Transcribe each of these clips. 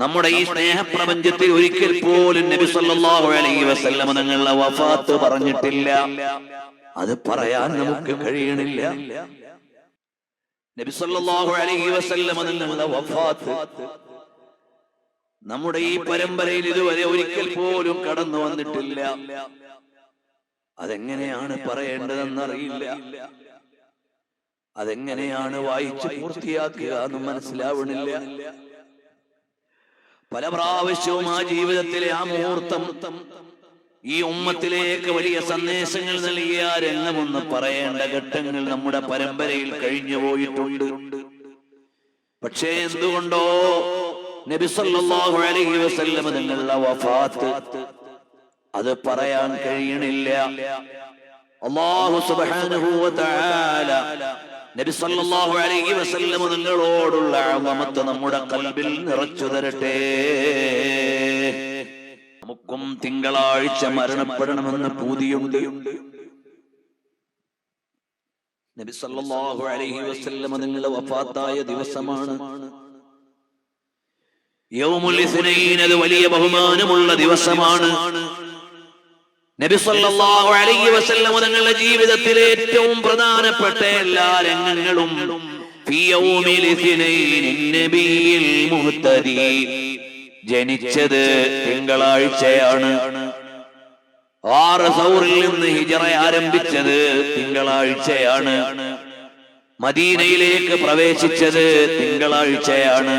നമ്മുടെ ഈ സ്നേഹപ്രപഞ്ചത്തിൽ ഒരിക്കൽ പോലും നബി സല്ലല്ലാഹു അലൈഹി വസല്ലം തങ്ങളുടെ വഫാത്ത് പറഞ്ഞിട്ടില്ല. അത് പറയാൻ നമുക്ക് കഴിയണില്ല. നബി സല്ലല്ലാഹു അലൈഹി വസല്ലം തങ്ങളുടെ വഫാത്ത് നമ്മുടെ ഈ പരമ്പരയിൽ ഇതുവരെ ഒരിക്കൽ പോലും കടന്നു വന്നിട്ടില്ല. അതെങ്ങനെയാണ് പറയേണ്ടതെന്നറിയില്ല. അതെങ്ങനെയാണ് വായിച്ച് പൂർത്തിയാക്കുക എന്ന് മനസ്സിലാവണില്ല. പല പ്രാവശ്യവും ആ ജീവിതത്തിലെ ആ മുഹൂർത്തം ഈ ഉമ്മത്തിലേക്ക് വലിയ സന്ദേശങ്ങൾ നൽകിയ രംഗമൊന്ന് പറയേണ്ട ഘട്ടങ്ങൾ നമ്മുടെ പരമ്പരയിൽ കഴിഞ്ഞു പോയിട്ടുണ്ട്. പക്ഷേ എന്തുകൊണ്ടോ നബി സല്ലല്ലാഹു അലൈഹി വസല്ലം തങ്ങളുടെ വഫാത്ത് അത് പറയാൻ കഴിയണില്ല. അല്ലാഹു സുബ്ഹാനഹു വ തആല നബി സല്ലല്ലാഹു അലൈഹി വസല്ലം തങ്ങളോടുള്ള അളമത്ത് നമ്മുടെ ഖൽബിൽ നിറച്ചു തരട്ടെ. നമുക്കും തിങ്കളാഴ്ച മരണപ്പെടണമെന്ന് പൂതിയുണ്ട്. നബി സല്ലല്ലാഹു അലൈഹി വസല്ലം തങ്ങളുടെ വഫാത്തായ ദിവസമാണ് യൗമുൽ ഇസ്നൈൻ. അത് വലിയ ബഹുമാനമുള്ള ദിവസമാണ്. നബി സല്ലല്ലാഹു അലൈഹി വസല്ലം തങ്ങളുടെ ജീവിതത്തിലെ ഏറ്റവും പ്രധാനപ്പെട്ട എല്ലാ രംഗങ്ങളും ഫീ യൗമിൽ ഇസ്നൈൻ നബിയിൽ മുഹ്തദി. ജനിച്ചത് തിങ്കളാഴ്ചയാണ്. 6 സൗറിൽ നിന്ന് ഹിജ്റ ആരംഭിച്ചത് തിങ്കളാഴ്ചയാണ്. മദീനയിലേക്ക് പ്രവേശിച്ചത് തിങ്കളാഴ്ചയാണ്.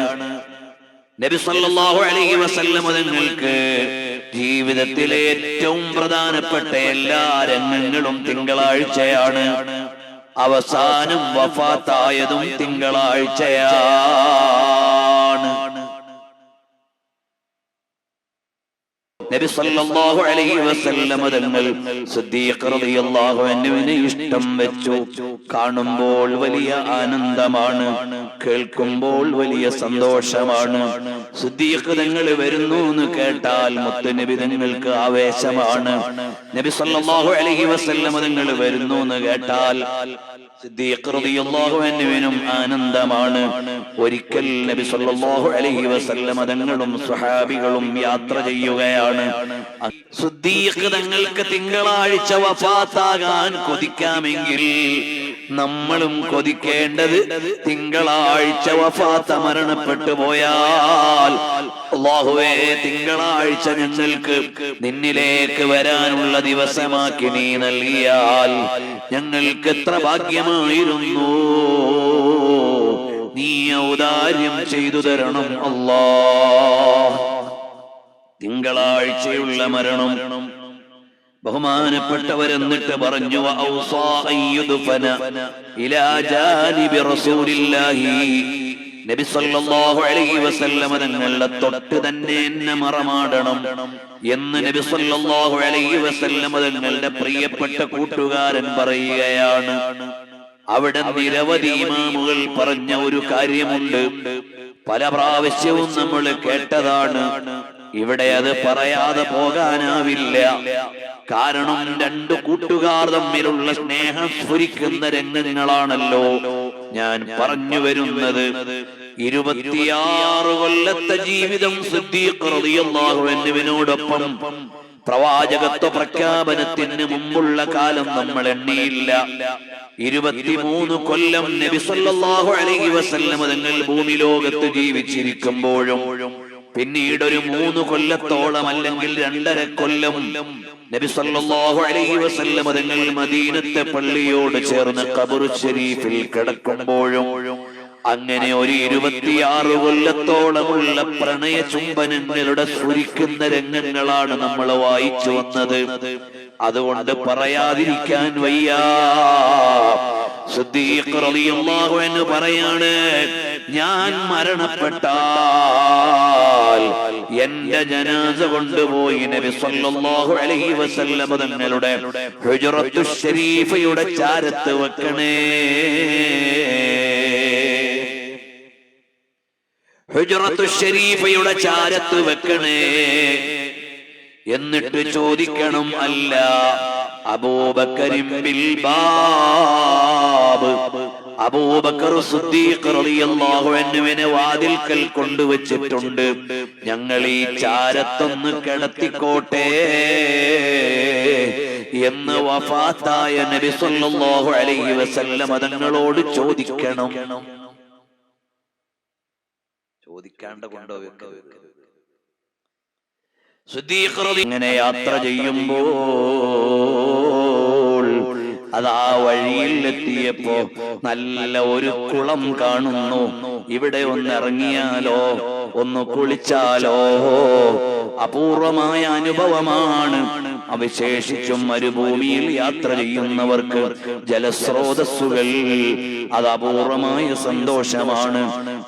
നബി സല്ലല്ലാഹു അലൈഹി വസല്ലം തങ്ങൾക്ക് ജീവിതത്തിലെ ഏറ്റവും പ്രധാനപ്പെട്ട എല്ലാ രംഗങ്ങളും തിങ്കളാഴ്ചയാണ്. അവസാനം വഫാത്തായതും തിങ്കളാഴ്ചയാണ്. നബി സല്ലല്ലാഹു അലൈഹി വസല്ലം തങ്ങൾ സിദ്ദീഖ് റളിയല്ലാഹു അൻഹുവിനെ ഇഷ്ടം വെച്ചു. കാണുമ്പോൾ വലിയ ആനന്ദമാണ്, കേൾക്കുമ്പോൾ വലിയ സന്തോഷമാണ്. സിദ്ദീഖ് തങ്ങൾ വരുന്നു എന്ന് കേട്ടാൽ മുത്തുനബി തങ്ങൾക്ക് ആവേശമാണ്. നബി സല്ലല്ലാഹു അലൈഹി വസല്ലം തങ്ങൾ വരുന്നു എന്ന് കേട്ടാൽ സിദ്ദീഖ് റളിയല്ലാഹു അൻഹുവിനും ആനന്ദമാണ്. ഒരിക്കൽ നബി സല്ലല്ലാഹു അലൈഹി വസല്ലം തങ്ങളും സ്വഹാബികളും യാത്ര ചെയ്യുകയാണ്. സിദ്ദീഖ് തങ്ങൾക്ക് തിങ്കളാഴ്ച വഫാത്താകാൻ കൊതിക്കാമെങ്കിൽ നമ്മളും കൊതിക്കേണ്ടത് തിങ്കളാഴ്ച വഫാത്ത് മരണപ്പെട്ടു പോയാൽ അല്ലാഹുവേ തിങ്കളാഴ്ച ഞങ്ങൾക്ക് നിന്നിലേക്ക് വരാനുള്ള ദിവസമാക്കി നീ നൽകിയാൽ ഞങ്ങൾക്ക് എത്ര ഭാഗ്യമായിരുന്നു. നീ ഔദാര്യം ചെയ്തു തരണം അല്ലാഹ്. തിങ്കളാഴ്ചയുള്ള മരണം ബഹുമാനപ്പെട്ടവരെന്നിട്ട് പറഞ്ഞു ഔസാ അയ്യുദ്ഫന ഇലാ ജാനിബി റസൂലില്ലാഹി. നബി സല്ലല്ലാഹു അലൈഹി വസല്ലം തങ്ങളുടെ തൊട്ട് തന്നെ എന്നെ മറമാടണം എന്ന് നബി സല്ലല്ലാഹു അലൈഹി വസല്ലം തങ്ങളുടെ പ്രിയപ്പെട്ട കൂട്ടുകാരൻ പറയുകയാണ്. അവിടെ നിരവധി ഇമാമുകൾ പറഞ്ഞ ഒരു കാര്യമുണ്ട്. പല പ്രാവശ്യവും നമ്മൾ കേട്ടതാണ്. ഇവിടെ അത് പറയാതെ പോകാനാവില്ല. കാരണം 2 കൂട്ടുകാർ തമ്മിലുള്ള സ്നേഹം സ്ഫുരിക്കുന്ന രംഗങ്ങളാണല്ലോ ഞാൻ പറഞ്ഞു വരുന്നത്. 26 കൊല്ലത്തെ ജീവിതം സിദ്ദീഖ് റളിയല്ലാഹു അൻഹുവിനോടൊപ്പം പ്രവാചകത്വ പ്രഖ്യാപനത്തിന് മുമ്പുള്ള കാലം നമ്മൾ എണ്ണിയില്ല. 23 കൊല്ലം നബി സല്ലല്ലാഹു അലൈഹി വസല്ലം തങ്ങൾ ഭൂമി ലോകത്ത് ജീവിച്ചിരിക്കുമ്പോഴും പിന്നീട് ഒരു 3 കൊല്ലത്തോളം അല്ലെങ്കിൽ 2.5 കൊല്ലം നബി സല്ലല്ലാഹു അലൈഹി വസല്ലം തങ്ങൾ മദീനത്തെ പള്ളിയോട് ചേർന്ന് ഖബർ ശരീഫിൽ കിടക്കുമ്പോഴും അങ്ങനെ ഒരു 26 കൊല്ലത്തോളമുള്ള പ്രണയ ചുംബനങ്ങളുടെ സ്ഫുരിക്കുന്ന രംഗങ്ങളാണ് നമ്മൾ വായിച്ചു വന്നത്. അതുകൊണ്ട് പറയാതിരിക്കാൻ വയ്യ. സിദ്ദീഖ് റളിയല്ലാഹു അൻഹു പറയാണ്, ഞാൻ മരണപ്പെട്ടാൽ എന്റെ ജനാസ കൊണ്ടുപോയി നബി സല്ലല്ലാഹു അലൈഹി വസല്ലം തങ്ങളുടെ ഹുജ്റത്തു ശരീഫയുടെ ചാരത്ത് വെക്കണേ. ഹുജ്റത്തു ശരീഫയുടെ ചാരത്ത് വെക്കണേ. എന്നിട്ട് ചോദിക്കണം, അല്ല അബൂബക്കറിൻ ബിൽ ബാബ്, അബൂബക്കർ സിദ്ദീഖ് റളിയല്ലാഹു അൻഹുവിനെ വാതിൽക്കൽ കൊണ്ടുവച്ചിട്ടുണ്ട്. ഞങ്ങൾ ഈ ചാരത്തൊന്ന് കിടത്തിക്കോട്ടെ എന്ന് വഫാത്തായ നബി സല്ലല്ലാഹു അലൈഹി വസല്ലം തങ്ങളോട് ചോദിക്കണം. ചോദിക്കാണ്ട് കൊണ്ടുപോയി സിദ്ദീഖ് ഇങ്ങനെ യാത്ര ചെയ്യുമ്പോൾ അതാ വഴിയിൽ എത്തിയപ്പോ നല്ല ഒരു കുളം കാണുന്നു. ഇവിടെ ഒന്ന് ഇറങ്ങിയാലോ, ഒന്ന് കുളിച്ചാലോ. അപൂർവമായ അനുഭവമാണ്. വിശേഷിച്ചും മരുഭൂമിയിൽ യാത്ര ചെയ്യുന്നവർക്ക് ജലസ്രോതസ്സുകൾ അത് അപൂർവമായ സന്തോഷമാണ്.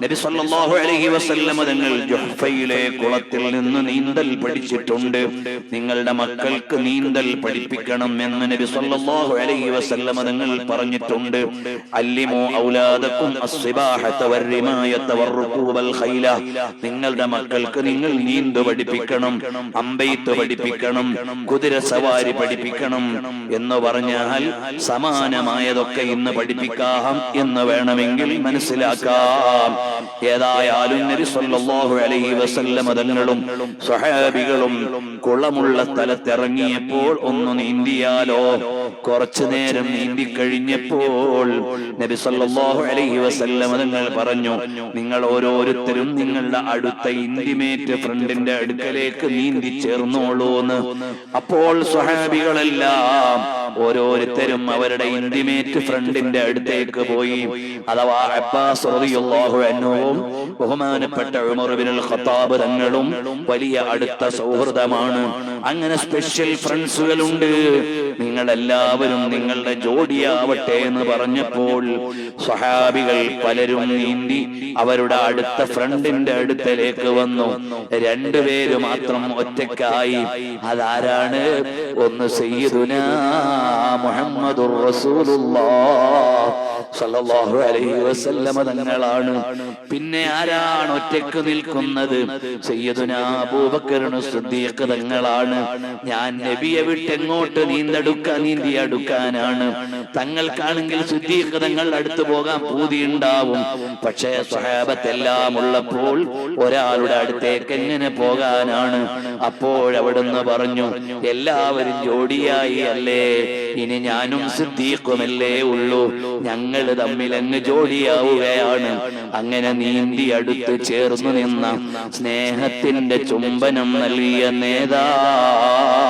നബി സല്ലല്ലാഹു അലൈഹി വസല്ലം തങ്ങൾ ജുഹ്ഫയിലെ കുളത്തിൽ നിന്ന് നീന്തൽ പഠിച്ചിട്ടുണ്ട്. നിങ്ങളുടെ മക്കൾക്ക് നീന്തൽ പഠിപ്പിക്കണം എന്ന് നബി സല്ലല്ലാഹു അലൈഹി വസല്ലം തങ്ങൾ പറഞ്ഞിട്ടുണ്ട്. അല്ലിമു ഔലാദക്കും അസ്സിബാഹത വർറിമായത വറുകൂബൽ ഖൈല. നിങ്ങളുടെ മക്കൾക്ക് നിങ്ങൾ നീന്തു പഠിപ്പിക്കണം, അമ്പെയ്ത്ത് പഠിപ്പിക്കണം, കുതിര സവാരി പഠിപ്പിക്കണം എന്ന് പറഞ്ഞാൽ സമാനമായതൊക്കെ ഇന്ന് പഠിപ്പിക്കാം എന്ന് വേണമെങ്കിൽ മനസ്സിലാക്കാം. ഏതായാലും നബി സല്ലല്ലാഹു അലൈഹി വസല്ലം തങ്ങളും സ്വഹാബികളും കുളമുള്ള സ്ഥലത്തിറങ്ങിയപ്പോൾ ഒന്ന് നീന്തിയാലോ. കുറച്ചു നേരം നീന്തി കഴിഞ്ഞപ്പോൾ നബി സല്ലല്ലാഹു അലൈഹി വസല്ലം തങ്ങൾ പറഞ്ഞു, നിങ്ങൾ ഓരോരുത്തരും നിങ്ങളുടെ അടുത്ത ഇന്റിമേറ്റ് ഫ്രണ്ടിന്റെ അടുക്കലേക്ക് നീന്തി ചേർന്നോളൂന്ന്. അപ്പോൾ സ്വഹാബികളെല്ലാം ഓരോരുത്തരും അവരുടെ ഇന്റിമേറ്റ് ഫ്രണ്ടിന്റെ അടുത്തേക്ക് പോയി. അഥവാ അബ്ബാസ് റളിയല്ലാഹു അൻഹുവും ബഹുമാനപ്പെട്ട ഉമർ ഇബ്നുൽ ഖത്താബ് തങ്ങളും വലിയ അടുത്ത സൗഹൃദമാണ്. അങ്ങനെ സ്പെഷ്യൽ ഫ്രണ്ട്സുകളുണ്ട്. നിങ്ങളെല്ലാവരും നിങ്ങളുടെ ജോഡിയാവട്ടെ എന്ന് പറഞ്ഞപ്പോൾ സ്വഹാബികൾ പലരും നീന്തി അവരുടെ അടുത്ത ഫ്രണ്ടിന്റെ അടുത്തേക്ക് വന്നു. രണ്ടുപേര് മാത്രം ഒറ്റയ്ക്കായി. അതാരാണ്? ഒന്ന് സയ്യിദുനാ മുഹമ്മദുർ റസൂലുള്ളാഹ് സല്ലല്ലാഹു അലൈഹി വസല്ലം തങ്ങളാണ്. പിന്നെ ആരാണ് ഒറ്റയ്ക്ക് നിൽക്കുന്നത്? സയ്യിദുനാ അബൂബക്കർ സിദ്ദീഖ് തങ്ങളാണ്. ഞാൻ നബിയെ വിട്ടെങ്ങോട്ട് നീന്തി അടുക്കാനാണ്. തങ്ങൾക്കാണെങ്കിൽ സിദ്ദീഖ് തങ്ങൾ അടുത്ത് പോകാൻ പൂതിയുണ്ടാവും. പക്ഷേ സ്വഹാബത്തെല്ലാം ഉള്ളപ്പോൾ ഒരാളുടെ അടുത്തേക്ക് എങ്ങനെ പോകാനാണ്? അപ്പോഴവിടുന്ന് പറഞ്ഞു, എല്ലാവരും ജോഡിയായി അല്ലേ, ഇനി ഞാനും സിദ്ദീഖുമല്ലേ ഉള്ളൂ, ഞങ്ങൾ തമ്മിൽ അങ്ങ് ജോഡിയാവുകയാണ്. അങ്ങനെ നീന്തി അടുത്ത് ചേർന്നു നിന്ന സ്നേഹത്തിന്റെ ചുംബനം നൽകിയ നേതാവ്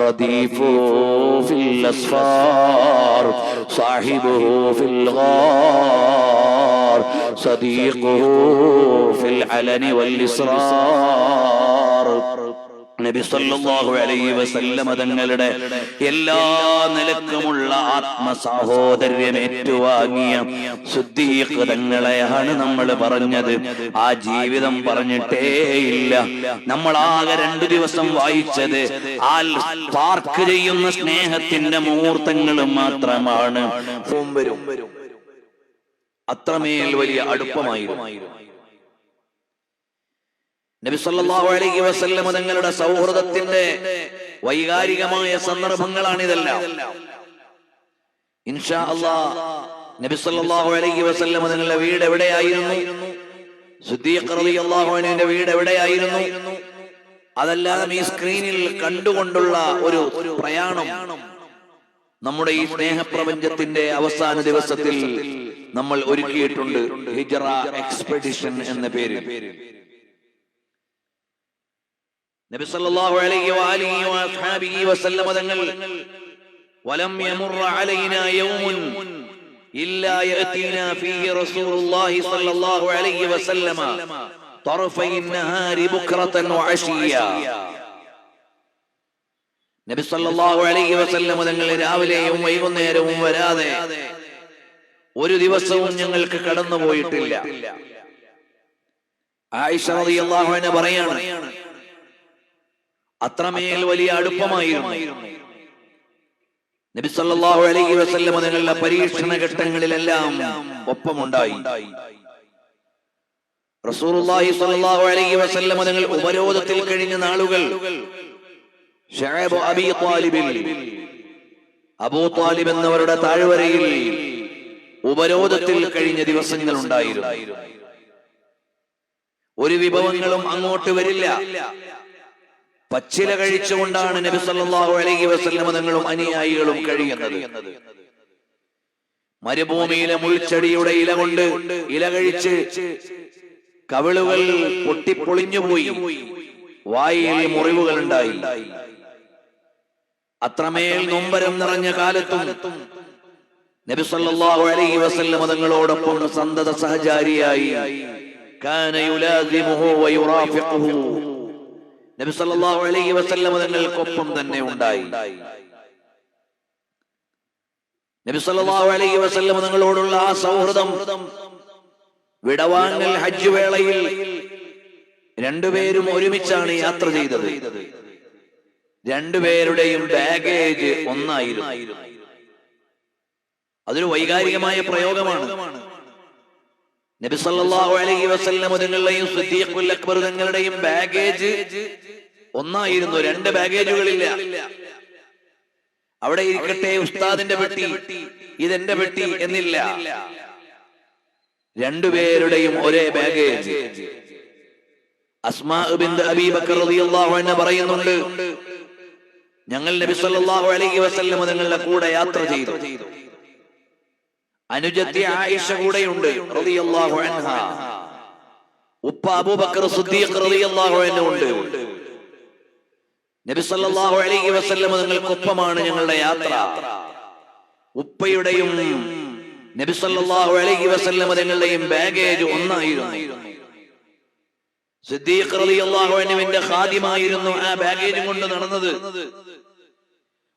റദീഫു ഫിൽ അസ്ഫാർ സാഹിബുഹു ഫിൽ ഗാർ സദീഖുഹു ഫിൽ അലനി വൽ ഇസ്റാർ. നബി സല്ലല്ലാഹു അലൈഹി വസല്ലം തങ്ങളുടെ എല്ലാ നിലക്കുമുള്ള ആത്മസഹോദര്യം ഏറ്റുവാങ്ങിയ സിദ്ദീഖ് തങ്ങളെയാണ് നമ്മൾ പറഞ്ഞത്. ആ ജീവിതം പറഞ്ഞിട്ടേ ഇല്ല. നമ്മൾ ആകെ 2 ദിവസം വായിച്ചത് പാർക്ക് ചെയ്യുന്ന സ്നേഹത്തിന്റെ മുഹൂർത്തങ്ങൾ മാത്രമാണ്. അത്രമേൽ വലിയ അടുപ്പമായിരുന്നു. നബി സല്ലല്ലാഹു അലൈഹി വസല്ലം തങ്ങളുടെ സൗഹൃദത്തിന്റെ വൈകാരികമായ സന്ദർഭങ്ങളാണിതെല്ലാം. ഇൻഷാ അല്ലാഹ് നബി സല്ലല്ലാഹു അലൈഹി വസല്ലം തങ്ങളുടെ വീട് എവിടെയായിരുന്നു? സിദ്ദീഖ് റളിയല്ലാഹു അൻഹുവിന്റെ വീട് എവിടെയായിരുന്നു? അതെല്ലാം ഈ സ്ക്രീനിൽ കണ്ടുകൊണ്ടുള്ള ഒരു പ്രയാണം നമ്മുടെ ഈ സ്നേഹപ്രപഞ്ചത്തിന്റെ അവസാന ദിവസത്തിൽ നമ്മൾ ഒരുക്കിയിട്ടുണ്ട്. ഹിജ്റ എക്സ്പെഡിഷൻ എന്ന പേരിൽ നബി സല്ലല്ലാഹു അലൈഹി വആലിഹി വഅസ്ഹാബിഹി വസല്ലം തങ്ങൾ വലം യമർ അലൈനാ യൗമുൻ ഇല്ലാ യഅതീനാ ഫീഹി റസൂലുള്ളാഹി സല്ലല്ലാഹു അലൈഹി വസല്ലം തർഫൈ النهാരി ബുക്റതൻ വഅശിയ. നബി സല്ലല്ലാഹു അലൈഹി വസല്ലം തങ്ങൾ രാവിലെയും വൈകുന്നേരവും വരാതെ ഒരു ദിവസവും ഞങ്ങൾക്ക് കടന്നുപോയിട്ടില്ല. ആയിഷ റളിയല്ലാഹു അൻഹ പറയാണ്, അത്രമേൽ വലിയ അടുപ്പമായിരുന്നു. നബി സല്ലല്ലാഹു അലൈഹി വസല്ലം തങ്ങളുടെ പരീക്ഷണ ഘട്ടങ്ങളിലെല്ലാം ഒപ്പമുണ്ടായി. റസൂലുള്ളാഹി സ്വല്ലല്ലാഹു അലൈഹി വസല്ലം തങ്ങൾ ഉപരോധത്തിൽ കഴിഞ്ഞ നാളുകൾ ശഅബ് അബീ ത്വാലിബിൽ, അബൂ ത്വാലിബ് എന്നവരുടെ താഴ്വരയിൽ ഉപരോധത്തിൽ കഴിഞ്ഞ ദിവസങ്ങൾ ഉണ്ടായിരുന്നു. ഒരു വിഭവങ്ങളും അങ്ങോട്ട് വരില്ല. പച്ചില കഴിച്ചുകൊണ്ടാണ് നബി സല്ലല്ലാഹു അലൈഹി വസല്ലം തങ്ങളും അനുയായികളും കഴിയുന്നത്. മരുഭൂമിയിലെ മുൾച്ചെടിയുടെ ഇല കൊണ്ട് ഇല കഴിച്ച് കവിളുകൾ പൊട്ടിപ്പൊളിഞ്ഞുപോയി, വായിൽ മുറിവുകൾ ഉണ്ടായി. അത്രമേൽ നൊമ്പരം നിറഞ്ഞ കാലത്തും നബി സല്ലല്ലാഹു അലൈഹി വസല്ലം തങ്ങളോടൊപ്പം സന്തത സഹചാരിയായി കാന യുലാസിമുഹു വയുറാഫിഖുഹു, നബി സല്ലല്ലാഹു അലൈഹി വസല്ലം തങ്ങൾക്കൊപ്പം തന്നെ ഉണ്ടായി. നബി സല്ലല്ലാഹു അലൈഹി വസല്ലം തങ്ങളോടുള്ള ആ സൗഹൃദം വിടവാങ്ങൽ ഹജ്ജ് വേളയിൽ രണ്ടുപേരും ഒരുമിച്ചാണ് യാത്ര ചെയ്തത്. രണ്ടുപേരുടെയും ബാഗേജ് ഒന്നായിരുന്നു. അതൊരു വൈകാരികമായ പ്രയോഗമാണ്. നബി സല്ലല്ലാഹു അലൈഹി വസല്ലം തങ്ങളുടെയും സിദ്ദീഖുൽ അക്ബർ തങ്ങളുടെയും ബാഗേജ് ഒന്നായിരുന്നു. രണ്ട് ബാഗേജുകളില്ല. അവിടെ ഇരിക്കട്ടെ ഉസ്താദിന്റെ പെട്ടി, ഇതെന്റെ പെട്ടി എന്നില്ല. രണ്ടുപേരുടെയും ഒരേ ബാഗേജ്. അസ്മാ ബിൻത് അബീ ബക്കർ റളിയല്ലാഹു അൻഹ പറയുന്നുണ്ട്, ഞങ്ങൾ നബി സല്ലല്ലാഹു അലൈഹി വസല്ലം തങ്ങളുടെ കൂടെ യാത്ര ചെയ്തു. അനുജത്തി ആയിഷ കൂടെയുണ്ട് റളിയല്ലാഹു അൻഹ. ഉപ്പ അബൂബക്കർ സിദ്ദീഖ് റളിയല്ലാഹു അൻഹു ഉണ്ട്. നബി സല്ലല്ലാഹു അലൈഹി വസല്ലം തങ്ങൾക്കൊപ്പമാണ് ഞങ്ങളുടെ യാത്ര. ഉപ്പയുടെയും നബി സല്ലല്ലാഹു അലൈഹി വസല്ലം തങ്ങളുടെയും ബാഗേജ് ഒന്നായിരുന്നു. സിദ്ദീഖ് റളിയല്ലാഹു അൻഹുവിന്റെ ഖാദിമായിരുന്നു ആ ബാഗേജ് കൊണ്ട് നടന്നത്.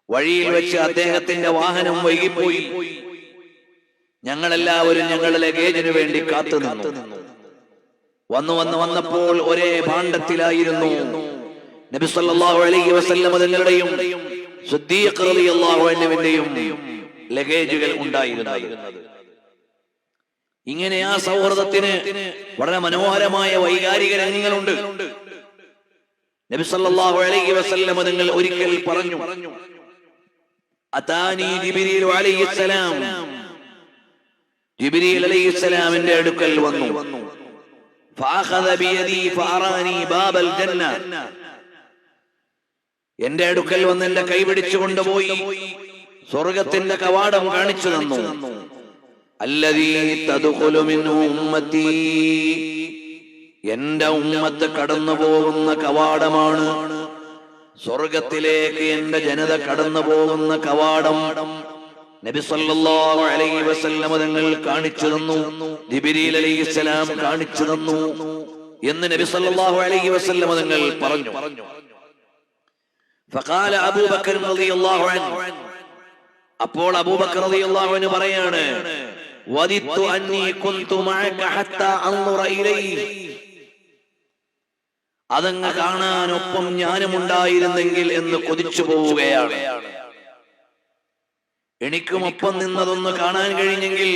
വഴിയിൽ വെച്ച് അദ്ദേഹത്തിന്റെ വാഹനം വൈകിപ്പോയി. ഞങ്ങളെല്ലാവരും ഞങ്ങളുടെ ലഗേജിന് വേണ്ടി കാത്തു നിന്നു. വന്നപ്പോൾ ഒരേ ഭാണ്ഡത്തിലായിരുന്നു നബി സല്ലല്ലാഹു അലൈഹി വസല്ലം തങ്ങളുടെയും സിദ്ദീഖ് റളിയല്ലാഹു അൻഹുവിന്റെയും ലഗേജുകൾ ഉണ്ടായിരുന്നത്. ഇങ്ങനെ ആ സൗഹൃദത്തിന് വളരെ മനോഹരമായ വൈകാരിക രംഗങ്ങളുണ്ട്. നബി സല്ലല്ലാഹു അലൈഹി വസല്ലം തങ്ങൾ ഒരിക്കൽ പറഞ്ഞു, അതാനി ജിബ്രീൽ അലൈഹിസ്സലാം, ജിബ്രീൽ അലൈഹിസ്സലാമിന്റെ അടുക്കൽ വന്നു. ഫഅഖദ ബിയദി ഫഅറാനി ബാബൽ ജന്ന, എന്റെ അടുക്കൽ വന്ന് എന്റെ കൈ പിടിച്ചു കൊണ്ടുപോയി സ്വർഗത്തിന്റെ കവാടം കാണിച്ചു തന്നു. അല്ലദീ തദ്ഖുലു മിൻഹു ഉമ്മത്തി, എന്റെ ഉമ്മത്ത് കടന്നു പോകുന്ന കവാടമാണ്. സ്വർഗത്തിലേക്ക് എന്റെ ജനത കടന്നു പോകുന്ന കവാടം നബി സല്ലല്ലാഹു അലൈഹി വസല്ലം തങ്ങൾ കാണിച്ചു തന്നു. ജിബ്രീൽ അലൈഹിസ്സലാം കാണിച്ചു തന്നു എന്ന് നബി സല്ലല്ലാഹു അലൈഹി വസല്ലം തങ്ങൾ പറഞ്ഞു. ഫഖാല അബൂബക്കർ റളിയല്ലാഹു അൻഹു, അപ്പോൾ അബൂബക്കർ റളിയല്ലാഹു അൻഹു പറയാണ്, വദിത്തു അന്നി കുന്തു മഅക ഹത്താ അൻദുറ ഇലൈഹി, അതങ്ങ് കാണാനൊപ്പം ഞാനും ഉണ്ടായിരുന്നെങ്കിൽ എന്ന് കൊതിച്ചു പോവുകയാണ്. എനിക്കും ഒപ്പം നിന്നതൊന്ന് കാണാൻ കഴിഞ്ഞെങ്കിൽ.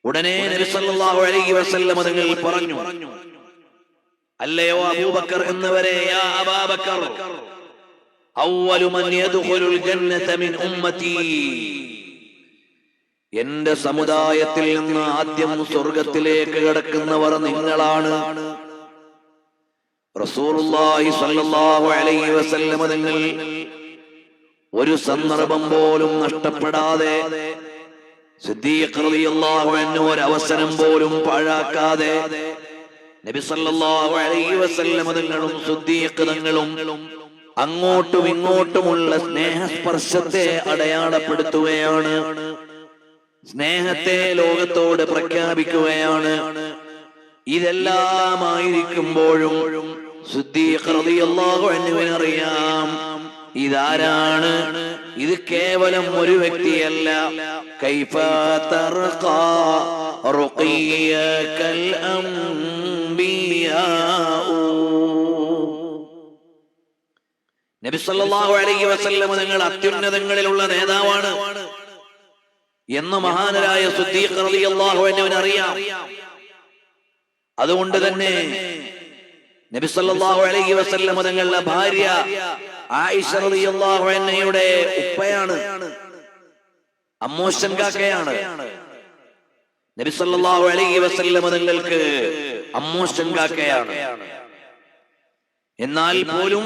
ഉടനെ നബി സല്ലല്ലാഹു അലൈഹി വസല്ലം തങ്ങൾ പറഞ്ഞു, അല്ലയോ അബൂബക്കർ എന്നവരെ, യാ അബൂബക്കർ, അവ്വലു മൻ യദ്ഖുലുൽ ജന്നത മിൻ ഉമ്മതി, എന്റെ സമുദായത്തിൽ നിന്ന് ആദ്യം സ്വർഗത്തിലേക്ക് കടക്കുന്നവർ നിങ്ങളാണ്. റസൂലുള്ളാഹി സ്വല്ലല്ലാഹു അലൈഹി വസല്ലം തങ്ങൾ ഒരു സന്ദർഭം പോലും നഷ്ടപ്പെടാതെ, സിദ്ദീഖ് റളിയല്ലാഹു അൻഹു ഒരു അവസരം പോലും പാഴാക്കാതെ നബി സല്ലല്ലാഹു അലൈഹി വസല്ലം തങ്ങളും സിദ്ദീഖ് തങ്ങളും അങ്ങോട്ടും ഇങ്ങോട്ടുമുള്ള സ്നേഹസ്പർശത്തെ അടയാളപ്പെടുത്തുകയാണ്. സ്നേഹത്തെ ലോകത്തോട് പ്രഖ്യാപിക്കുകയാണ്. ഇതെല്ലാമായിരിക്കുമ്പോഴും സിദ്ദീഖ് റളിയല്ലാഹു അൻഹുവിന് അറിയാം, ഇതാരാണ്? ഇത് കേവലം ഒരു വ്യക്തിയല്ല. കൈഫ തർഖാ റുഖിയകൽ അംബിയാ, നബി സല്ലല്ലാഹു അലൈഹി വസല്ലം തങ്ങൾ അത്യുന്നതങ്ങളിലുള്ള നേതാവാണ് എന്ന് മഹാനരായ സിദ്ദീഖ് റളിയല്ലാഹു അൻഹുവിന് അറിയാം. അതുകൊണ്ട് തന്നെ നബി സല്ലല്ലാഹു അലൈഹി വസല്ലം തങ്ങളുടെ ഭാര്യ ആയിഷ റളിയല്ലാഹു അൻഹയുടെ ഉപ്പയാണ്. അമ്മോശൻ കാക്കയാണ്. നബി സല്ലല്ലാഹു അലൈഹി വസല്ലം തങ്ങൾക്ക് അമ്മോശൻ കാക്കയാണ്. എന്നാൽ പോലും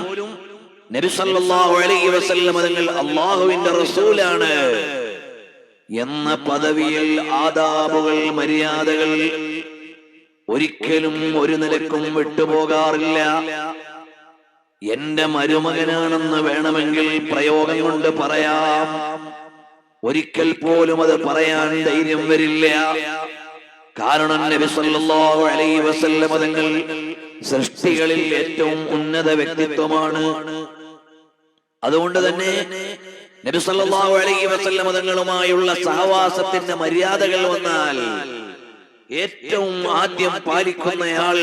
നബി സല്ലല്ലാഹു അലൈഹി വസല്ലം തങ്ങൾ അല്ലാഹുവിന്റെ റസൂലാണ് എന്ന പദവിയിൽ ആദാബുകൾ, മര്യാദകൾ ഒരിക്കലും ഒരു നിലക്കും വിട്ടുപോകാറില്ല. എന്റെ മരുമകനാണെന്ന് വേണമെങ്കിൽ പ്രയോഗം കൊണ്ട് പറയാം, ഒരിക്കൽ പോലും അത് പറയാൻ ധൈര്യം വരില്ല. കാരണം നബി സല്ലല്ലാഹു അലൈഹി വസല്ലം തങ്ങൾ സൃഷ്ടികളിൽ ഏറ്റവും ഉന്നത വ്യക്തിത്വമാണ്. അതുകൊണ്ട് തന്നെ നബി സല്ലല്ലാഹു അലൈഹി വസല്ലം തങ്ങളുമായുള്ള സഹവാസത്തിന്റെ മര്യാദകൾ വന്നാൽ ഏറ്റവും ആദ്യം പാലിക്കുന്നയാൾ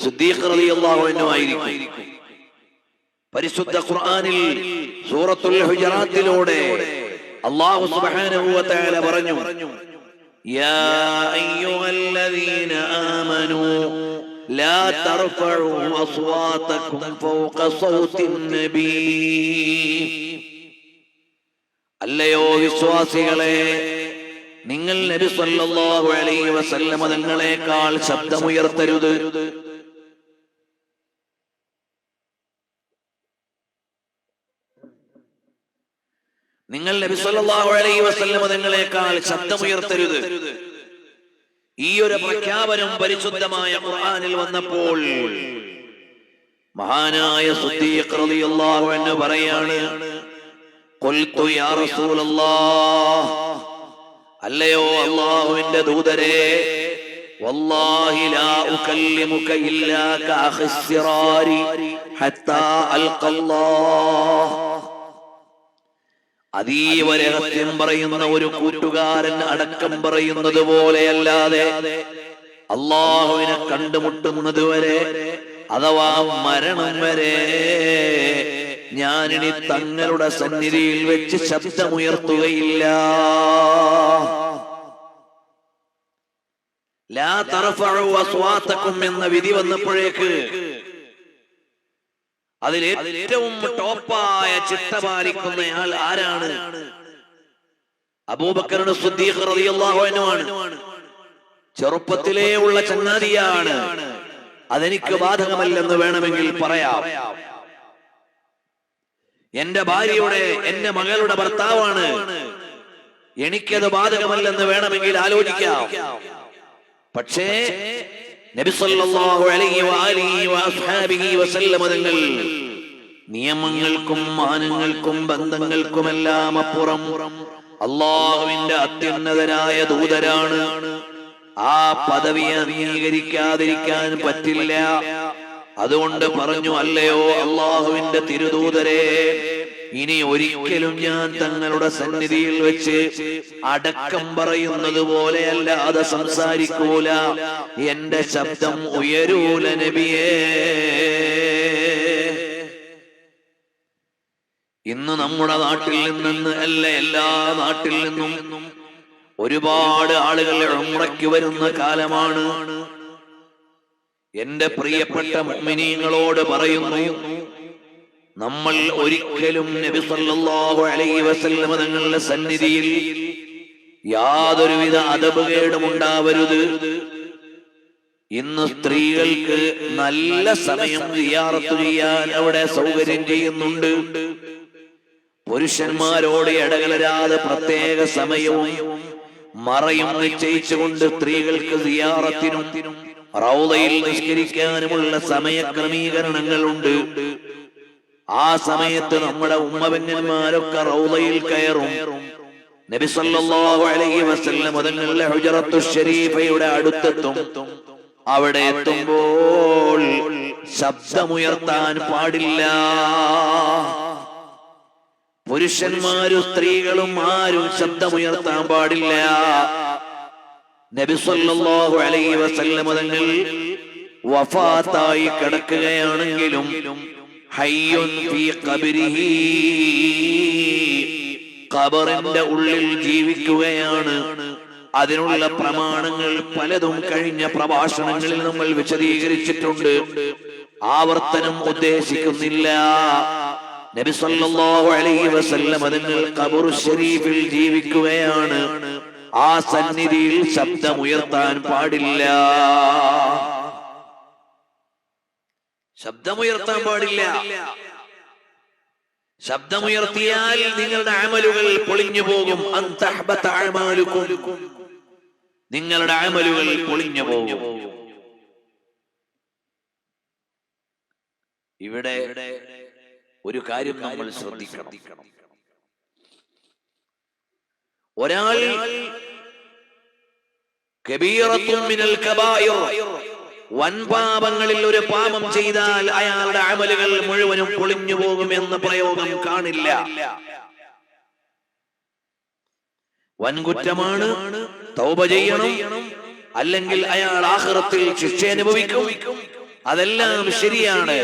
സിദ്ദീഖ് റളിയല്ലാഹു അൻഹു ആയിരിക്കും. പരിശുദ്ധ ഖുർആനിൽ സൂറത്തുൽ ഹുജറാത്തിലൂടെ അല്ലാഹു സുബ്ഹാനഹു വ തആല പറഞ്ഞു, യാ അയ്യുഹല്ലദീന ആമനൂ ലാ തർഫഉ അസ്വാതകും ഫൗഖ സൗത്തിൻ നബി. അല്ലയോ വിശ്വാസികളെ, നിങ്ങൾ നബി സല്ലല്ലാഹു അലൈഹി വസല്ലം തങ്ങളെക്കാൾ ശബ്ദമുയർത്തരുത്. നിങ്ങൾ നബി സല്ലല്ലാഹു അലൈഹി വസല്ലം തങ്ങളെക്കാൾ ശബ്ദമുയർത്തരുത്. ഈ ഒരു പ്രഖ്യാപനം പരിശുദ്ധമായ ഖുർആനിൽ വന്നപ്പോൾ മഹാനായ സിദ്ദീഖ് റളിയല്ലാഹു അൻഹു പറയാണ്, ഖുൽതു യാ റസൂലല്ലാഹ്, അല്ലയോ അല്ലാഹുവിന്റെ ദൂതരെ, വല്ലാഹി ലാ ഉകല്ലിമുക ഇല്ലാ കഅഖിസ്സിറാരി ഹത്താ അൽഖല്ലാഹ്. അതീവ രഹസ്യം പറയുന്ന ഒരു കൂട്ടുകാരൻ അടക്കം പറയുന്നത് പോലെയല്ലാതെ അല്ലാഹുവിനെ കണ്ടുമുട്ടുന്നത് വരെ, അഥവാ മരണം വരെ ഞാനിനി തങ്ങളുടെ സന്നിധിയിൽ വെച്ച് ശബ്ദമുയർത്തുകയില്ല. ലാ തർഫഉ അസ്വാതകും എന്ന വിധി വന്നപ്പോഴേക്ക് അതിലേറ്റവും ടോപ്പായ ചിട്ട പാലിക്കുന്നയാൾ ആരാണ്? അബൂബക്കർ സിദ്ദീഖ് റളിയല്ലാഹു അൻഹു ആണ്. ചെറുപ്പത്തിലേ ഉള്ള ചങ്ങാതിയാണ്. അതെനിക്ക് ബാധകമല്ലെന്ന് വേണമെങ്കിൽ പറയാം. എന്റെ ഭാര്യയുടെ, എന്റെ മകളുടെ ഭർത്താവാണ്, എനിക്കത് ബാധകമല്ലെന്ന് വേണമെങ്കിൽ ആലോചിക്കാം. പക്ഷേ നബി സല്ലല്ലാഹു അലൈഹി വആലിഹി വഅസ്ഹാബിഹി വസല്ലം തങ്ങൾ നിയമങ്ങൾക്കും മാനങ്ങൾക്കും ബന്ധങ്ങൾക്കുമെല്ലാം അപ്പുറം അല്ലാഹുവിന്റെ അത്യുന്നതനായ ദൂതരാണ്. ആ പദവി അംഗീകരിക്കാതിരിക്കാൻ പറ്റില്ല. അതുകൊണ്ട് പറഞ്ഞു, അല്ലയോ അല്ലാഹുവിന്റെ തിരുദൂതരെ, ഇനി ഒരിക്കലും ഞാൻ തങ്ങളുടെ സന്നിധിയിൽ വെച്ച് അടക്കം പറയുന്നത് പോലെയല്ലാതെ സംസാരിക്കൂല. എന്റെ ശബ്ദം ഉയരൂല നബിയേ. ഇന്ന് നമ്മുടെ നാട്ടിൽ നിന്ന് അല്ല, എല്ലാ നാട്ടിൽ നിന്നും ഒരുപാട് ആളുകൾ ഉംറയ്ക്ക് വരുന്ന കാലമാണ്. എന്റെ പ്രിയപ്പെട്ട മുഅ്മിനീങ്ങളോട് പറയുന്നു, നമ്മൾ ഒരിക്കലും നബി സല്ലല്ലാഹു അലൈഹി വസല്ലം തങ്ങളുടെ സന്നിധിയിൽ യാതൊരുവിധ അദബുകേടും ഉണ്ടാവരുത്. ഇന്ന് സ്ത്രീകൾക്ക് നല്ല സമയം സിയാറത്ത് ചെയ്യാൻ അവിടെ സൗകര്യം ചെയ്യുന്നുണ്ട്. പുരുഷന്മാരോട് ഇടകലരാതെ പ്രത്യേക സമയവും മറയും നിശ്ചയിച്ചുകൊണ്ട് സ്ത്രീകൾക്ക് സിയാറത്തിനും റൗളയിൽ നിസ്കരിക്കാനുമുള്ള സമയക്രമീകരണങ്ങളുണ്ട്. ആ സമയത്ത് നമ്മുടെ ഉമ്മബെങ്ങന്മാരൊക്കെ റൗളയിൽ കയറും. നബി സല്ലല്ലാഹു അലൈഹി വസല്ലം തങ്ങളുടെ ഹുജറത്തു ശരീഫയുടെ അടുത്തെത്തും. അവിടെ എത്തുമ്പോൾ ശബ്ദമുയർത്താൻ പാടില്ല. പുരുഷന്മാരും സ്ത്രീകളും ആരും ശബ്ദമുയർത്താൻ പാടില്ല. നബി സല്ലല്ലാഹു അലൈഹി വസല്ലം തങ്ങൾ വഫാത്തായി കിടക്കുകയാണെങ്കിലും ഹയ്യുൻ ഫീ ഖബരിഹി, ഖബറിന്റെ ഉള്ളിൽ ജീവിക്കുകയാണ്. അതിനുള്ള പ്രമാണങ്ങൾ പലതും കഴിഞ്ഞ പ്രഭാഷണങ്ങളിൽ നമ്മൾ വിശദീകരിച്ചിട്ടുണ്ട്. ആവർത്തനം ഉദ്ദേശിക്കുന്നില്ല. നബി സല്ലല്ലാഹു അലൈഹി വസല്ലം തങ്ങൾ ഖബർ ശരീഫിൽ ജീവിക്കുകയാണ്. ആ സന്നിധിയിൽ ശബ്ദമുയർത്താൻ പാടില്ല. ശബ്ദമുയർത്താൻ പാടില്ല. ശബ്ദമുയർത്തിയാൽ നിങ്ങളുടെ അമലുകൾ പൊളിഞ്ഞു പോകും. അന്തഹ്ബത അഅമാലുകും, നിങ്ങളുടെ അമലുകൾ പൊളിഞ്ഞു പോകും. ഇവിടെ ഒരു കാര്യം നമ്മൾ ശ്രദ്ധിക്കണം. ഒരാൾ കബീറത്തുൻ മിനൽ കബായിർ, വൻപാപങ്ങളിൽ ഒരു പാപം ചെയ്താൽ അയാളുടെ അമലുകൾ മുഴുവനും പൊളിഞ്ഞു പോകും എന്ന പ്രയോഗം കാണില്ല. വൻകുറ്റമാണ്, തൗബ ചെയ്യണം, അല്ലെങ്കിൽ അയാൾ ആഖിറത്തിൽ ശിക്ഷ അനുഭവിക്കും. അതെല്ലാം ശരിയാണ്.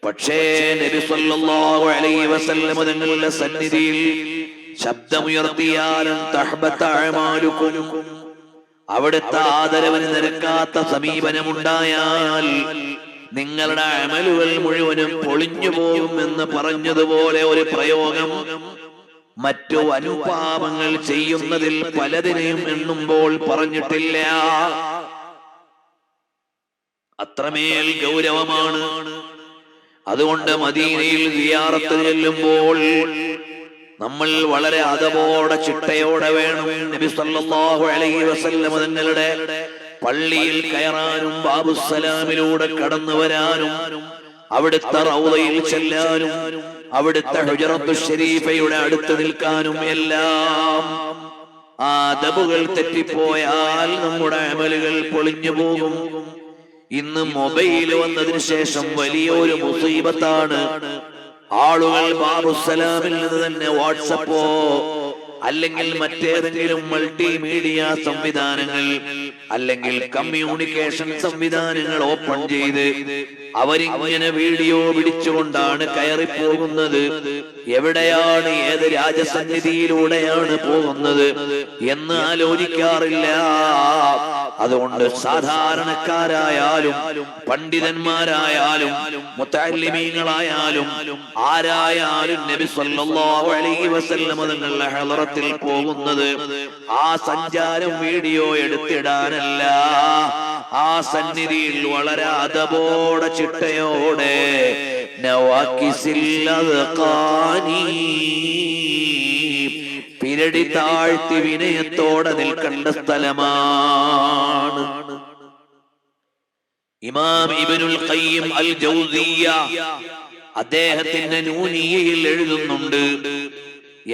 പക്ഷേ നബി സല്ലല്ലാഹു അലൈഹി വസല്ലം തങ്ങളുടെ സന്നിധിയിൽ ശബ്ദമുയർത്തിയാൽ തഹ്ബത അഅമാലുകും, അവിടുത്തെ ആദരവിന് നിരക്കാത്ത സമീപനമുണ്ടായാൽ നിങ്ങളുടെ അമലുകൾ മുഴുവനും പൊളിഞ്ഞു പോകും എന്ന് പറഞ്ഞതുപോലെ ഒരു പ്രയോഗം മറ്റു അനുപാപങ്ങൾ ചെയ്യുന്നതിൽ പലതിനെയും എണ്ണുമ്പോൾ പറഞ്ഞിട്ടില്ല. അത്രമേൽ ഗൗരവമാണ്. അതുകൊണ്ട് മദീനയിൽ സിയാറത്ത് ചെല്ലുമ്പോൾ നമ്മൾ വളരെ അതവോടെ ചിട്ടയോടെ വേണം നബി സല്ലല്ലാഹു അലൈഹി വസല്ലം തങ്ങളുടെ പള്ളിയിൽ കയറാനും ബാബുസ്സലാമിലൂടെ കടന്നു വരാനും അവിടുത്തെ റൗളയിൽ ചെല്ലാനും അവിടുത്തെ ഹുജറത്തു ശരീഫയുടെ അടുത്ത് നിൽക്കാനും എല്ലാം. ആ അദബുകൾ തെറ്റിപ്പോയാൽ നമ്മുടെ അമലുകൾ പൊളിഞ്ഞു പോകും. ഇന്ന് മൊബൈൽ വന്നതിന് ശേഷം വലിയൊരു മുസീബത്താണ്. ആളുകൾ ബാബുസ്സലാമിൽ നിന്ന് തന്നെ വാട്സപ്പോ അല്ലെങ്കിൽ മറ്റേതെങ്കിലും മൾട്ടിമീഡിയ സംവിധാനങ്ങൾ അല്ലെങ്കിൽ കമ്മ്യൂണിക്കേഷൻ സംവിധാനങ്ങൾ ഓപ്പൺ ചെയ്ത് അവരിങ്ങനെ വീഡിയോ പിടിച്ചുകൊണ്ടാണ് കയറിപ്പോകുന്നത്. എവിടെയാണ്, ഏത് രാജസന്നിധിയിലൂടെയാണ് പോകുന്നത് എന്ന് ആലോചിക്കാറില്ല. അതുകൊണ്ട് സാധാരണക്കാരായാലും പണ്ഡിതന്മാരായാലും മുതഅല്ലിമീങ്ങളായാലും ആരായാലും നബി സല്ലല്ലാഹു അലൈഹി വസല്ലം തങ്ങളുടെ ഹളറത്തിൽ പോകുന്നത് ആ സഞ്ചാരം വീഡിയോ എടുത്തിടാനല്ല. ആ സന്നിധിയിൽ വളരെ അതബോടെ ചിട്ടയോടെ പിരടി താഴ്ത്തി വിനയത്തോടെ നിൽക്കേണ്ട സ്ഥലമാണ്. ഇമാം ഇബ്നുൽ ഖയ്യിം അൽ ജൗസിയ്യ അദ്ദേഹത്തിന്റെ നൂനിയയിൽ എഴുതുന്നുണ്ട്,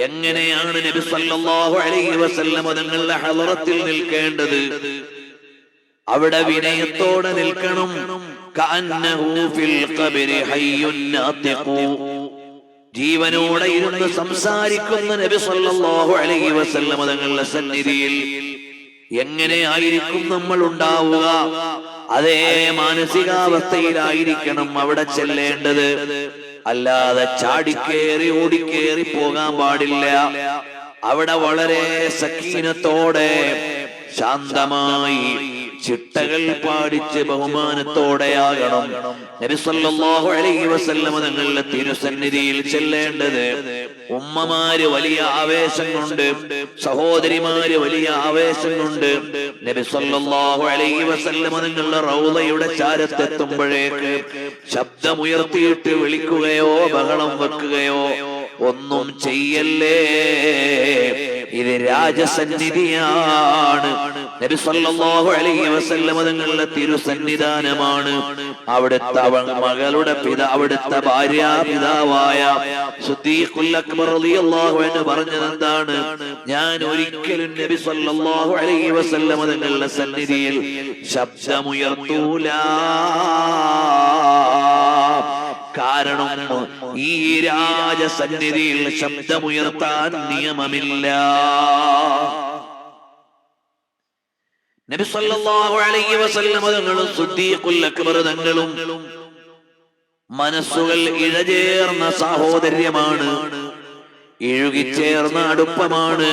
എങ്ങനെയാണ് നബി സല്ലല്ലാഹു അലൈഹി വസല്ലം തങ്ങളുടെ ഹളറത്തിൽ നിൽക്കേണ്ടത്. അവിടെ വിനയത്തോടെ നിൽക്കണം. കഅന്നഹു ഫിൽ ഖബ്രി ഹയ്യുൻ നാതിഖു, ജീവനോടെ ഇരുന്ന് സംസാരിക്കുന്ന നബി സല്ലല്ലാഹു അലൈഹി വസല്ലം തങ്ങളുടെ സന്നിധിയിൽ എങ്ങനെയായിരിക്കും നമ്മൾ ഉണ്ടാവുക? അതേ മാനസികാവസ്ഥയിലായിരിക്കണം അവിടെ ചെല്ലേണ്ടത്. അല്ലാതെ ചാടിക്കേറി ഓടിക്കേറി പോകാൻ പാടില്ല. അവിടെ വളരെ സക്കീനത്തോടെ ശാന്തമായി ചിട്ടകൾ പാടിച്ച് ബഹുമാനത്തോടെയാകണം നബി സല്ലല്ലാഹു അലൈഹി വസല്ലം തങ്ങളുടെ തിരുസന്നിധിയിൽ ചെല്ലേണ്ടത്. ഉമ്മമാര് വലിയ ആവേശം കൊണ്ട്, സഹോദരിമാര് വലിയ ആവേശം കൊണ്ട് നബി സല്ലല്ലാഹു അലൈഹി വസല്ലം തങ്ങളുടെ റൗളയുടെ ചാരത്തെത്തുമ്പോഴേക്ക് ശബ്ദമുയർത്തിയിട്ട് വിളിക്കുകയോ ബഹളം വെക്കുകയോ ഒന്നും ചെയ്യല്ലേ. ഇത് രാജസന്നിധിയാണ്. നബി സല്ലല്ലാഹു അലൈഹി വസല്ലം തങ്ങളുടെ തിരുസന്നിധാനമാണ്. അവിടുത്തെ മകളുടെ അവിടുത്തെ ഭാര്യാപിതാവായ സിദ്ദീഖുൽ അക്ബർ റളിയല്ലാഹു അൻഹു പറഞ്ഞത് എന്താണ്? ഞാൻ ഒരിക്കലും നബി സല്ലല്ലാഹു അലൈഹി വസല്ലം തങ്ങളുടെ സന്നിധിയിൽ ശബ്ദമുയർത്തൂല. കാരണം ഈ രാജസന്നിധിയിൽ ശബ്ദമുയർത്താൻ നിയമമില്ല. നബി സല്ലല്ലാഹു അലൈഹി വസല്ലം തങ്ങളും സിദ്ദീഖുൽ അക്ബർ തങ്ങളും മനസ്സുകൾ ഇഴചേർന്ന സഹോദര്യമാണ്, ഇഴുകിച്ചേർന്ന അടുപ്പമാണ്.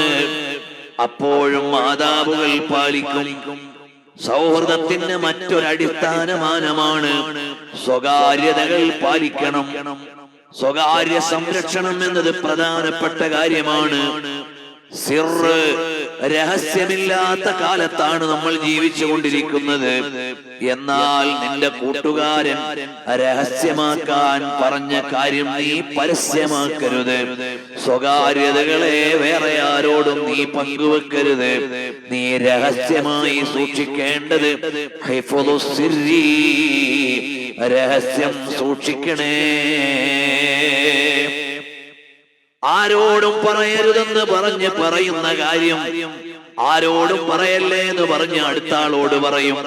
അപ്പോഴും ആദാബുകൾ പാലിക്കും. സൗഹൃദത്തിന് മറ്റൊരടിസ്ഥാനമാനമാണ് സ്വകാര്യതകൾ പാലിക്കണം. സ്വകാര്യ സംരക്ഷണം എന്നത് പ്രധാനപ്പെട്ട കാര്യമാണ്. സിർറ്, രഹസ്യമില്ലാത്ത കാലത്താണ് നമ്മൾ ജീവിച്ചു കൊണ്ടിരിക്കുന്നത്. എന്നാൽ നിന്റെ കൂട്ടുകാരൻ രഹസ്യമാക്കാൻ പറഞ്ഞ കാര്യം നീ പരസ്യമാക്കരുത്. സ്വകാര്യതകളെ വേറെ ആരോടും നീ പങ്കുവെക്കരുത്. നീ രഹസ്യമായി സൂക്ഷിക്കേണ്ടത് ഹിഫ്ളുസ് സിർരി, രഹസ്യം സൂക്ഷിക്കണേ. ആരോടും പറയരുതെന്ന് പറഞ്ഞ് പറയുന്ന കാര്യം ആരോടും പറയല്ലേ എന്ന് പറഞ്ഞ് അടുത്ത ആളോട് പറയും.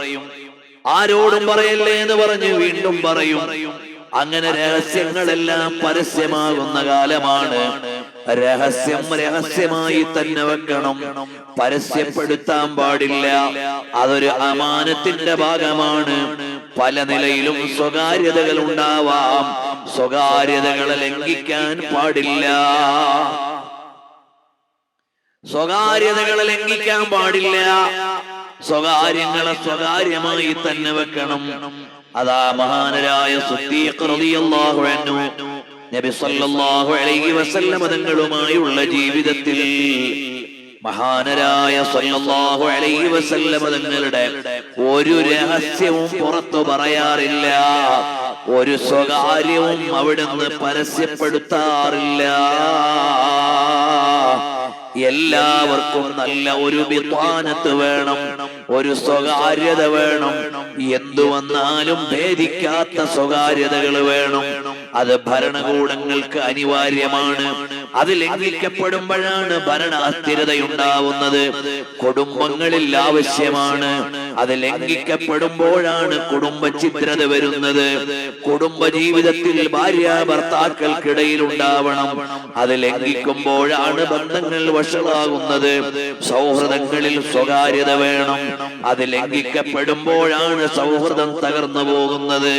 ആരോടും പറയല്ലേ എന്ന് പറഞ്ഞ് വീണ്ടും പറയും. അങ്ങനെ രഹസ്യങ്ങളെല്ലാം പരസ്യമാകുന്ന കാലമാണ്. രഹസ്യം രഹസ്യമായി തന്നെ വെക്കണം, പരസ്യപ്പെടുത്താൻ പാടില്ല. അതൊരു അമാനത്തിന്റെ ഭാഗമാണ്. പല നിലയിലും സ്വകാര്യതകൾ ഉണ്ടാവാം. സ്വകാര്യതകളെ ലംഘിക്കാൻ പാടില്ല. സ്വകാര്യതകളെ ലംഘിക്കാൻ പാടില്ല. സ്വകാര്യങ്ങളെ സ്വകാര്യമായി തന്നെ വെക്കണം. അതാ മഹാനരായ സിദ്ദീഖ് റളിയല്ലാഹു അൻഹു നബി സല്ലല്ലാഹു അലൈഹി വസല്ലം തങ്ങളുമായുള്ള ജീവിതത്തിൽ മഹാനരായ സല്ലല്ലാഹു അലൈഹി വസല്ലം തങ്ങളുടെ ഒരു രഹസ്യവും പുറത്തു പറയാറില്ല. ഒരു സ്വകാര്യവും അവിടുന്ന് പരസ്യപ്പെടുത്താറില്ല. എല്ലാവർക്കും നല്ല ഒരു ബിത്വാനത്ത് വേണം, ഒരു സ്വകാര്യത വേണം. എന്തു വന്നാലും ഭേദിക്കാത്ത സ്വകാര്യതകൾ വേണം. അത് ഭരണകൂടങ്ങൾക്ക് അനിവാര്യമാണ്. അത് ലംഘിക്കപ്പെടുമ്പോഴാണ് ഭരണ അസ്ഥിരതയുണ്ടാവുന്നത്. കുടുംബങ്ങളിൽ ആവശ്യമാണ്. അത് ലംഘിക്കപ്പെടുമ്പോഴാണ് കുടുംബ ഛിദ്രത വരുന്നത്. കുടുംബ ജീവിതത്തിൽ ഭാര്യ ഭർത്താക്കൾക്കിടയിൽ ഉണ്ടാവണം. അത് ലംഘിക്കുമ്പോഴാണ് ബന്ധങ്ങൾ വഷളാകുന്നത്. സൗഹൃദങ്ങളിൽ സ്വകാര്യത വേണം. അത് ലംഘിക്കപ്പെടുമ്പോഴാണ് സൗഹൃദം തകർന്നു പോകുന്നത്.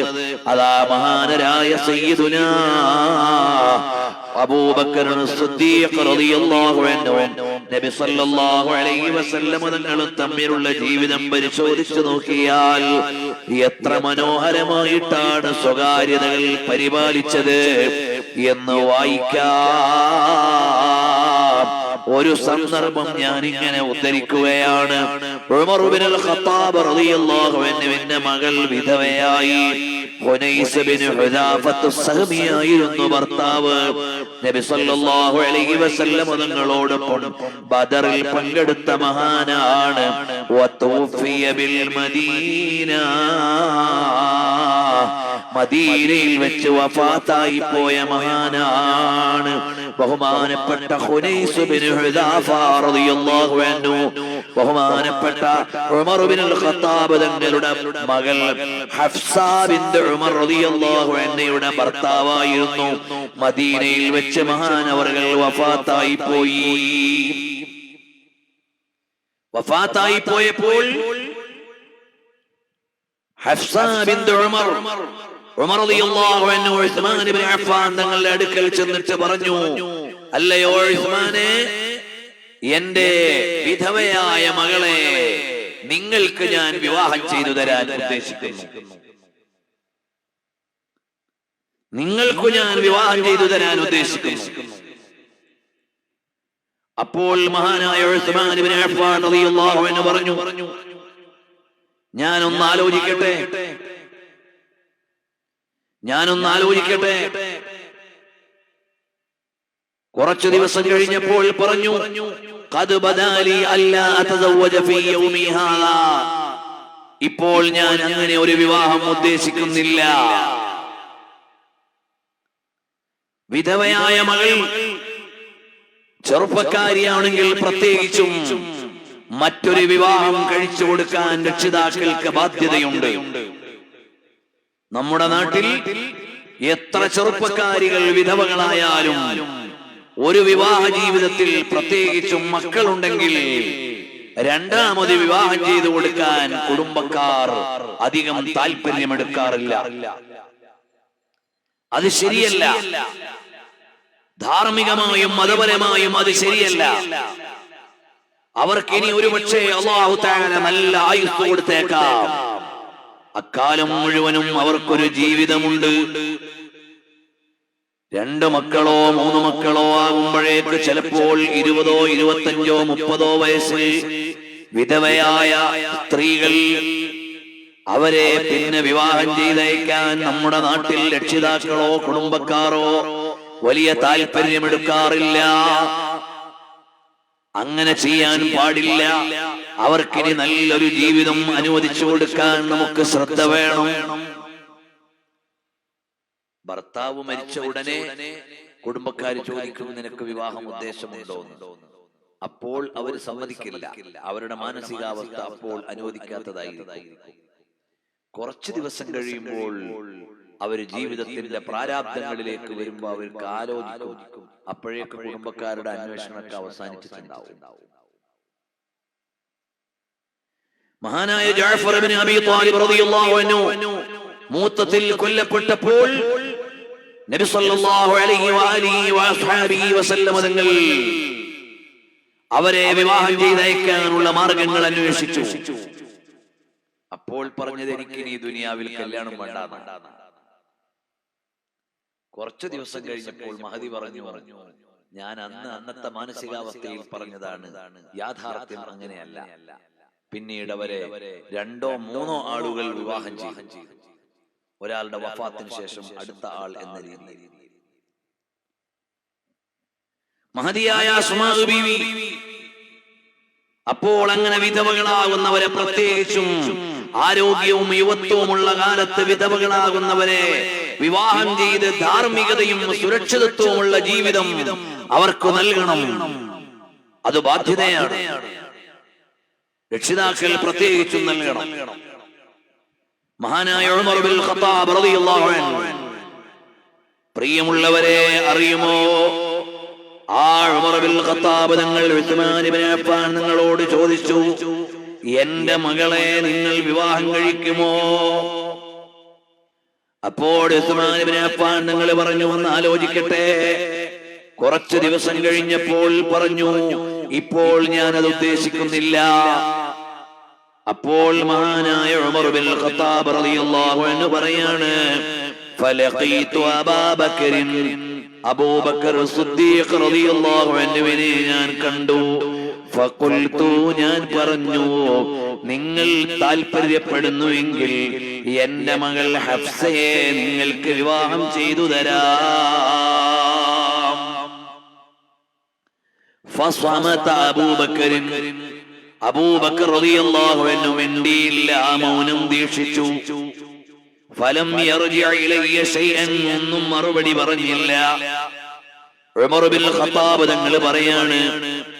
അതാ മഹാനരായ സയ്യിദുനാ അബൂബക്കർ സിദ്ദീഖ് റളിയല്ലാഹു അൻഹു നബി സല്ലല്ലാഹു അലൈഹി വസല്ലം തങ്ങളും തമ്മിലുള്ള ജീവിതം പരിശോധിച്ചു നോക്കിയാൽ എത്ര മനോഹരമായിട്ടാണ് സ്വകാര്യതകൾ പരിപാലിച്ചത് എന്ന് വായിക്കാം. ഒരു സന്ദർഭം ഞാൻ ഇങ്ങനെ ഉദ്ധരിക്കുകയാണ്. ഉമർ ഇബ്നുൽ ഖത്താബ് റളിയല്ലാഹു അൻഹുവിന്റെ മകൾ വിധവയായി. ഹുനൈസ് ഇബ്നു ഹുദാഫത്ത് സഹമിയായിരുന്നു ഭർത്താവ്. നബി സല്ലല്ലാഹു അലൈഹി വസല്ലം തങ്ങളോടൊപ്പം ബദറിൽ പങ്കെടുത്ത മഹാനാണ്. വതൂഫിയ ബിൽ മദീന, മദീനയിൽ വെച്ച് വഫാത്തായി പോയ മഹാനാണ് ബഹുമാനപ്പെട്ട ഹുനൈസ് ഇബ്നു ഹുദാഫ റളിയല്ലാഹു അൻഹു. ബഹുമാനപ്പെട്ട ഉമർ ഇബ്നുൽ ഖത്താബ് തങ്ങളുടെ മകൾ ഹഫ്സ ബിൻത് ഉമർ റളിയല്ലാഹു അൻഹയുടെ ഭർത്താവായിരുന്നു. മദീനയിൽ വെച്ച് മഹാനവർകൾ വഫാത്തായി പോയി. വഫാത്തായി പോയപ്പോൾ ഹഫ്സ ബിൻത് ഉമർ റളിയല്ലാഹു അൻഹു ഉസ്മാൻ ഇബ്നു അഫ്ഫാൻ തങ്ങളുടെ അടുക്കൽ ചെന്നിട്ട് പറഞ്ഞു, അല്ലയോ ഉസ്മാനെ, എന്റെ വിധവയായ മകളെ നിങ്ങൾക്ക് ഞാൻ വിവാഹം ചെയ്തു തരാൻ ഉദ്ദേശിക്കുന്നു. നിങ്ങൾക്ക് ഞാൻ വിവാഹം ചെയ്തു തരാൻ ഉദ്ദേശിക്കുന്നു. അപ്പോൾ മഹാനായ ഉസ്മാൻ ഇബ്നു അഫ്ഫാൻ റളിയല്ലാഹു അൻഹു പറഞ്ഞു, ഞാനൊന്ന് ആലോചിക്കട്ടെ. കുറച്ചു ദിവസം കഴിഞ്ഞപ്പോൾ പറഞ്ഞു, ഖദ് ബദാലി അല്ലാ അതസവ്വജ ഫീ യൗമി ഹാദാ, ഇപ്പോൾ ഞാൻ അങ്ങനെ ഒരു വിവാഹം ഉദ്ദേശിക്കുന്നില്ല. വിധവയായ മകൾ ചെറുപ്പക്കാരിയാണെങ്കിൽ പ്രത്യേകിച്ചും മറ്റൊരു വിവാഹം കഴിച്ചു കൊടുക്കാൻ രക്ഷിതാക്കൾക്ക് ബാധ്യതയുണ്ട്. നമ്മുടെ നാട്ടിൽ എത്ര ചെറുപ്പക്കാരികൾ വിധവകളായാലും ഒരു വിവാഹ ജീവിതത്തിൽ പ്രത്യേകിച്ചും മക്കളുണ്ടെങ്കിൽ രണ്ടാമത് വിവാഹം ചെയ്തു കൊടുക്കാൻ കുടുംബക്കാർ അധികം താല്പര്യമെടുക്കാറില്ല. അത് ശരിയല്ല. ധാർമ്മികമായും മതപരമായും അത് ശരിയല്ല. അവർക്ക് ഇനി ഒരുപക്ഷെ അല്ലാഹു തആല നല്ല ആയുസ്സ് കൊടുത്തേക്കാം. അക്കാലം മുഴുവനും അവർക്കൊരു ജീവിതമുണ്ട്. 2 മക്കളോ 3 മക്കളോ ആകുമ്പോഴേക്ക് ചിലപ്പോൾ 20, 25, 30 വയസ്സിൽ വിധവയായ സ്ത്രീകൾ, അവരെ പിന്നെ വിവാഹം ചെയ്തയക്കാൻ നമ്മുടെ നാട്ടിൽ രക്ഷിതാക്കളോ കുടുംബക്കാരോ വലിയ താല്പര്യമെടുക്കാറില്ല. അങ്ങനെ ചെയ്യാൻ പാടില്ല. അവർക്കിനി നല്ലൊരു ജീവിതം അനുവദിച്ചു കൊടുക്കാൻ നമുക്ക് ശ്രദ്ധ വേണം. ഭർത്താവ് മരിച്ച ഉടനെ കുടുംബക്കാർ ചോദിക്കും, നിനക്ക് വിവാഹം ഉദ്ദേശമുണ്ടോ? അപ്പോൾ അവർ സമ്മതിക്കില്ല. അവരുടെ മാനസികാവസ്ഥ അപ്പോൾ അനുവദിക്കാത്തതായിരിക്കും. കുറച്ചു ദിവസം കഴിയുമ്പോൾ അവർ ജീവിതത്തിന്റെ പ്രാരാബ്ദങ്ങളിലേക്ക് വരുമ്പോൾ അവർക്ക് ആലോചിക്കും. അപ്പോഴേക്ക് കുടുംബക്കാരുടെ അന്വേഷണമൊക്കെ അവസാനിച്ചിട്ടുണ്ടാവും. മഹാനായ ജഅഫർ ഇബ്നു അബീ ത്വാലിബ് റളിയല്ലാഹു അൻഹു മൂത്തത്തിൽ കൊല്ലപ്പെട്ടപ്പോൾ നബി സല്ലല്ലാഹു അലൈഹി വഅലിഹി വഅസ്ഹാബിഹി വസല്ലം തങ്ങൾ അവരെ വിവാഹം ചെയ്തയക്കാനുള്ള മാർഗങ്ങൾ അന്വേഷിച്ചു. അപ്പോൾ പറഞ്ഞത്, എനിക്ക് ഈ ദുനിയാവിൽ കല്യാണം വേണ്ട. കുറച്ചു ദിവസം കഴിഞ്ഞപ്പോൾ മഹദി പറഞ്ഞു, ഞാൻ അന്നത്തെ മാനസികാവസ്ഥയിൽ പറഞ്ഞതാണ്, യാഥാർത്ഥ്യം അങ്ങനെയല്ല. പിന്നീട് അവരെ 2 or 3 ആളുകൾ വിവാഹം ചെയ്തു. ഒരാളുടെ വഫാത്തിന് ശേഷം അടുത്ത ആൾ എന്ന രീതിയിൽ. മഹദിയായ അസ്മാ ബീവി അപ്പോൾ അങ്ങനെ വിധവകളാകുന്നവരെ, പ്രത്യേകിച്ചും ആരോഗ്യവും യുവത്വവുമുള്ള കാലത്ത് വിധവകളാകുന്നവരെ വിവാഹം ചെയ്ത് ധാർമ്മികതയും സുരക്ഷിതത്വമുള്ള ജീവിതം അവർക്ക് നൽകണം. അത് ബാധ്യതയാണ്. രക്ഷിതാക്കൾ പ്രത്യേകിച്ചും നൽകണം. മഹാനായ ഉമർ ബിൻ ഖത്താബ് റളിയല്ലാഹു അൻഹു, പ്രിയമുള്ളവരെ അറിയുമോ, ആ ഉമർ ബിൻ ഖത്താബ് തങ്ങൾ ഉസ്മാൻ ഇബ്നു അഫ്ഫാൻ നിങ്ങളോട് ചോദിച്ചു, എന്റെ മകളെ നിങ്ങൾ വിവാഹം കഴിക്കുമോ? അപ്പോൾ ഉസ്മാൻ ഇബ്നു അഫ്ഫാൻ നിങ്ങൾ പറഞ്ഞു, ഒന്ന് ആലോചിക്കട്ടെ. കുറച്ചു ദിവസം കഴിഞ്ഞപ്പോൾ പറഞ്ഞു, ഇപ്പോൾ ഞാനത് ഉദ്ദേശിക്കുന്നില്ല. അപ്പോൾ മഹാനായ ഉമർ ബിൻ ഖത്താബ് റളിയല്ലാഹു അൻഹു പറയാണ്, ഫലഖീതു അബൂബക്കറിൻ, അബൂബക്കർ സിദ്ദീഖ് റളിയല്ലാഹു അൻഹുവിനെ ഞാൻ കണ്ടു. ഫഖുൽതു, ഞാൻ പറഞ്ഞു, നിങ്ങൾ താല്പര്യപ്പെടുന്നുവെങ്കിൽ എന്റെ മകൾ ഹഫ്സയെ നിങ്ങൾക്ക് വിവാഹം ചെയ്തു തരാം. ഫസമത അബൂബക്കറിൻ, അബൂബക്കർ റളിയല്ലാഹു അൻഹു മിണ്ടിയില്ല, മൗനം ദീക്ഷിച്ചു. ഫലം യർജിഅ ഇലയ്യ ശൈഅൻ, ഒന്നും മറുപടി പറഞ്ഞില്ല. ഉമർ ബിൻ ഖത്താബ് തങ്ങൾ പറയാണ്,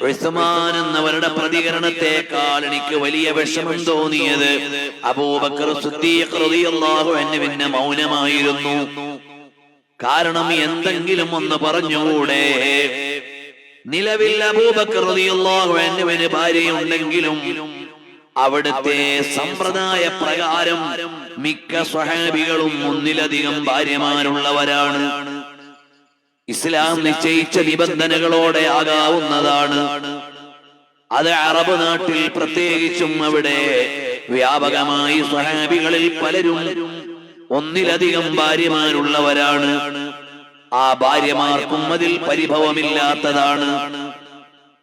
ഉസ്മാൻ എന്നവരുടെ പ്രതികരണത്തെക്കാൾ എനിക്ക് വലിയ വിഷമം തോന്നിയത് അബൂബക്കർ സിദ്ദീഖ് റളിയല്ലാഹു അൻഹുവിന്റെ മൗനമായിരുന്നു. കാരണം എന്തെങ്കിലും ഒന്ന് പറഞ്ഞുകൂടെ? നിലവിൽ അബൂബക്കർ റളിയല്ലാഹു അൻഹുവിന് ഭാര്യയുണ്ടെങ്കിലും അവിടുത്തെ സമ്പ്രദായ പ്രകാരം മിക്ക സ്വഹാബികളും 1-ലധികം ഭാര്യമാരുള്ളവരാണ്. ഇസ്ലാം നിശ്ചയിച്ച നിബന്ധനകളോടെ ആകാവുന്നതാണ്. അത് അറബ് നാട്ടിൽ പ്രത്യേകിച്ചും അവിടെ വ്യാപകമായി സ്വഹാബികളിൽ പലരും 1-ലധികം ഭാര്യമാരുള്ളവരാണ്. ആ ഭാര്യമാർക്കും അതിൽ പരിഭവമില്ലാത്തതാണ്.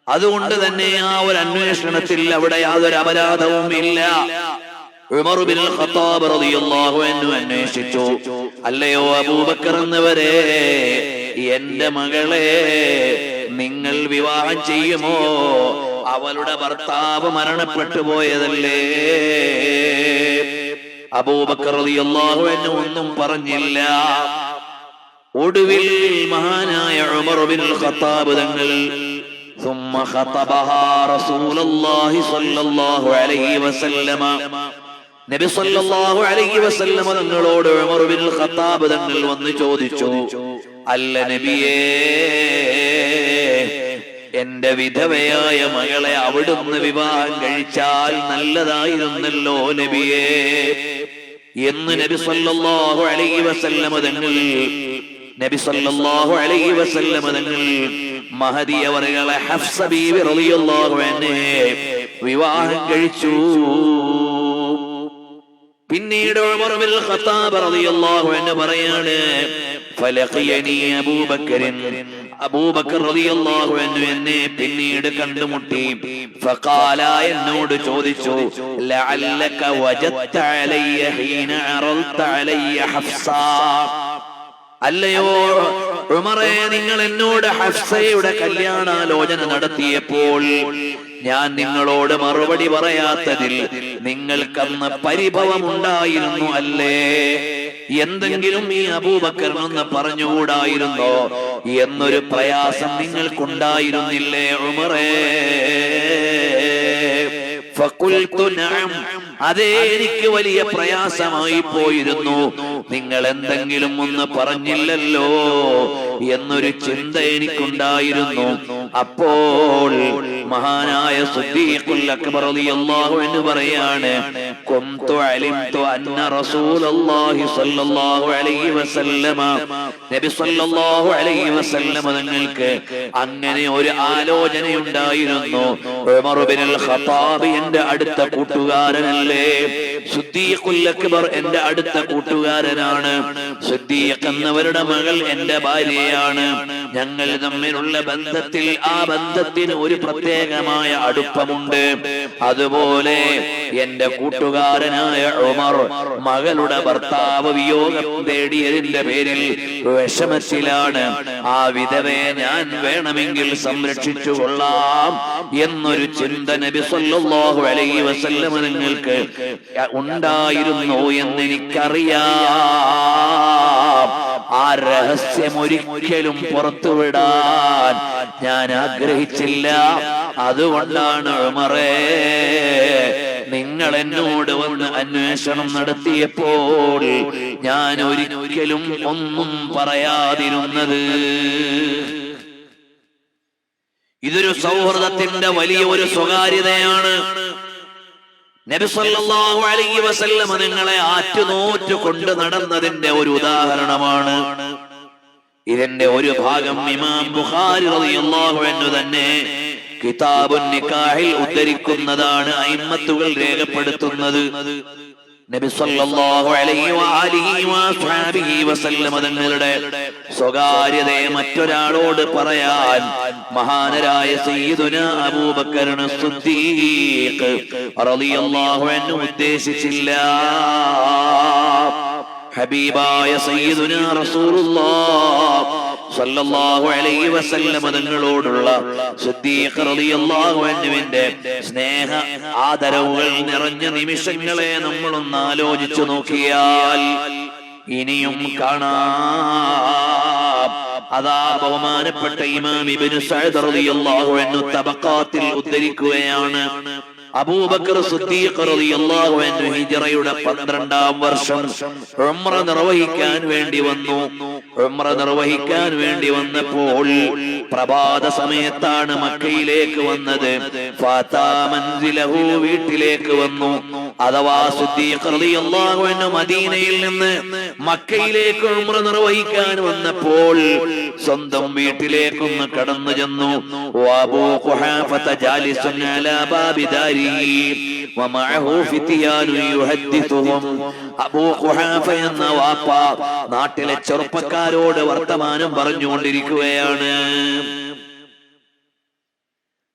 അതുകൊണ്ട് തന്നെ ആ ഒരു അന്വേഷണത്തിൽ അവിടെ യാതൊരു അപരാധവും ഇല്ല. ഉമർ ബിൻ ഖത്താബ് റളിയല്ലാഹു അൻഹു അന്വേഷിച്ചു, അല്ലയോ അബൂബക്കർ എന്നവരെ, എന്റെ മകളെ നിങ്ങൾ വിവാഹം ചെയ്യുമോ? അവളുടെ ഭർത്താവ് മരണപ്പെട്ടു പോയതല്ലേ. അബൂബക്കർ റളിയല്ലാഹു അൻഹു ഒന്നും പറഞ്ഞില്ല. ഒടുവിൽ മഹാനായ ഉമർ ബിൻ ഖത്താബ് തങ്ങൾ ثم خطبها رسول الله صلى الله عليه وسلم, നബി സല്ലല്ലാഹു അലൈഹി വസല്ലം തങ്ങളോട് ഉമർ ബിൻ ഖത്താബ് തങ്ങൾ വന്ന് ചോദിച്ചു, അല്ല നബിയേ, എന്റെ വിധവയായ മകളെ അവിടുന്ന് വിവാഹം കഴിച്ചാൽ നല്ലതായിരുന്നല്ലോ നബിയേ എന്ന് നബി സല്ലല്ലാഹു അലൈഹി വസല്ലം തങ്ങൾ മഹദി അവരെ ഹഫ്സ ബീവി റളിയല്ലാഹു അൻഹ വിവാഹം കഴിച്ചു. പിന്നീട് ഉമർ ബിൻ ഖത്താബ് റളിയല്ലാഹു അൻഹു പറയാണ്, ഫലഖിയനി അബൂബക്കർ റളിയല്ലാഹു അൻഹു എന്നെ പിന്നീട് കണ്ടുമുട്ടി. ഫഖാല, എന്നോട് ചോദിച്ചു, ലഅല്ലക വജദ്ത അലയ്യ ഹീന അറൽത അലയ്യ ഹഫ്സ. അല്ലയോ ഉമറേ, നിങ്ങൾ എന്നോട് ഹഫ്സയുടെ കല്യാണാലോചന നടത്തിയപ്പോൾ ഞാൻ നിങ്ങളോട് മറുപടി പറയാത്തതിൽ നിങ്ങൾക്കന്ന് പരിഭവമുണ്ടായിരുന്നു അല്ലേ? എന്തെങ്കിലും ഈ അബൂബക്കറിനൊന്ന് പറഞ്ഞുകൂടായിരുന്നോ എന്നൊരു പ്രയാസം നിങ്ങൾക്കുണ്ടായിരുന്നില്ലേ ഉമറേ? ഫഖുൽതു നഅം, അതേ, എനിക്ക് വലിയ പ്രയാസമായി പോയിരുന്നു. നിങ്ങൾ എന്തെങ്കിലും ഒന്ന് പറഞ്ഞില്ലല്ലോ എന്നൊരു ചിന്ത എനിക്കുണ്ടായിരുന്നു. അപ്പോൾ മഹാനായ സിദ്ദീഖുൽ അക്ബർ റളിയല്ലാഹു അൻഹു പറയാണ്, കുന്തു അലിംതു അന്ന റസൂലുള്ളാഹി സ്വല്ലല്ലാഹു അലൈഹി വസല്ലമ, നബി സ്വല്ലല്ലാഹു അലൈഹി വസല്ലമ തങ്ങൾക്ക് അങ്ങനെ ഒരു ആലോചനയുണ്ടായിരുന്നു. ഉമർ ഇബ്നുൽ ഖത്താബ് എന്റെ അടുത്ത കൂട്ടുകാരനല്ലേ? സിദ്ദീഖുൽ അക്ബർ എന്റെ അടുത്ത കൂട്ടുകാരനാണ്. സിദ്ദീഖ് എന്നവരുടെ മകൾ എന്റെ ഭാര്യയാണ്. ഞങ്ങൾ തമ്മിലുള്ള ബന്ധത്തിൽ ആ ബന്ധത്തിന് ഒരു പ്രത്യേകമായ അടുപ്പമുണ്ട്. അതുപോലെ എന്റെ കൂട്ടുകാരനായ ഉമർ മകളുടെ ഭർത്താവ് വിയോഗം തേടിയതിന്റെ പേരിൽ വിഷമത്തിലാണ്. ആ വിധവയെ ഞാൻ വേണമെങ്കിൽ സംരക്ഷിച്ചു കൊള്ളാം എന്നൊരു ചിന്ത നബി സല്ലല്ലാഹു അലൈഹി വസല്ലം നിങ്ങൾക്ക് ഉണ്ടായിരുന്നു എന്നെനിക്കറിയാം. ആ രഹസ്യം ഒരിക്കലും പുറത്തുവിടാൻ ഞാൻ ആഗ്രഹിച്ചില്ല. അതുകൊണ്ടാണ് ഉമറേ, നിങ്ങൾ എന്നോട് വന്ന് അന്വേഷണം നടത്തിയപ്പോൾ ഞാൻ ഒരിക്കലും ഒന്നും പറയാതിരുന്നത്. ഇതൊരു സൗഹൃദത്തിന്റെ വലിയ ഒരു സ്വകാര്യതയാണ്. നബി സല്ലല്ലാഹു അലൈഹി വസല്ലം നിങ്ങളെ ആറ്റുനോറ്റു കൊണ്ട് നടന്നതിന്റെ ഒരു ഉദാഹരണമാണ്. ഇതിന്റെ ഒരു ഭാഗം ഇമാം ബുഖാരി റളിയല്ലാഹു അൻഹു തന്നെ കിതാബുൻ നിക്കാഹിൽ ഉദ്ധരിക്കുന്നതാണ്, അയിമ്മത്തുകൾ രേഖപ്പെടുത്തുന്നത്. നബി സല്ലല്ലാഹു അലൈഹി വആലിഹി വസഹബിഹി വസല്ലം തങ്ങളുടെ സ്വകാര്യതയെ മറ്റൊരാളോട് പറയാൻ മഹാനരായ സയ്യിദുനാ അബൂബക്കർ സിദ്ദീഖ് റളിയല്ലാഹു അൻഹു ഉദ്ദേശിച്ചില്ല. ഹബീബായ സയ്യിദുനാ റസൂലുള്ളാഹ് സല്ലല്ലാഹു അലൈഹി വസല്ലം തങ്ങളോടുള്ള സിദ്ദീഖ് റളിയല്ലാഹു അൻഹുവിന്റെ സ്നേഹ ആദരവുകൾ നിറഞ്ഞ നിമിഷങ്ങളെ നമ്മളൊന്ന് ആലോചിച്ചു നോക്കിയാൽ ഇനിയും കാണാം. അതാ ബഹുമാനപ്പെട്ട ഇമാം ഇബ്നു സഅദ് റളിയല്ലാഹു അൻഹു തബഖാത്തിൽ ഉദ്ധരിക്കുകയാണ്, അബൂബക്കർ സിദ്ദീഖ് റളിയല്ലാഹു അൻഹു ഹിജ്റയുടെ 12-ാം വർഷം ഉംറ നിർവഹിക്കാൻ വേണ്ടി വന്നു. ഉംറ നിർവഹിക്കാൻ വേണ്ടി വന്നപ്പോൾ പ്രഭാത സമയത്താണ് മക്കയിലേക്ക് വന്നത്. ഫാതാ മൻസിലഹു, വീട്ടിലേക്ക് വന്നു. അഥവാ സിദ്ദീഖ് റളിയല്ലാഹു അൻഹു മദീനയിൽ നിന്ന് മക്കയിലേക്ക് ഉംറ നിർവഹിക്കാൻ വന്നപ്പോൾ സ്വന്തം വീട്ടിലേക്കൊന്ന് കടന്നു ചെന്നു. വഅബൂ ഖുഹാഫത ജാലിസുൻ അലാ ബാബി ദാരിഹി വമഅഹു ഫിത്യാനു യുഹദ്ദിസുഹും. അബൂ ഖുഹാഫ എന്ന വാപ്പ നാട്ടിലെ ചെറുപ്പക്കാരോട് വർത്തമാനം പറഞ്ഞുകൊണ്ടിരിക്കുകയാണ്.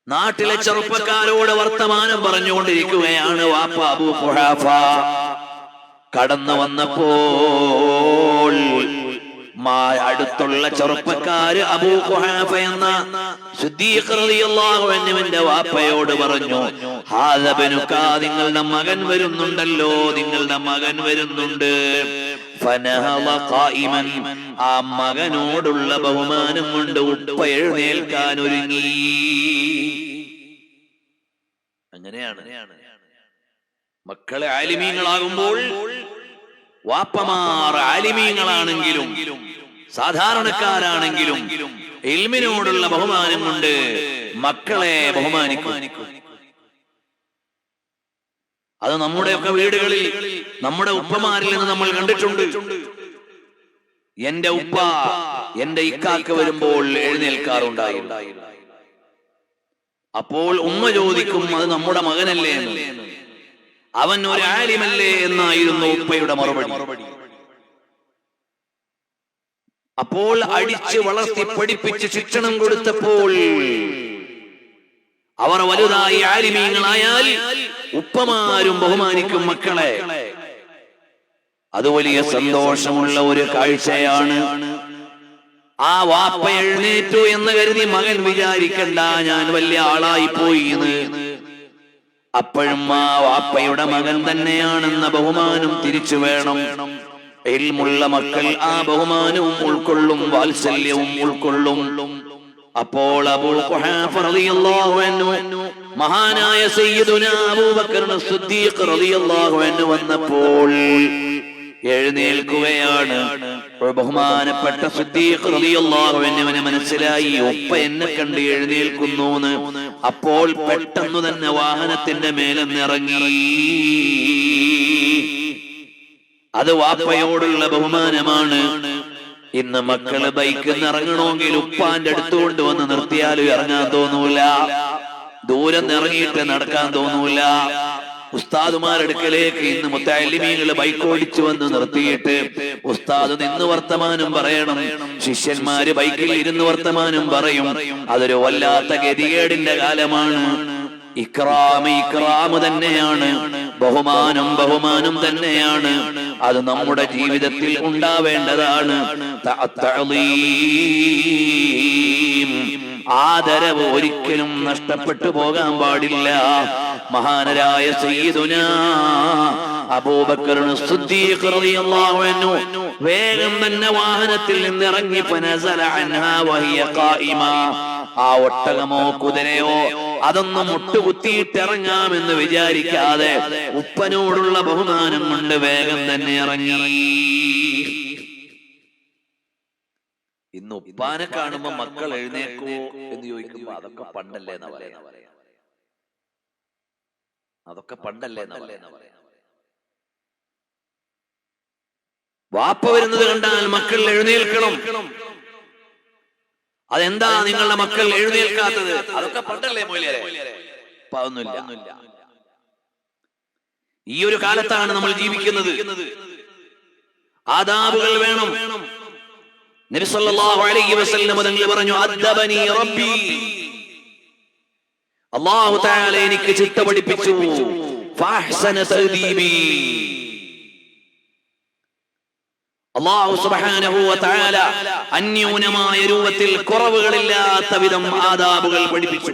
നാട്ടിലെ ചെറുപ്പക്കാരോട് വർത്തമാനം പറഞ്ഞുകൊണ്ടിരിക്കുകയാണ് വാപ്പ അബൂ ഖുഹാഫ. കടന്നു വന്നപ്പോൾ അടുത്തുള്ള ചെറുപ്പക്കാര് അബൂ ഖുഹാഫ എന്ന സിദ്ദീഖ് റളിയല്ലാഹു അൻഹുവിന്റെ വാപ്പയോട് പറഞ്ഞു, ഹാദാ ബനുക, നിങ്ങളുടെ മകൻ വരുന്നുണ്ടല്ലോ, നിങ്ങളുടെ മകൻ വരുന്നുണ്ട്. ഫനഹള ഖായിമൻ, ആ മകനോടുള്ള ബഹുമാനം കൊണ്ട് ഉപ്പ എഴുന്നേൽക്കാൻ ഒരുങ്ങി. അങ്ങനെയാണ് മക്കളെ ആലിമീങ്ങളാകുമ്പോൾ, വാപ്പമാർ ആലിമീങ്ങളാണെങ്കിലും സാധാരണക്കാരാണെങ്കിലും ഇൽമിനോടുള്ള ബഹുമാനം കൊണ്ട് മക്കളെ ബഹുമാനിക്കും. അത് നമ്മുടെയൊക്കെ വീടുകളിൽ നമ്മുടെ ഉപ്പമാരിൽ നിന്ന് നമ്മൾ കണ്ടിട്ടുണ്ട്. എന്റെ ഉപ്പ എന്റെ ഇക്കാക്ക് വരുമ്പോൾ എഴുന്നേൽക്കാറുണ്ടായിരുന്നു. അപ്പോൾ ഉമ്മ ചോദിക്കും, അത് നമ്മുടെ മകനല്ലേ എന്ന്. അവൻ ഒരു ആലിമല്ലേ എന്നായിരുന്നു ഉപ്പയുടെ മറുപടി. അപ്പോൾ അടിച്ച് വളർത്തി പഠിപ്പിച്ച് ശിക്ഷണം കൊടുത്തപ്പോൾ അവർ വലുതായി ആലിമീങ്ങളായാൽ ഉപ്പമാരും ബഹുമാനിക്കും മക്കളെ. അത് വലിയ സന്തോഷമുള്ള ഒരു കാഴ്ചയാണ്. ആ വാപ്പ എഴുന്നേറ്റു എന്ന് കരുതി മകൻ വിചാരിക്കണ്ട ഞാൻ വലിയ ആളായി പോയി എന്ന്. അപ്പോഴും ആ വാപ്പയുടെ മകൻ തന്നെയാണെന്ന ബഹുമാനം തിരിച്ചു വേണം. ഇൽമുള്ള മക്കൾ ആ ബഹുമാനവും ഉൾക്കൊള്ളും, വാത്സല്യവും ഉൾക്കൊള്ളും. അപ്പോൾ അബൂ ഖുഹാഫ റളിയല്ലാഹു അൻഹു മഹാനായ സയ്യിദുനാ അബൂബക്കർ സിദ്ദീഖ് റളിയല്ലാഹു അൻഹു വന്നപ്പോൾ എഴുന്നേൽക്കുകയാണ്. ബഹുമാനപ്പെട്ട സിദ്ദീഖ് റളിയല്ലാഹു അൻഹുവിനെ മനസ്സിലായി ഉപ്പ എന്നെ കണ്ട് എഴുന്നേൽക്കുന്നു എന്ന്. അപ്പോൾ പെട്ടെന്ന് തന്നെ വാഹനത്തിന്റെ മേലെന്നിറങ്ങി. അത് വാപ്പയോടുള്ള ബഹുമാനമാണ്. ഇന്ന് മക്കള് ബൈക്കിൽ ഇറങ്ങണമെങ്കിൽ ഉപ്പാന്റെ അടുത്ത് കൊണ്ടുവന്ന് നിർത്തിയാലും ഇറങ്ങാൻ തോന്നൂല, ദൂരം ഇറങ്ങിയിട്ട് നടക്കാൻ തോന്നൂല. ഉസ്താദുമാരടുക്കലേക്ക് ഇന്ന് മുത്തഅല്ലിമീങ്ങൾ ബൈക്ക് ഓടിച്ചു വന്ന് നിർത്തിയിട്ട് ഉസ്താദ് നിന്ന് വർത്തമാനം പറയണം, ശിഷ്യന്മാര് ബൈക്കിൽ ഇരുന്ന് വർത്തമാനം പറയും. അതൊരു വല്ലാത്ത ഗതികേടിന്റെ കാലമാണ്. ഇക്റാമ് തന്നെയാണ്, ബഹുമാനം തന്നെയാണ്. അത് നമ്മുടെ ജീവിതത്തിൽ ഉണ്ടാവേണ്ടതാണ്. ആദരവ് ഒരിക്കലും നഷ്ടപ്പെട്ടു പോകാൻ പാടില്ല. മഹാനരായ സയ്യിദുനാ അബൂബക്കർ സിദ്ദീഖ് റളിയല്ലാഹു അൻഹു വേഗം തന്നെ വാഹനത്തിൽ നിന്ന് ഇറങ്ങി ഫനസല അൻഹാ വഹിയ ഖായിമ. ആ ഒട്ടകമോ കുതിരയോ അതൊന്നും മുട്ടുകുത്തിയിട്ട് ഇറങ്ങാമെന്ന് വിചാരിക്കാതെ ഉപ്പനോടുള്ള ബഹുമാനം കൊണ്ട് വേഗം തന്നെ ഇറങ്ങി. ഇന്ന് ഉപ്പാനെ കാണുമ്പോ മക്കൾ എഴുന്നേക്കോ എന്ന് ചോദിക്കുമ്പോ അതൊക്കെ പണ്ടല്ലേ എന്നാ പറയാ, അതൊക്കെ പണ്ടല്ലേ എന്നാ പറയാ. വാപ്പ വരുന്നത് കണ്ടാൽ മക്കൾ എഴുന്നേൽക്കണം. അതെന്താ നിങ്ങളുടെ മക്കൾ എഴുന്നേൽക്കാത്തത്? അതൊക്കെ പണ്ടല്ലേ മൊയ്ലിയാരെ, അതൊന്നുമില്ല. ഈ ഒരു കാലത്താണ് നമ്മൾ ജീവിക്കുന്നത്. ആദാബുകൾ വേണം. നബി സല്ലല്ലാഹു അലൈഹി വസല്ലം തങ്ങൾ പറഞ്ഞു, അദ്ദബനി റബ്ബി, അല്ലാഹു തആല എനിക്ക് ചിട്ട പഠിപ്പിച്ചു. ഫഅഹ്സന തഅദീബി, അല്ലാഹു സുബ്ഹാനഹു വ തആല അന്യൂനമായ രൂപത്തിൽ കുറവുകളില്ലാത്ത വിധം ആദാബുകൾ പഠിപ്പിച്ചു.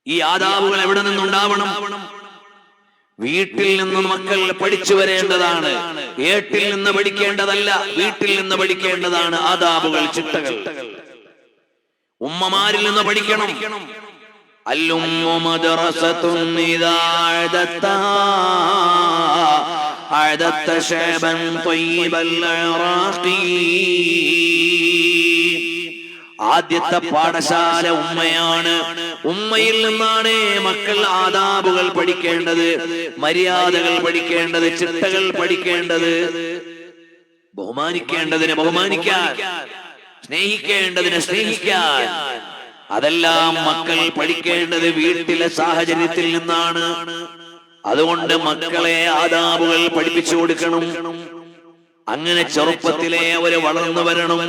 ഈ ആദാബുകൾ എവിടെ നിന്നുണ്ടാവണം? വീട്ടിൽ നിന്ന് മക്കൾ പഠിച്ചു വരേണ്ടതാണ്. ഏട്ടിൽ നിന്ന് പഠിക്കേണ്ടതല്ല, വീട്ടിൽ നിന്ന് പഠിക്കേണ്ടതാണ് ആദാബുകൾ, ചിട്ടകൾ. ഉമ്മമാരിൽ നിന്ന് പഠിക്കണം. അല്ലുമ്മു മദ്റസത്തുൻ ഇദാ അഅദത്ത ശഅബൻ ത്വയ്യിബൽ അറാഖി. ആദ്യത്തെ പാഠശാല ഉമ്മയാണ്. ഉമ്മയിൽ നിന്നാണ് മക്കൾ ആദാബുകൾ പഠിക്കേണ്ടത്, മര്യാദകൾ പഠിക്കേണ്ടത്, ചിട്ടകൾ പഠിക്കേണ്ടത്. ബഹുമാനിക്കേണ്ടതിനെ ബഹുമാനിക്കാൻ, സ്നേഹിക്കേണ്ടതിനെ സ്നേഹിക്കാൻ. അതെല്ലാം മക്കൾ പഠിക്കേണ്ടത് വീട്ടിലെ സാഹചര്യത്തിൽ നിന്നാണ്. അതുകൊണ്ട് മക്കളെ ആദാബുകൾ പഠിപ്പിച്ചു കൊടുക്കണം. അങ്ങനെ ചെറുപ്പത്തിലെ അവര് വളർന്നു വരണം.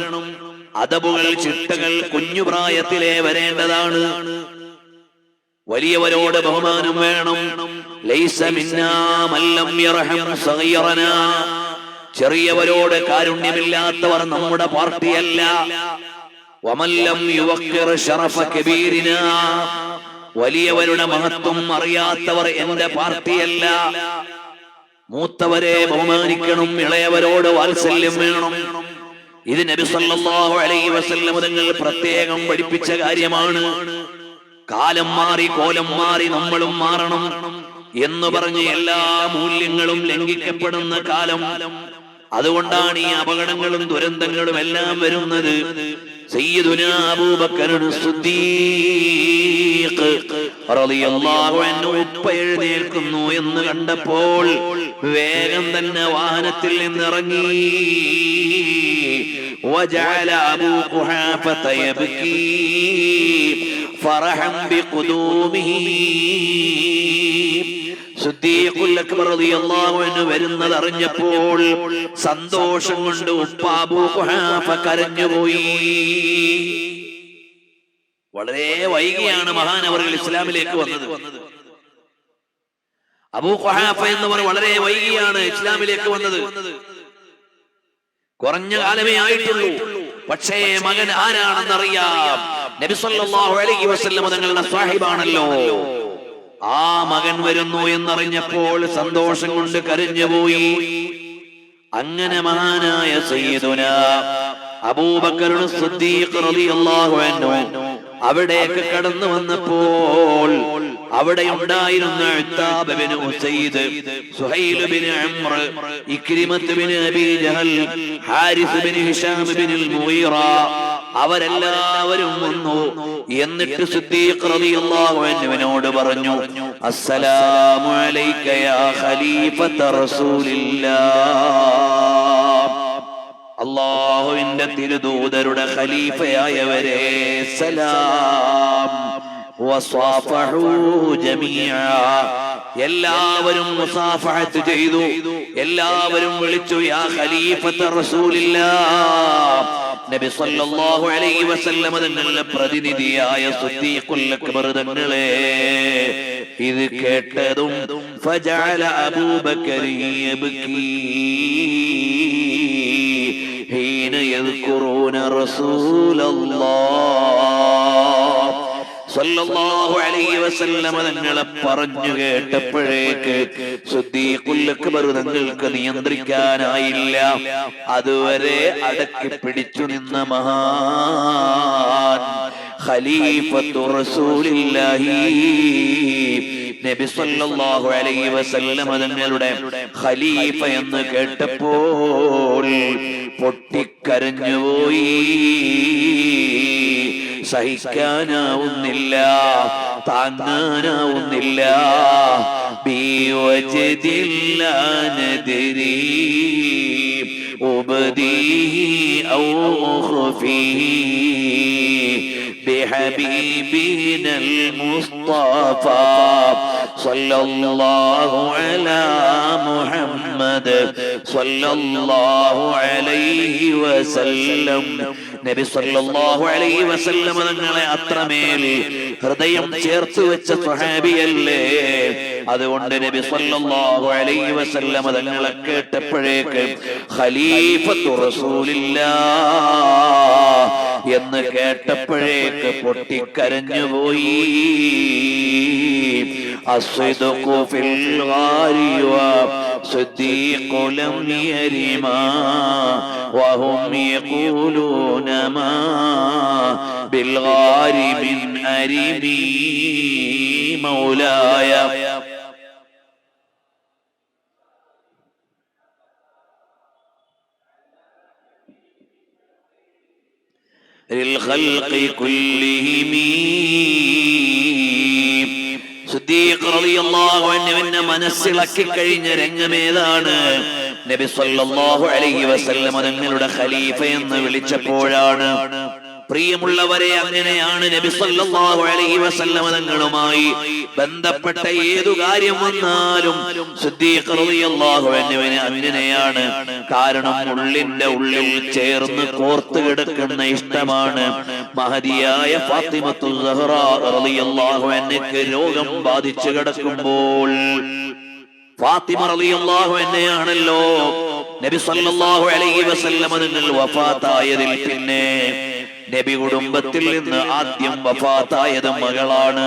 അദബുകൾ, ചിട്ടകൾ കുഞ്ഞുപ്രായത്തിലെ വരേണ്ടതാണ്. വലിയവരോട് ബഹുമാനം വേണം. ലൈസ മിന്നാ മല്ലം യർഹം സഗീറനാ, ചെറിയവരോട് കാരുണ്യമില്ലാത്തവർ നമ്മുടെ പാർട്ടിയല്ല. വമല്ലം യുവഖിർ ശറഫ കബീരിനാ, വലിയവരുടെ മഹത്വം അറിയാത്തവർ എന്റെ പാർട്ടിയല്ല. മൂത്തവരെ ബഹുമാനിക്കണം, ഇളയവരോട് വാത്സല്യം വേണം. ഇത് നബി സല്ലല്ലാഹു അലൈഹി വസല്ലം തങ്ങൾ പ്രത്യേകം പഠിപ്പിച്ച കാര്യമാണ്. കാലം മാറി, കോലം മാറി, നമ്മളും മാറണം എന്ന് പറഞ്ഞ് എല്ലാ മൂല്യങ്ങളും ലംഘിക്കപ്പെടുന്ന കാലം. അതുകൊണ്ടാണ് ഈ അപകടങ്ങളും ദുരന്തങ്ങളും എല്ലാം വരുന്നത്. സയ്യിദുനാ അബൂബക്കർ സിദ്ദീഖ് റളിയല്ലാഹു അൻഹു ഉപ്പ എഴുന്നേൽക്കുന്നു എന്ന് കണ്ടപ്പോൾ വേഗം തന്നെ വാഹനത്തിൽ നിന്നിറങ്ങി. وجعل أبو قحافة يبكي فرحا بقدومه. സിദ്ദീഖുൽ അക്ബർ റളിയല്ലാഹു അൻഹു വരുന്നത് അറിഞ്ഞപ്പോൾ സന്തോഷം കൊണ്ട് ഉപ്പ അബൂ ഖുഹാഫ കരഞ്ഞുപോയി. വളരെ വൈകിയാണ് മഹാനവറുകൾ ഇസ്ലാമിലേക്ക് വന്നത്. അബൂ ഖുഹാഫ എന്നവർ വളരെ വൈകിയാണ് ഇസ്ലാമിലേക്ക് വന്നത്. കുറഞ്ഞ കാലമേ ആയിട്ടുള്ളൂ. പക്ഷേ മകൻ ആരാണെന്നറിയാം. നബി സല്ലല്ലാഹു അലൈഹി വസല്ലം തങ്ങളുടെ സാഹിബാണല്ലോ. ആ മകൻ വരുന്നു എന്നറിഞ്ഞപ്പോൾ സന്തോഷം കൊണ്ട് കരഞ്ഞുപോയി. അങ്ങനെ മഹാനായ സയ്യിദുനാ അബൂബക്കർ സിദ്ദീഖ് റളിയല്ലാഹു അൻഹു അവിടേക്ക് കടന്നു വന്നപ്പോൾ അവിടെ ഉണ്ടായിരുന്ന Utbah bin Usaid, Suhail bin Amr, Ikrimah bin Abi Jahl, Harith bin Hisham bin Mughira അവരെല്ലാവരും വന്നു. എന്നിട്ട് സിദ്ദീഖ് റളിയല്ലാഹു അൻഹുവിനോട് പറഞ്ഞു, അസ്സലാമു അലൈക യാ ഖലീഫത റസൂലില്ലാഹ്, അല്ലാഹുവിന്റെ തിരുദൂതരുടെ ഖലീഫയായവരെ സലാം. വസാഫഹു ജമീഅ, എല്ലാവരും മുസാഫഹത്ത് ചെയ്തു. എല്ലാവരും വിളിച്ചു യാ ഖലീഫത റസൂലില്ലാഹ്. നബി സല്ലല്ലാഹു അലൈഹി വസല്ലം തങ്ങളുടെ പ്രതിനിധിയായ സിദ്ദീഖുൽ അക്ബർ തങ്ങളെ ഇത് കേട്ടതും ഫജഅല അബൂബക്കർ യബ്കീ ഹീന യദ്കുറൂന റസൂലല്ലാഹ് സല്ലല്ലാഹു അലൈഹി വസല്ലം തങ്ങളെ പറഞ്ഞു കേട്ടപ്പോഴേക്ക് സിദ്ദീഖുൽ അക്ബർ തങ്ങൾക്ക് നിയന്ത്രിക്കാനായില്ല. അതുവരെ അടക്കി പിടിച്ചു നിന്ന മഹാൻ ഖലീഫത്തു റസൂലില്ലാഹി നബി സല്ലല്ലാഹു അലൈഹി വസല്ലം തങ്ങളുടെ ഖലീഫ എന്ന് കേട്ടപ്പോൾ പൊട്ടിക്കരഞ്ഞുപോയി. സഹിക്കാനാവുന്നില്ല, താങ്ങാനാവുന്നില്ല. ബിവജ്ദില്ലാ നദ്രി ഉബ്ദീഹി ഔ ഖുഫീഹി بحبيبنا المصطفى صلى الله على محمد صلى الله عليه وسلم. നബി സല്ലല്ലാഹു അലൈഹി വസല്ലം തങ്ങളെ അത്രമേൽ ഹൃദയം ചേർത്ത് വെച്ച സ്വഹാബിയല്ലേ. അതുകൊണ്ട് നബി സല്ലല്ലാഹു അലൈഹി വസല്ലം തങ്ങളെ കേട്ടപ്പോഴേക്ക് ഖലീഫത്തു റസൂലില്ലാഹ് എന്ന് കേട്ടപ്പോഴേക്ക് പൊട്ടിക്കരഞ്ഞുപോയി. അസ്ദിഖു ഫിൽ ഗാരി വസ്ദിഖു ലം യരിമാ വഹും യഖൂലൂന മാ ബിൽ ഗാരി മിൻ അരിമി മൗലായ. സിദ്ദീഖ് റളിയല്ലാഹു അൻഹുവിനെ മനസ്സിലാക്കി കഴിഞ്ഞ രംഗമേതാണ്. നബി സല്ലല്ലാഹു അലൈഹി വസല്ലം തങ്ങളുടെ ഖലീഫ എന്ന് വിളിച്ചപ്പോഴാണ്. പ്രിയമുള്ളവരെ, അങ്ങനെയാണ് നബി സല്ലല്ലാഹു അലൈഹി വസല്ലം തങ്ങളുമായി ബന്ധപ്പെട്ട ഏതു കാര്യം വന്നാലും സിദ്ദീഖ് റളിയല്ലാഹു അൻഹുവിനെ അങ്ങനെയാണ്. കാരണം ഉള്ളിന്റെ ഉള്ളിൽ ചേർന്ന് കോർത്ത് കിടക്കുന്ന ഇഷ്ടമാണ്. മഹദിയായ ഫാത്തിമത്തു സഹ്റ റളിയല്ലാഹു അൻഹയ്ക്ക് രോഗം ബാധിച്ചു കിടക്കുമ്പോൾ ഫാത്തിമ റളിയല്ലാഹു അൻഹയാണല്ലോ നബി സല്ലല്ലാഹു അലൈഹി വസല്ലം തങ്ങൾ വഫാത്തായതിൽ പിന്നെ നബി കുടുംബത്തിൽ നിന്ന് ആദ്യം വഫാത്തായത് മകളാണ്.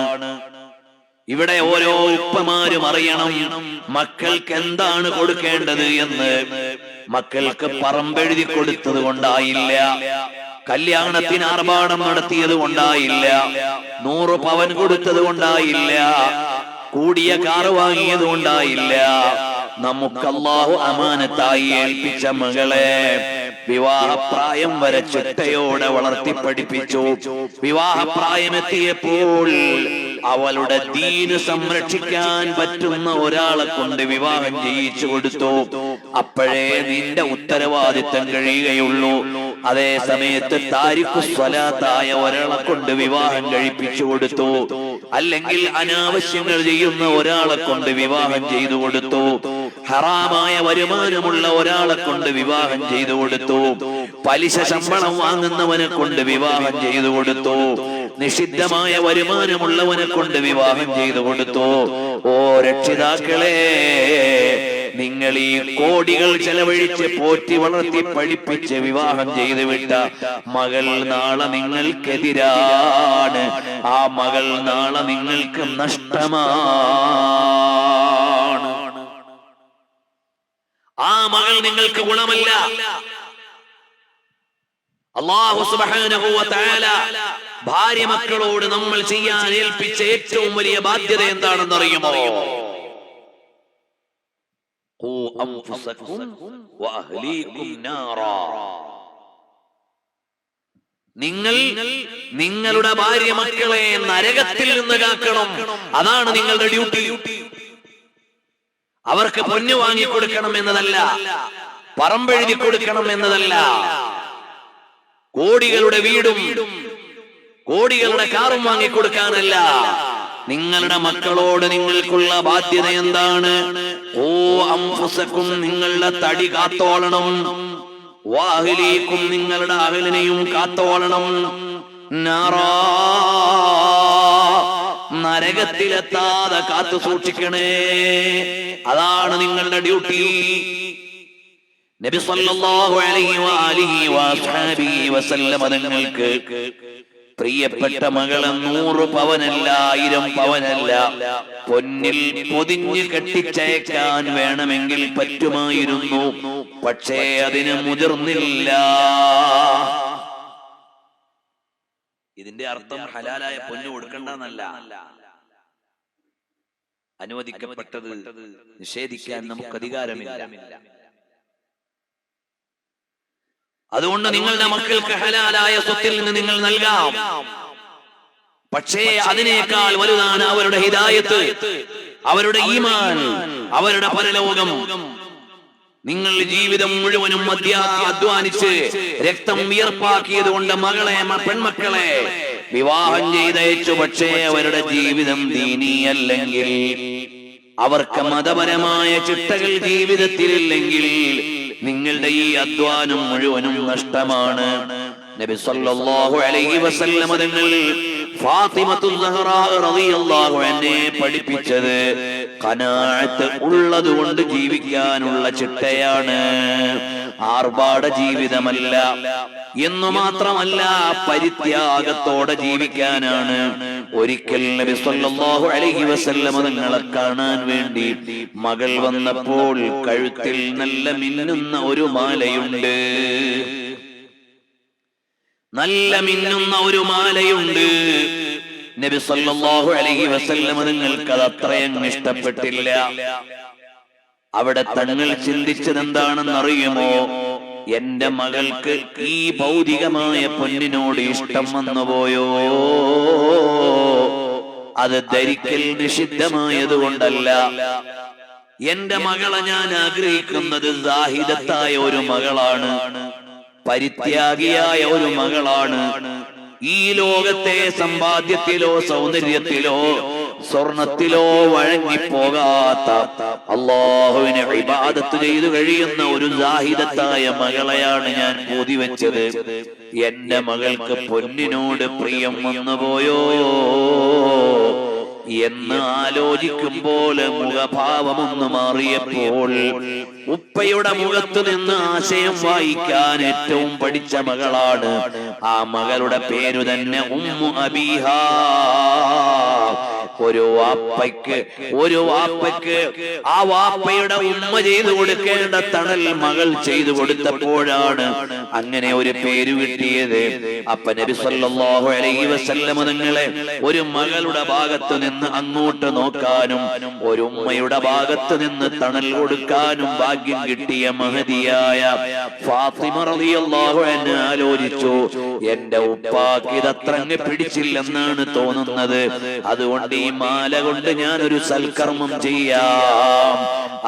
ഇവിടെ ഓരോ ഉപ്പമാരും അറിയണം മക്കൾക്ക് എന്താണ് കൊടുക്കേണ്ടത് എന്ന്. മക്കൾക്ക് പറമ്പെഴുതി കൊടുത്തത് കൊണ്ടായില്ല, കല്യാണത്തിന് ആർഭാടം നടത്തിയത് കൊണ്ടായില്ല, 100 പവൻ കൊടുത്തത് കൊണ്ടായില്ല, കൂടിയ കാറ് വാങ്ങിയത് കൊണ്ടായില്ല. നമുക്ക് അല്ലാഹു അമാനത്തായി ഏൽപ്പിച്ച മകളെ വിവാഹപ്രായം വരെ ചിട്ടയോടെ വളർത്തി പഠിപ്പിച്ചു. വിവാഹപ്രായമെത്തിയപ്പോൾ അവളുടെ ദീന് സംരക്ഷിക്കാൻ പറ്റുന്ന ഒരാളെ കൊണ്ട് വിവാഹം ചെയ്യിച്ചു കൊടുത്തു. അപ്പോഴേ നിന്റെ ഉത്തരവാദിത്തം കഴിയുകയുള്ളൂ. അതേ സമയത്ത് താരിഖു സ്വലാത്തായ ഒരാളെ കൊണ്ട് വിവാഹം കഴിപ്പിച്ചു കൊടുത്തു, അല്ലെങ്കിൽ അനാവശ്യങ്ങൾ ചെയ്യുന്ന ഒരാളെ കൊണ്ട് വിവാഹം ചെയ്തു കൊടുത്തു, ഹറാമായ വരുമാനമുള്ള ഒരാളെ കൊണ്ട് വിവാഹം ചെയ്തു കൊടുത്തു, പലിശ ശമ്പളം വാങ്ങുന്നവനെ കൊണ്ട് വിവാഹം ചെയ്തു കൊടുത്തു, നിഷിദ്ധമായ വരുമാനമുള്ളവനെ കൊണ്ട് വിവാഹം ചെയ്തു കൊടുത്തു. ഓ രക്ഷിതാക്കളെ, നിങ്ങൾ ഈ കോടികൾ ചെലവഴിച്ച് പോറ്റി വളർത്തി പഠിപ്പിച്ച് വിവാഹം ചെയ്തു വിട്ട മകൾ നാളെ നിങ്ങൾക്കെതിരാണ്. ആ മകൾ നാളെ നിങ്ങൾക്ക് നഷ്ടമാണ്. ആ മകൾ നിങ്ങൾക്ക് ഗുണമല്ല. അല്ലാഹു സുബ്ഹാനഹു വ തആല ഭാര്യ മക്കളോട് നമ്മൾ ചെയ്യാൻ ഏൽപ്പിച്ച ഏറ്റവും വലിയ ബാധ്യത എന്താണെന്നറിയുമോ? നിങ്ങൾ നിങ്ങളുടെ ഭാര്യ മക്കളെ നരകത്തിൽ നിന്ന് കാക്കണം. അതാണ് നിങ്ങളുടെ ഡ്യൂട്ടി. അവർക്ക് പൊന്നു വാങ്ങിക്കൊടുക്കണം എന്നതല്ല, പറമ്പെഴുതി കൊടുക്കണം എന്നതല്ല, കോടികളുടെ വീടും കോടികളുടെ കാറും വാങ്ങിക്കൊടുക്കാനല്ല. നിങ്ങളുടെ മക്കളോട് നിങ്ങൾക്കുള്ള ബാധ്യത എന്താണ്? ഓ അംഫുസക്കും, നിങ്ങളുടെ തടി കാത്തോളണം. വാഹ്ലീക്കും, നിങ്ങളുടെ അഹ്ലിനെയും കാത്തോളണം. നാറാ, നരകത്തിലെത്താതെ കാത്തു സൂക്ഷിക്കണേ. അതാണ് നിങ്ങളുടെ ഡ്യൂട്ടി. നബി സല്ലല്ലാഹു അലൈഹി വആലിഹി വസഹബിഹി വസല്ലം തങ്ങൾക്ക് പ്രിയപ്പെട്ട മകളെ 100 പവനല്ല, 1000 പവനല്ല, പൊന്നിൽ പൊതിഞ്ഞ് കെട്ടിച്ചയക്കാൻ വേണമെങ്കിൽ പറ്റുമായിരുന്നു. പക്ഷേ അതിന് മുതിർന്നില്ല. ഇതിന്റെ അർത്ഥം ഹലാലായ പൊന്നു കൊടുക്കണ്ടെന്നല്ല. അനുവദിക്കപ്പെട്ടത് നിഷേധിക്കാൻ നമുക്ക് അധികാരമില്ല. അതുകൊണ്ട് നിങ്ങളുടെ മക്കൾക്ക് ഹലാലായ സ്വത്തിൽ നിന്ന് നിങ്ങൾ നൽകാം. പക്ഷേ അതിനേക്കാൾ വലുതാണ് അവരുടെ ഹിദായത്ത്, അവരുടെ ഈമാൻ, അവരുടെ പരലോകം. നിങ്ങൾ ജീവിതം മുഴുവനും അധ്വാനിച്ച് രക്തം വിയർപ്പാക്കിയത് കൊണ്ട് മകളെ, പെൺമക്കളെ വിവാഹം ചെയ്തയച്ചു. പക്ഷേ അവരുടെ ജീവിതം ദീനിയല്ലെങ്കിൽ, അവർക്ക് മതപരമായ ചിട്ടകൾ ജീവിതത്തിലില്ലെങ്കിൽ നിങ്ങളുടെ ഈ അധ്വാനം മുഴുവനും നഷ്ടമാണ്. നബി സല്ലല്ലാഹു അലൈഹി വസല്ലം തങ്ങൾ ഫാത്തിമത്തു സഹറാ റളിയല്ലാഹു അൻഹയെ പഠിപ്പിച്ചത് ഖനാഅത്ത് ഉള്ളതുകൊണ്ട് ജീവിക്കാനുള്ള ചിട്ടയാണ്, ആർഭാട ജീവിതമല്ല. എന്നു മാത്രമല്ല, പരിത്യാഗത്തോടെ ജീവിക്കാനാണ്. ഒരിക്കൽ നബി സല്ലല്ലാഹു അലൈഹി വസല്ലം തങ്ങളെ കാണാൻ വേണ്ടി മകൾ വന്നപ്പോൾ കഴുത്തിൽ നല്ല മിന്നുന്ന ഒരു മാലയുണ്ട്. നല്ല മിന്നുന്ന ഒരു മാലയുണ്ട്. നബി സല്ലല്ലാഹു അലൈഹി വസല്ലം തങ്ങൾക്ക് അത് അത്രയും ഇഷ്ടപ്പെട്ടില്ല. അവിടെ തങ്ങൾ ചിന്തിച്ചത് എന്താണെന്ന് അറിയുമോ? എന്റെ മകൾക്ക് ഈ ഭൗതികമായ പൊന്നിനോട് ഇഷ്ടം വന്നുപോയോ? അത് ധരിക്കൽ നിഷിദ്ധമായതുകൊണ്ടല്ല. എന്റെ മകളെ ഞാൻ ആഗ്രഹിക്കുന്നത് സാഹിദത്തായ ഒരു മകളാണ്, പരിത്യാഗിയായ ഒരു മകളാണ്. ഈ ലോകത്തെ സമ്പാദ്യത്തിലോ സൗന്ദര്യത്തിലോ സ്വർണത്തിലോ വഴങ്ങിപ്പോകാത്ത, അല്ലാഹുവിനെ ഇബാദത്ത് ചെയ്തു കഴിയുന്ന ഒരു സാഹിദത്തായ മകളെയാണ് ഞാൻ പൂതിവെച്ചത്. എന്റെ മകൾക്ക് പൊന്നിനോട് പ്രിയം വന്നുപോയോ എന്ന് ആലോചിക്കുമ്പോൾ മുഖഭാവമൊന്നു മാറിയപ്പോൾ ഉപ്പയുടെ മുഖത്തു നിന്ന് ആശയം വായിക്കാൻ ഏറ്റവും പഠിച്ച മകളാണ്. ആ മകളുടെ പേരു തന്നെ ഉമ്മു അബീഹാ. ഒരു വാപ്പയ്ക്ക് ആ വാപ്പയുടെ ഉമ്മ ചെയ്തു കൊടുക്കേണ്ട തണൽ മകൾ ചെയ്തു കൊടുത്തപ്പോഴാണ് അങ്ങനെ ഒരു പേര് കിട്ടിയത്. അപ്പൊ നബി സല്ലല്ലാഹു അലൈഹി വസല്ലം തങ്ങളെ ഒരു മകളുടെ ഭാഗത്ത് നിന്ന് അങ്ങോട്ട് നോക്കാനും ഒരു ഉമ്മയുടെ ഭാഗത്ത് നിന്ന് തണൽ കൊടുക്കാനും ഭാഗ്യം കിട്ടിയ മഹദിയായ ഫാത്തിമ റളിയല്ലാഹു അൻഹ ആലോചിച്ചു, എന്റെ ഉപ്പാക്ക് ഇതത്രങ്ങ് പിടിച്ചില്ലെന്നാണ് തോന്നുന്നത്, അതുകൊണ്ട് ഈ മാല കൊണ്ട് ഞാനൊരു സൽക്കർമ്മം ചെയ്യാം.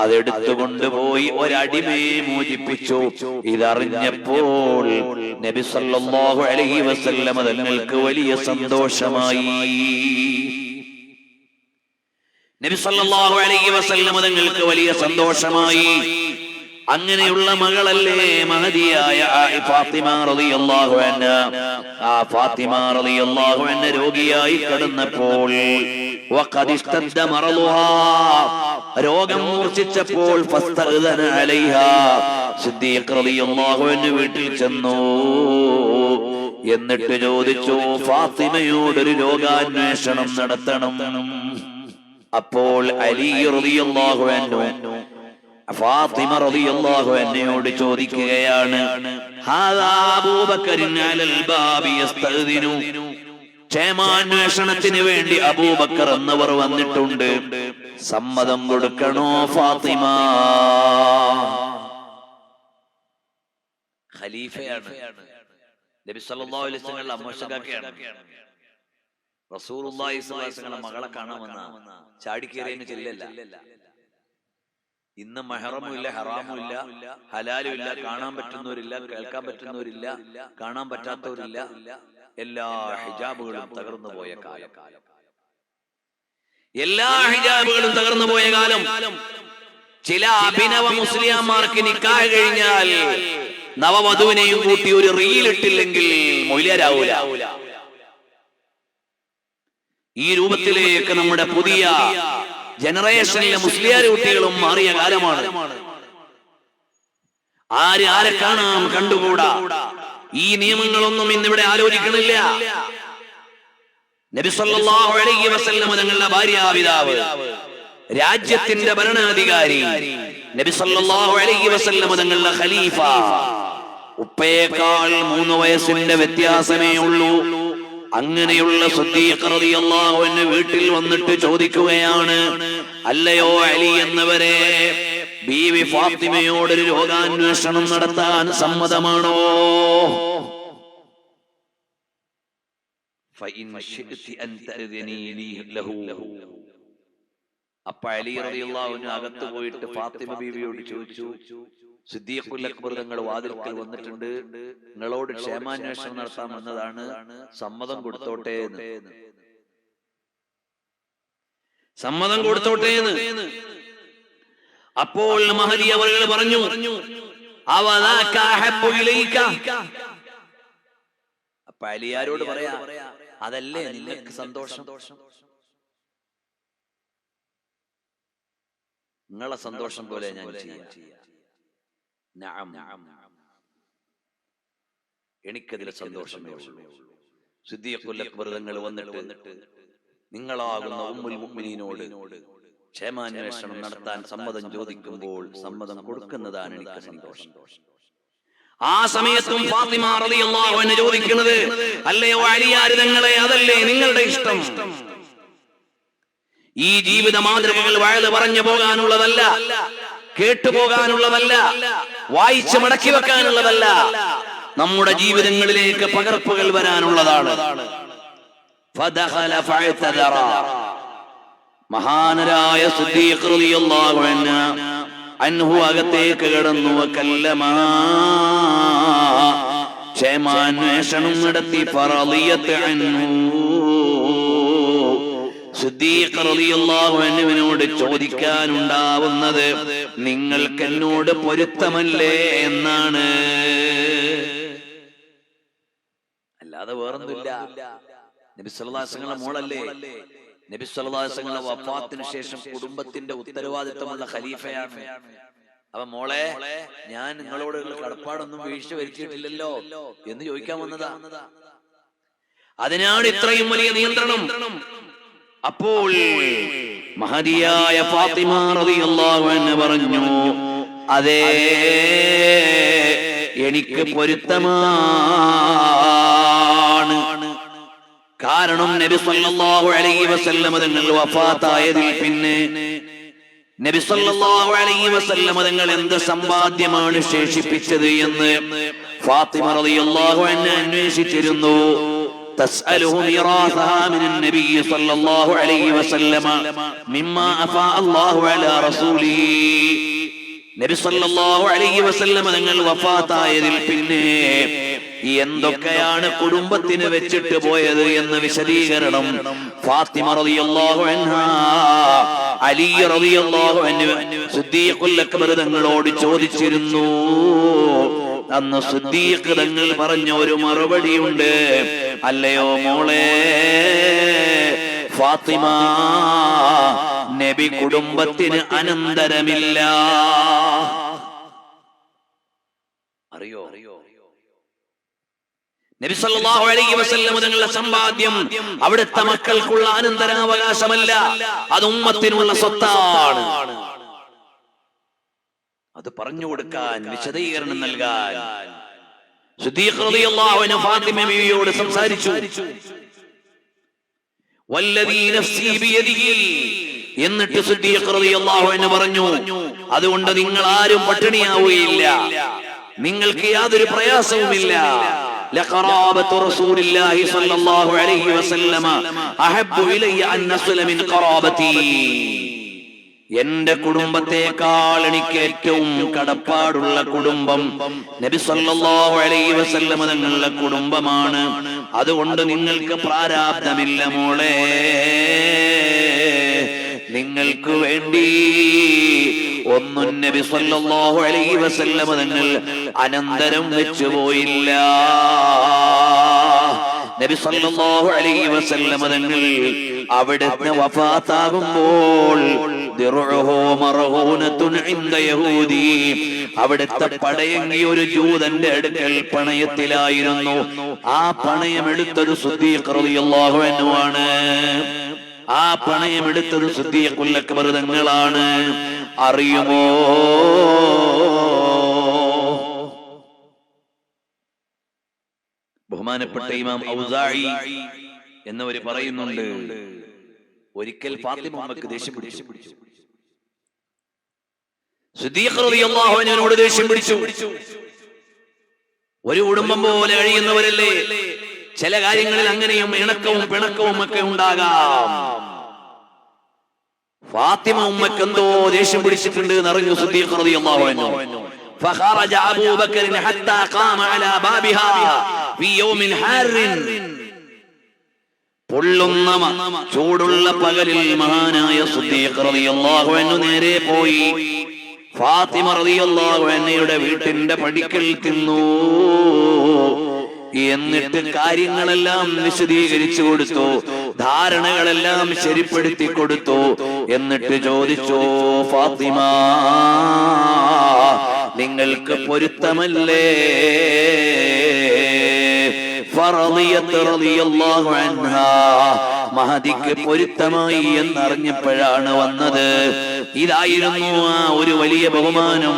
അതെടുത്തുകൊണ്ടുപോയി ഒരടിമയെ മോചിപ്പിച്ചു. ഇതറിഞ്ഞപ്പോൾ നബി സല്ലല്ലാഹു അലൈഹി വസല്ലം തങ്ങൾക്ക് വലിയ സന്തോഷമായി. നബി സല്ലല്ലാഹു അലൈഹി വസല്ലം തങ്ങൾക്ക് വലിയ സന്തോഷമായി. അങ്ങനെയുള്ള മകളല്ലേ മഹദിയായ ഫാത്തിമ റളിയല്ലാഹു അൻഹ. ആ ഫാത്തിമ റളിയല്ലാഹു അൻഹ രോഗിയായി കിടന്നപ്പോൾ വഖദ് ഇസ്തദ്ദ മറളുഹാ, രോഗം മൂർച്ഛിച്ചപ്പോൾ ഫസ്തഅ്ദന അലൈഹാ, സിദ്ദീഖ് റളിയല്ലാഹു അൻഹു വീട്ടിൽ ചെന്നു. എന്നിട്ട് ചോദിച്ചു, ഫാത്തിമയോടൊരു രോഗാന്വേഷണം നടത്തണം. അപ്പോൾ അലി റളിയല്ലാഹു അൻഹു ഫാത്തിമ റളിയല്ലാഹു അൻഹയോട് ചോദിക്കുകയാണ്, ഹാദാ അബൂബക്കറിൻ അലൽ ബാബി യസ്തഅ്ദിനു, ക്ഷേമാന്വേഷണത്തിന് വേണ്ടി അബൂബക്കർ എന്നവർ വന്നിട്ടുണ്ട്, സമ്മതം കൊടുക്കണോ ഫാത്തിമ? ഖലീഫയാണ്, നബി സല്ലല്ലാഹു അലൈഹി വസല്ലം അമ്മശകാക്കയാണ്. റസൂലുള്ളാഹി സ്വല്ലല്ലാഹു അലൈഹി വസല്ലം മകളെ കാണാൻ വന്ന ചാടിക്കേറിയെന്ന് ചെല്ലല്ല. ഇന്ന് മെഹറമും ഇല്ല, ഹറാമും ഇല്ല, ഹലാലും ഇല്ല, കാണാൻ പറ്റുന്നവരില്ല, കേൾക്കാൻ പറ്റുന്നവരില്ല, കാണാൻ പറ്റാത്തവരില്ല, എല്ലാ ഹിജാബുകളും തകർന്നു പോയ കാലം. എല്ലാ ഹിജാബുകളും തകർന്നു പോയ കാലം. ചില അഭിനവ മുസ്ലിംമാർക്ക് നിക്കാഹ് കഴിഞ്ഞാൽ നവവധുവിനെയും കൂട്ടി ഒരു റീൽ ഇട്ടില്ലെങ്കിൽ മൊയ്ലിയാരാവൂല. ഈ രൂപത്തിലേക്ക് നമ്മുടെ പുതിയ ജനറേഷനിലെ മുസ്ലിയാർ കുട്ടികളും മാറിയ കാലമാണ്. ആരെ കാണാം, കണ്ടുകൂടാ. ഈ നിയമങ്ങളൊന്നും ഇന്നിവിടെ ആലോചിക്കണില്ല. നബി സല്ലല്ലാഹു അലൈഹി വസല്ലം തങ്ങളുടെ ഭാര്യാപിതാവ്, രാജ്യത്തിന്റെ ഭരണാധികാരി, നബി സല്ലല്ലാഹു അലൈഹി വസല്ലം തങ്ങളുടെ ഖലീഫ, ഉപ്പയേക്കാൾ 3 വയസ്സിന്റെ വ്യത്യാസമേ ഉള്ളൂ. അങ്ങനെയുള്ള സിദ്ദീഖ് റളിയല്ലാഹു അൻഹു വീട്ടിൽ വന്നിട്ട് ചോദിക്കുകയാണ്, അല്ലയോ അലി എന്നവരെ, ബീവി ഫാത്തിമയോടൊരു രോഗാന്വേഷണം നടത്താൻ സമ്മതമാണോ? അപ്പൊ അലി റളിയല്ലാഹു അൻഹു അകത്ത് പോയിട്ട് ഫാത്തിമ ബീവിയോട് ചോദിച്ചു, സിദ്ദീഖുൽ അക്ബർ തങ്ങൾ വാതിൽക്കൽ വന്നിട്ടുണ്ട്, നിങ്ങളോട് ക്ഷേമാന്വേഷണം നടത്താൻ വന്നതാണ്, സമ്മതം കൊടുത്തോട്ടെ എന്ന്. സമ്മതം കൊടുത്തോട്ടെ എന്ന്. അപ്പോൾ മഹദി അവർ പറഞ്ഞു, അപ്പൊ അലിയാരോട് പറയാ, അതല്ലേ നിങ്ങൾക്ക് സന്തോഷം? നിങ്ങളെ സന്തോഷം പോലെ ഞാൻ ചെയ്യാം. എനിക്കതിൽ സന്തോഷമേ ഉള്ളൂ. സിദ്ദീഖുൽ അക്ബർ തങ്ങൾ വന്നിട്ട് നിങ്ങളാകുന്ന ഉമ്മുൽ മുഅ്മിനീനോട് ക്ഷേമാന്വേഷണം നടത്താൻ സമ്മതം ചോദിക്കുമ്പോൾ സമ്മതം കൊടുക്കുന്നതാണ് എനിക്ക് സന്തോഷം. ആ സമയത്തും ഫാത്തിമ റളിയല്ലാഹു അൻഹ ചോദിക്കുന്നത്, അല്ലയോ അലിയാർ തങ്ങളെ, അതല്ലേ നിങ്ങളുടെ ഇഷ്ടം? ഈ ജീവിത മാതൃകകൾ വയല് പറഞ്ഞു പോകാനുള്ളതല്ല, കേട്ടുപോകാനുള്ളതല്ല, വായിച്ച് മടക്കി വെക്കാനുള്ളതല്ല, നമ്മുടെ ജീവിതങ്ങളിലേക്ക് പകർപ്പുകൾ വരാനുള്ളതാണ്. മഹാനരായ സിദ്ദീഖ് റളിയല്ലാഹു അൻഹു അകത്തേക്ക് കടന്നു. വകല്ലമാ, ക്ഷേമാന്വേഷണം നടത്തി. ഫറളിയത്ത് അൻഹു, സിദ്ദീഖ് റളിയല്ലാഹു അൻഹുവിനോട് ചോദിക്കാനുണ്ടാവുന്നത് നിങ്ങൾക്ക് എന്നോട് പൊരുത്തമല്ലേ എന്നാണ്, അല്ലാതെ വേറൊന്നുമില്ല. നബി സല്ലല്ലാഹു അലൈഹി വസല്ലം മോളല്ലേ? നബി സല്ലല്ലാഹു അലൈഹി വസല്ലം വഫാത്തിന് ശേഷം കുടുംബത്തിന്റെ ഉത്തരവാദിത്തമുള്ള ഖലീഫയാണ്. അപ്പൊ മോളെ, ഞാൻ നിങ്ങളോടുള്ള കടപ്പാടൊന്നും വീഴ്ച വരുത്തിയിട്ടില്ലല്ലോ എന്ന് ചോദിക്കാൻ വന്നതാ. അതിനാണ് ഇത്രയും വലിയ നിയന്ത്രണം. അപ്പോൾ മഹദിയായ ഫാത്തിമ റളിയല്ലാഹു അൻഹ പറഞ്ഞു, അതേ, എനിക്ക് പൊരുത്തമാണ്. കാരണം നബി സല്ലല്ലാഹു അലൈഹി വസല്ലം തങ്ങൾ വഫാത്തായതിൽ പിന്നെ നബി സല്ലല്ലാഹു അലൈഹി വസല്ലം തങ്ങൾ എന്ത് സമ്പാദ്യമാണ് ശേഷിപ്പിച്ചത് എന്ന് ഫാത്തിമ റളിയല്ലാഹു അൻഹ അന്വേഷിച്ചിരുന്നു. تسأله ميراثها من النبي صلى الله عليه وسلم مما أفاء الله على رسوله. നബി സല്ലല്ലാഹു അലൈഹി വസല്ലം തങ്ങൾ വഫാത്തായതിൽ പിന്നെ എന്തൊക്കെയാണ് കുടുംബത്തിന് വെച്ചിട്ട് പോയത് എന്ന വിശദീകരണം ഫാത്തിമ റളിയല്ലാഹു അൻഹാ അലി റളിയല്ലാഹു അൻഹു സിദ്ദീഖുൽ അക്ബർ തങ്ങളോട് ചോദിച്ചിരുന്നു. അന്ന് സിദ്ദീഖ് തങ്ങൾ പറഞ്ഞ ഒരു മറുപടിയുണ്ട്, അല്ലയോ മോളെ ഫാത്തിമ, നബി കുടുംബത്തിന് അനന്തരമില്ല. അറിയോ? നബി സല്ലല്ലാഹു അലൈഹി വസല്ലം തങ്ങളുടെ സമ്പാദ്യം അവിടുത്തെ മക്കൾക്കുള്ള അനന്തരാവകാശമല്ല, അത് ഉമ്മത്തിനുള്ള സ്വത്താണ്. അത് പറഞ്ഞു കൊടുക്കാൻ, വിശദീകരണം നൽകാൻ സിദ്ദീഖ് റളിയല്ലാഹു അൻഹു ഫാത്തിമ ബീവിയോട് സംസാരിച്ചു. വല്ലദീ നഫ്സി ബിയദിഹി, എന്നിട്ട് സിദ്ദീഖ് റളിയല്ലാഹു അൻഹു പറഞ്ഞു, അതുകൊണ്ട് നിങ്ങൾ ആരും പട്ടിണിയാവുകയില്ല, നിങ്ങൾക്ക് യാതൊരു പ്രയാസവുമില്ല. ലഖറാബത്തു റസൂലില്ലാഹി സ്വല്ലല്ലാഹു അലൈഹി വസല്ലമ അഹബ്ബു ഇലയ്യ അൻ നസ്ല മിൻ ഖറാബതി. എന്റെ കുടുംബത്തെക്കാൾ എനിക്ക് ഏറ്റവും കടപ്പാടുള്ള കുടുംബം നബി സല്ലല്ലാഹു അലൈഹി വസല്ലം തങ്ങളുടെ കുടുംബമാണ്. അതുകൊണ്ട് നിങ്ങൾക്ക് പ്രാരാബ്ധമില്ല മോളെ, നിങ്ങൾക്ക് വേണ്ടി ഒന്നും നബി സല്ലല്ലാഹു അലൈഹി വസല്ലം തങ്ങൾ അനന്തരം വെച്ചു പോയില്ല. നബി സല്ലല്ലാഹു അലൈഹി വസല്ലം തങ്ങൾ അവിടുന്ന് വഫാത്താകുമ്പോൾ അവിടുത്തെ പടയങ്കി ഒരു ജൂതന്റെ അടുക്കൽ പണയത്തിലായിരുന്നു. ആ പണയമെടുത്തത് സിദ്ദീഖ് റളിയല്ലാഹു അൻഹു ആണ്. ആ പണയമെടുത്തത് സിദ്ദീഖുൽ അക്ബർ തങ്ങളാണ്. അറിയുമോ? ബഹുമാനപ്പെട്ട ഇമാം ഔസാഇ എന്നവര് പറയുന്നുണ്ട്, ഒരിക്കൽ ഫാത്തിമ ഉമ്മക്ക് ദേഷ്യം പിടിച്ചു. സിദ്ദീഖ് റളിയല്ലാഹു അൻഹുവിനോട് ദേഷ്യം പിടിച്ചു. ഒരു കുടുംബം പോലെ കഴിയുന്നവരല്ലേ, ചില കാര്യങ്ങളിൽ അങ്ങനെയും ഇണക്കവും പിണക്കവും ഒക്കെ ഉണ്ടാകാം. ഫാത്തിമ ഉമ്മക്ക് എന്തോ ദേഷ്യം പിടിച്ചിട്ടുണ്ട് എന്നറിഞ്ഞു സിദ്ദീഖ് റളിയല്ലാഹു അൻഹു. فخرج أبو بكر حتى قام على بابها في يوم حار. പൊള്ളുന്ന ചൂടുള്ള പകലിൽ മഹാനായ സിദ്ദീഖ് റളിയല്ലാഹു അൻഹു നേരെ പോയി ഫാത്തിമ റളിയല്ലാഹു അൻഹയുടെ വീട്ടിന്റെ പടിക്കൽ തിന്നു. എന്നിട്ട് കാര്യങ്ങളെല്ലാം വിശദീകരിച്ചു കൊടുത്തു, ധാരണകളെല്ലാം ശരിപ്പെടുത്തി കൊടുത്തു. എന്നിട്ട് ചോദിച്ചു, ഫാത്തിമ, നിങ്ങൾക്ക് പൊരുത്തമല്ലേ? മഹദിക്ക് പൊരുത്തമായി എന്നറിഞ്ഞപ്പോഴാണ് വന്നത്. ഇതായിരുന്നു ആ ഒരു വലിയ ബഹുമാനം,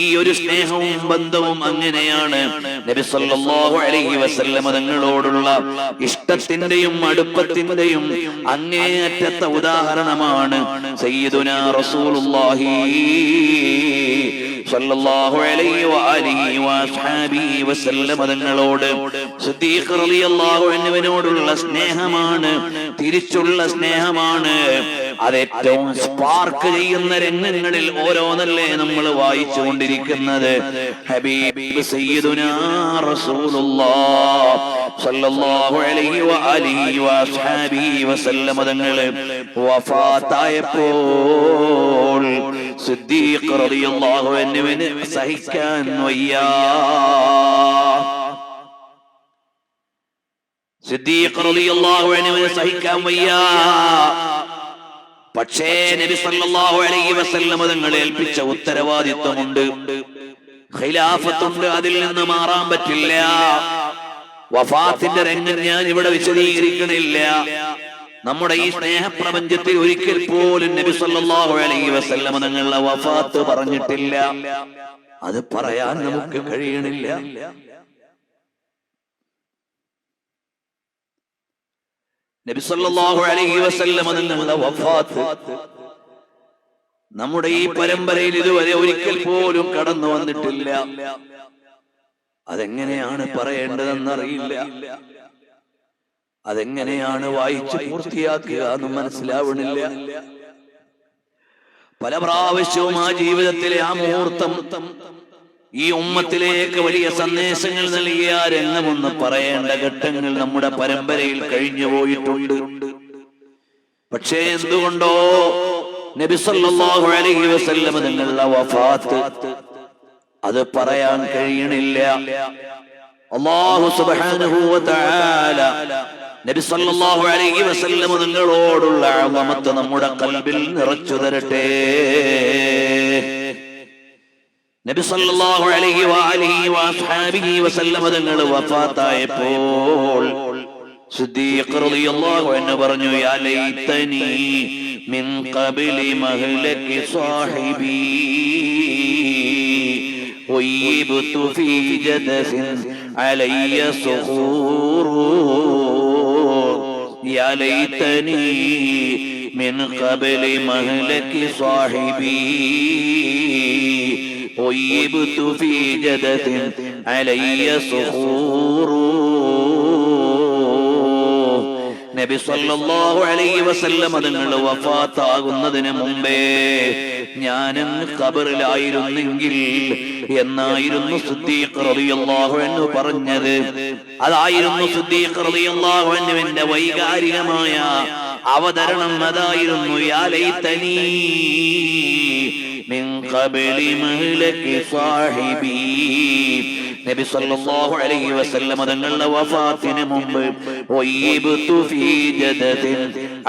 ഈ ഒരു സ്നേഹവും ബന്ധവും. അങ്ങനെയാണ് നബി സല്ലല്ലാഹു അലൈഹി വസല്ലം തങ്ങളോടുള്ള ഇഷ്ടത്തിന്റെയും അടുപ്പത്തിന്റെയും അങ്ങേയറ്റത്തെ ഉദാഹരണമാണ് സയ്യിദുനാ റസൂലുള്ളാഹി സല്ലല്ലാഹു അലൈഹി വആലിഹി വഅസ്ഹാബിഹി വസല്ലം തങ്ങളോട് സിദ്ദീഖ് റളിയല്ലാഹു അൻഹുവിനോടുള്ള സ്നേഹമാണ്, തിരിച്ചുള്ള സ്നേഹമാണ്. അതേറ്റവും സ്പാർക്ക് ചെയ്യുന്ന രംഗങ്ങളിൽ ഓരോന്നല്ലേ നമ്മൾ വായിച്ചു കൊണ്ടിരിക്കുന്നത്. ഹബീബ് സയ്യിദുനാ റസൂലുള്ളാഹ് സല്ലല്ലാഹു അലൈഹി വആലിഹി വഅസ്ഹാബിഹി വസല്ലം തങ്ങൾ വഫാത്തായപ്പോൾ സിദ്ദീഖ് റളിയല്ലാഹു അൻഹുവിന് സഹിക്കാൻ വയ്യ. സിദ്ദീഖ് റളിയല്ലാഹു അൻഹുവിന് സഹിക്കാൻ വയ്യ. പക്ഷേ നബി സല്ലല്ലാഹു അലൈഹി വസല്ലം തങ്ങളെ ഏൽപ്പിച്ച ഉത്തരവാദിത്വമുണ്ട്, ഖിലാഫത്തുണ്ട്, അതിൽ നിന്ന് മാറാൻ പറ്റില്ല. വഫാത്തിന്റെ രംഗം ഞാൻ ഇവിടെ വിശദീകരിക്കണില്ല. നമ്മുടെ ഈ സ്നേഹപ്രപഞ്ചത്തിൽ ഒരിക്കൽ പോലും നബി സല്ലല്ലാഹു അലൈഹി വസല്ലം തങ്ങളുടെ വഫാത്ത് പറഞ്ഞിട്ടില്ല. അത് പറയാൻ നമുക്ക് കഴിയണില്ല. നബി സല്ലല്ലാഹു അലൈഹി വസല്ലം തങ്ങളുടെ വഫാത്ത് നമ്മുടെ ഈ പരമ്പരയിൽ ഇതുവരെ ഒരിക്കൽ പോലും കടന്നു വന്നിട്ടില്ല. അതെങ്ങനെയാണ് പറയേണ്ടതെന്നറിയില്ല, അതെങ്ങനെയാണ് വായിച്ച് പൂർത്തിയാക്കുക എന്ന് മനസ്സിലാവണില്ല. പല പ്രാവശ്യവും ആ ജീവിതത്തിലെ ആ മുഹൂർത്തം ഈ ഉമ്മത്തിലേക്ക് വലിയ സന്ദേശങ്ങൾ നൽകിയ രംഗമൊന്ന് പറയേണ്ട ഘട്ടങ്ങൾ നമ്മുടെ പരമ്പരയിൽ കഴിഞ്ഞു പോയിട്ടുണ്ട്. പക്ഷേ എന്തുകൊണ്ടോ നബി സല്ലല്ലാഹു അലൈഹി വസല്ലം തങ്ങളുടെ വഫാത്ത് അത് പറയാൻ കഴിയണില്ല. അല്ലാഹു സുബ്ഹാനഹു വ തആല നബി സല്ലല്ലാഹു അലൈഹി വസല്ലം തങ്ങളോടുള്ള അളമത്ത് നമ്മുടെ ഖൽബിൽ നിറച്ചു തരട്ടെ. നബി സല്ലല്ലാഹു അലൈഹി വഅലിഹി വഅസ്ഹാബിഹി വസല്ലം തങ്ങൾ വഫാത്തായപ്പോൾ സിദ്ദീഖ് റളിയല്ലാഹു അൻഹു പറഞ്ഞു, യാ ലൈതനി മിൻ ഖബ്ലി മഹ്ലകി സാഹിബി വയ്യിബ്തു ഫീ ജദസിൻ അലയ്യ സുഖൂറു. യാ ലൈതനി മിൻ ഖബ്ലി മഹ്ലകി സാഹിബി വയ്യിബ്തു ഫീ ജദസിൻ അലയ്യ സുഖൂറു. നബി സല്ലല്ലാഹു അലൈഹി വസല്ലം തങ്ങൾ വഫാത്താകുന്നതിന് മുമ്പേ ഞാനും ഖബറിലായിരുന്നെങ്കിൽ എന്നായിരുന്നു സിദ്ദീഖ് റളിയല്ലാഹു അൻഹു പറഞ്ഞത്. അതായിരുന്നു സിദ്ദീഖ് റളിയല്ലാഹു അൻഹുവിന്റെ വൈകാരികമായ അവതരണം. അതായിരുന്നു യാ ലൈതനി മിൻ ഖബ്ലി മഹ്ലകി സാഹിബി. നബി സല്ലല്ലാഹു അലൈഹി വസല്ലം തങ്ങളുടെ വഫാത്തിന് മുമ്പ് വയ്യിബ്തു ഫീ ജദദിൻ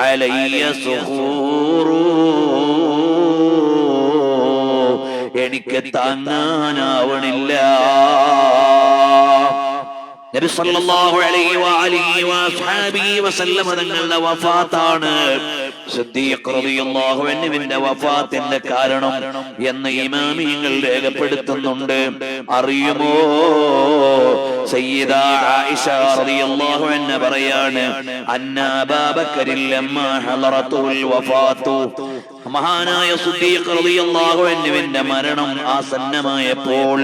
അലയ്യ സുഖൂറു, എനിക്ക് താങ്ങാനാവണില്ല. നബി സല്ലല്ലാഹു അലൈഹി വഅലിഹി വഅസ്ഹാബിഹി വസല്ലം തങ്ങളുടെ വഫാത്താണ് സിദ്ദീഖ് റളിയല്ലാഹു അൻഹുവിന്റെ വഫാത്തിന്റെ കാരണം എന്ന് ഇമാമിയങ്ങൾ രേഖപ്പെടുത്തുന്നുണ്ട്. അറിയുമോ, സയ്യിദ ആയിഷ റളിയല്ലാഹു അൻഹ പറയാണ്, അന്ന അബൂബക്കർ ലമ്മാ ഹളറത്തുൽ വഫാത്തു, മഹാനായ സിദ്ദീഖ് റളിയല്ലാഹു അൻഹുവിന്റെ മരണം ആസന്നമായപ്പോൾ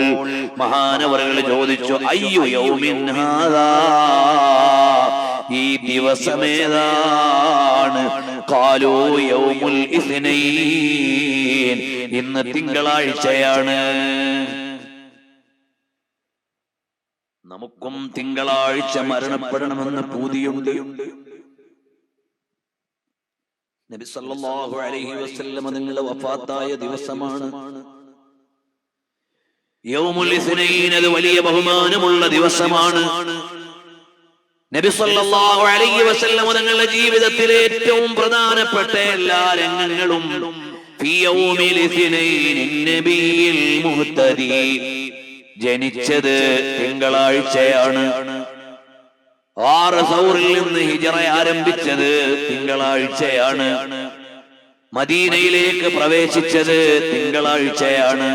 മഹാനവറുകൾ ചോദിച്ചു, അയ്യു യൗമിൻ ഹാദാ, ഈ ദിവസമേതാണ്? ഖാലൂ യൗമുൽ ഇസ്നൈൻ, ഇന്ന് തിങ്കളാഴ്ചയാണ്. നമുക്കും തിങ്കളാഴ്ച മരണപ്പെടണമെന്ന് പൂതിയുണ്ട്. നബി സല്ലല്ലാഹു അലൈഹി വസല്ലം തങ്ങളുടെ വഫാത്തായ ദിവസമാണ് യൗമുൽ ഇസ്നൈൻ. അത് വലിയ ബഹുമാനമുള്ള ദിവസമാണ്. നബി സല്ലല്ലാഹു അലൈഹി വസല്ലം തങ്ങളുടെ ജീവിതത്തിലെ ഏറ്റവും പ്രധാനപ്പെട്ട എല്ലാ രംഗങ്ങളും ഫീ യൗമിൽ ഇസ്നൈൻ നബിയിൽ മുഹ്തദി, ജനിച്ചത് തിങ്കളാഴ്ചയാണ്. 6 സൗറിൽ നിന്ന് ഹിജറ ആരംഭിച്ചത് തിങ്കളാഴ്ചയാണ്. മദീനയിലേക്ക് പ്രവേശിച്ചത് തിങ്കളാഴ്ചയാണ്.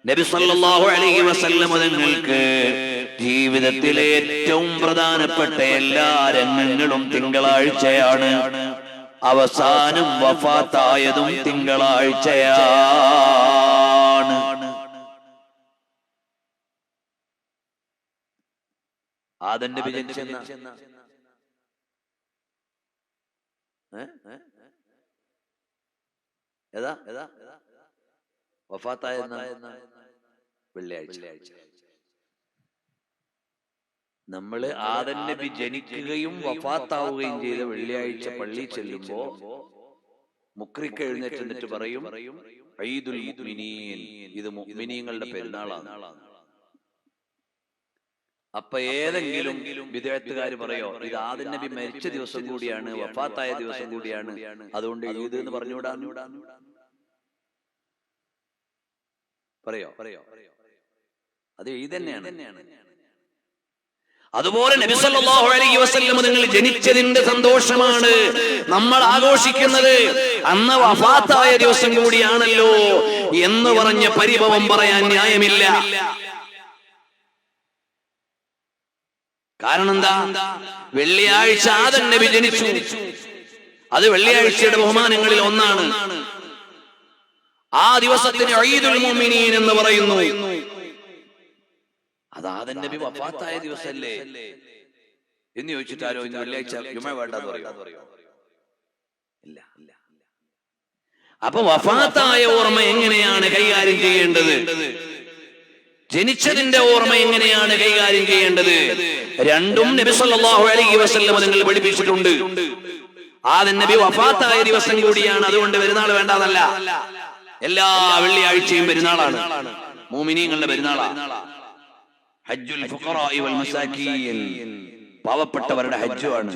നബി സല്ലല്ലാഹു അലൈഹി വസല്ലം തങ്ങൾക്ക് ജീവിതത്തിലെ ഏറ്റവും പ്രധാനപ്പെട്ട എല്ലാ രംഗങ്ങളും തിങ്കളാഴ്ചയാണ്. അവസാനം വഫാത്തായതും തിങ്കളാഴ്ചയാണ്. ആദം നബി ജനിച്ചെന്ന ഏതാ വഫാത്തായ വെള്ളിയാഴ്ച. നമ്മള് ആദം നബി ജനിക്കുകയും വഫാത്താവുകയും ചെയ്ത വെള്ളിയാഴ്ച പള്ളി ചെല്ലുമ്പോ മുക്രിക്ക് എഴുന്നേറ്റ് എന്നിട്ട് പറയും, ഈദുൽ മുഅ്മിനീൻ, ഇത് മുഅ്മിനീങ്ങളുടെ പെരുന്നാളാണ്. അപ്പൊ ഏതെങ്കിലും വിദേഹത്തുകാര് പറയോ, ഇത് ആദം നബി മരിച്ച ദിവസം കൂടിയാണ്, വഫാത്തായ ദിവസം കൂടിയാണ്, അതുകൊണ്ട് ഈദ് എന്ന് പറഞ്ഞുകൂടാ? പറയോ? അത് ഈദ് തന്നെയാണ്. അതുപോലെ നബി സല്ലല്ലാഹു അലൈഹി വസല്ലം നിങ്ങൾ ജനിച്ചതിന്റെ സന്തോഷമാണ് നമ്മൾ ആഘോഷിക്കുന്നത്. അന്ന് വഫാത്തായ ദിവസം കൂടിയാണല്ലോ എന്ന് പറഞ്ഞ പരിഭവം പറയാൻ ന്യായമില്ല. കാരണം എന്താ? വെള്ളിയാഴ്ച ആദം നബി ജനിച്ചു. അത് വെള്ളിയാഴ്ചയുടെ ബഹുമാനങ്ങളിൽ ഒന്നാണ്. ആ ദിവസത്തിന് ഈദുൽ മുഅ്മിനീൻ എന്ന് പറയുന്നു. അത് ആദം നബി വഫാത്തായ ദിവസമല്ലേ എന്ന് ചോദിച്ചിട്ടാരോ ഇന്ന് വെള്ളിയാഴ്ച ജുമ വേണ്ടെന്ന് പറയോ? ഇല്ല. അപ്പൊ വഫാത്തായ ഓർമ്മ എങ്ങനെയാണ് കൈകാര്യം ചെയ്യേണ്ടത്? ജനിച്ചതിന്റെ ഓർമ്മ എങ്ങനെയാണ് കൈകാര്യം ചെയ്യേണ്ടത്? രണ്ടും നബി സല്ലല്ലാഹു അലൈഹി വസല്ലം നിങ്ങൾ പഠിപ്പിച്ചിട്ടുണ്ട്. ആദം നബി വഫാത്തായ ദിവസം കൂടിയാണ്. അതുകൊണ്ട് പെരുന്നാൾ വേണ്ടാന്നല്ല. എല്ലാ വെള്ളിയാഴ്ചയും പെരുന്നാളാണ്, മുഅ്മിനീങ്ങളുടെ പെരുന്നാളാണ്. ഹജ്ജുൽ ഫുഖറാഇ വൽ മസാകീൻ, പാവപ്പെട്ടവരുടെ ഹജ്ജുമാണ്.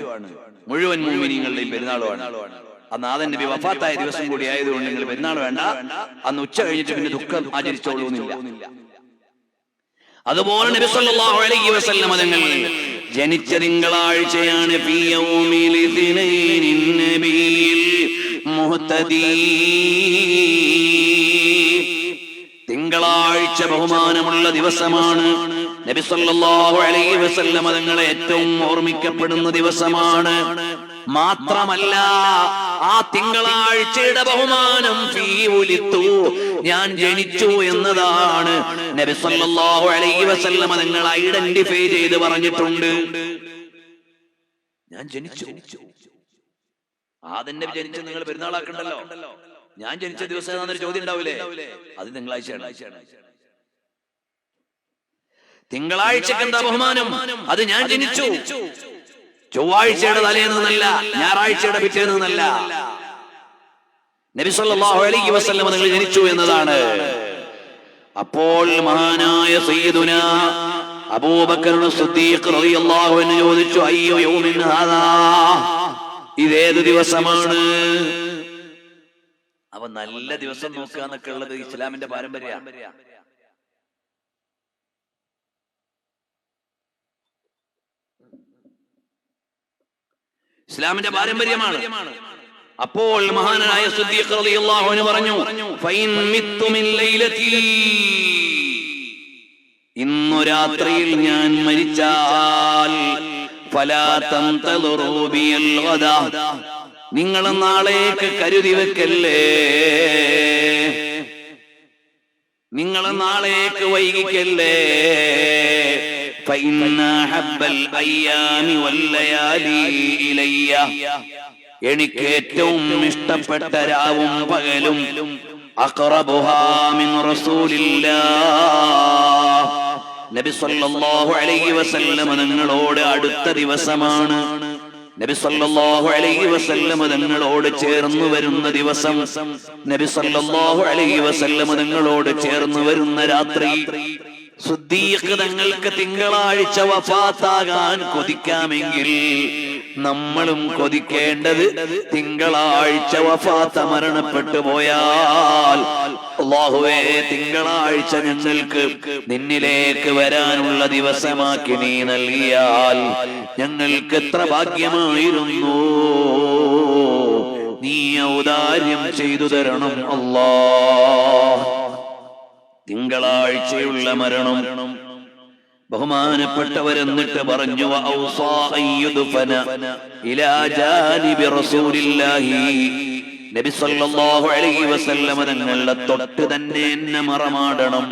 മുഴുവൻ മുഅ്മിനീങ്ങളുടെയും പെരുന്നാളുമാണ്. അന്ന് ആദം നബി വഫാത്തായ ദിവസം കൂടി ആയതുകൊണ്ട് നിങ്ങൾ പെരുന്നാൾ വേണ്ട, അന്ന് ഉച്ച കഴിഞ്ഞിട്ട് പിന്നെ ദുഃഖം ആചരിച്ചോളൂന്നില്ല. അതുപോലെ നബി സല്ലല്ലാഹു അലൈഹി വസല്ലം തങ്ങൾ ജനിച്ച തിങ്കളാഴ്ചയാണ്. ഫീ യൗമിൽ ഇത്നൈനിൻ നബിയിൽ മുഹ്തദീ, തിങ്കളാഴ്ച ബഹുമാനമുള്ള ദിവസമാണ്. നബി സല്ലല്ലാഹു അലൈഹി വസല്ലം തങ്ങളെ ഏറ്റവും ഓർമ്മിക്കപ്പെടുന്ന ദിവസമാണ്. മാത്രമല്ല ആ തിങ്കളാഴ്ചയുടെ ബഹുമാനം ഫീ ഉലിത്തു, ഞാൻ ജനിച്ചു എന്നതാണ് നബി സല്ലല്ലാഹു അലൈഹി വസല്ലം തങ്ങൾ ഐഡന്റിഫൈ ചെയ്ത് പറഞ്ഞിട്ടുണ്ട്. ഞാൻ ജനിച്ചു. ആദം നബി ജനിച്ചു നിങ്ങൾ പെരുന്നാളാക്കണ്ടല്ലോ. ഞാൻ ജനിച്ച ദിവസം ഏതാണെന്നൊരു ചോദ്യം ഉണ്ടാവില്ലേ? അത് തിങ്കളാഴ്ചയാണ്. തിങ്കളാഴ്ചക്ക് എന്താ ബഹുമാനം? അത് ഞാൻ ജനിച്ചു. ചൊവ്വാഴ്ചയുടെ തലേന്നല്ല, ഞായറാഴ്ചയുടെ പിറ്റേന്നല്ല. നബി സല്ലല്ലാഹു അലൈഹി വസല്ലം നിങ്ങൾ ജനിച്ചു എന്നതാണ്. അപ്പോൾ മഹാനായ സയ്യിദുനാ അബൂബക്കർ സിദ്ദീഖ് റളിയല്ലാഹു അൻഹു ചോദിച്ചു, അയ്യോ യൗമിൻ ഹാദാ, ഇതേത് ദിവസമാണ്? അവ നല്ല ദിവസം നോക്കുക എന്നൊക്കെ ഉള്ളത് ഇസ്ലാമിന്റെ പാരമ്പര്യമാണ്. ഇസ്ലാമിന്റെ പാരമ്പര്യമാണ്. അപ്പോൾ മഹാനായ സിദ്ദീഖ് റളിയല്ലാഹു അൻഹു പറഞ്ഞു, ഫൈൻ മിത്തു മിൻ ലൈലതി, ഇന്നു രാത്രിയിൽ ഞാൻ മരിച്ചാൽ ഫലാ തംതദറു ബിൽ ഗദാ, നിങ്ങൾ നാളേക്ക് കരുതി വെക്കല്ലേ, നിങ്ങൾ നാളേക്ക് വൈകിക്കല്ലേ. എനിക്ക് ഏറ്റവും ഇഷ്ടപ്പെട്ട രാവും പകലും നബി സല്ലല്ലാഹു അലൈഹി വസല്ലം തങ്ങളോട് അടുത്ത ദിവസമാണ്. നബി സല്ലല്ലാഹു അലൈഹി വസല്ലം തങ്ങളോട് ചേർന്ന് വരുന്ന ദിവസം, നബി സല്ലല്ലാഹു അലൈഹി വസല്ലം തങ്ങളോട് ചേർന്ന് വരുന്ന രാത്രി. സിദ്ദീഖ് തങ്ങൾക്ക് തിങ്കളാഴ്ച വഫാത്താകാൻ കൊതിക്കാമെങ്കിൽ നമ്മളും കൊതിക്കേണ്ടത് തിങ്കളാഴ്ച വഫാത്ത് മരണപ്പെട്ടു പോയാൽ, അല്ലാഹുവേ തിങ്കളാഴ്ച ഞങ്ങൾക്ക് നിന്നിലേക്ക് വരാനുള്ള ദിവസമാക്കി നീ നൽകിയാൽ ഞങ്ങൾക്ക് എത്ര ഭാഗ്യമായിരുന്നു. നീ ഔദാര്യം ചെയ്തു തരണം അല്ലാഹ്. തിങ്കളാഴ്ചയുള്ള മരണം ബഹുമാനപ്പെട്ടവരെന്നിട്ട് പറഞ്ഞു, നബി സല്ലല്ലാഹു അലൈഹി വസല്ലം തങ്ങളുടെ തൊട്ട് തന്നെ എന്നെ മറമാടണം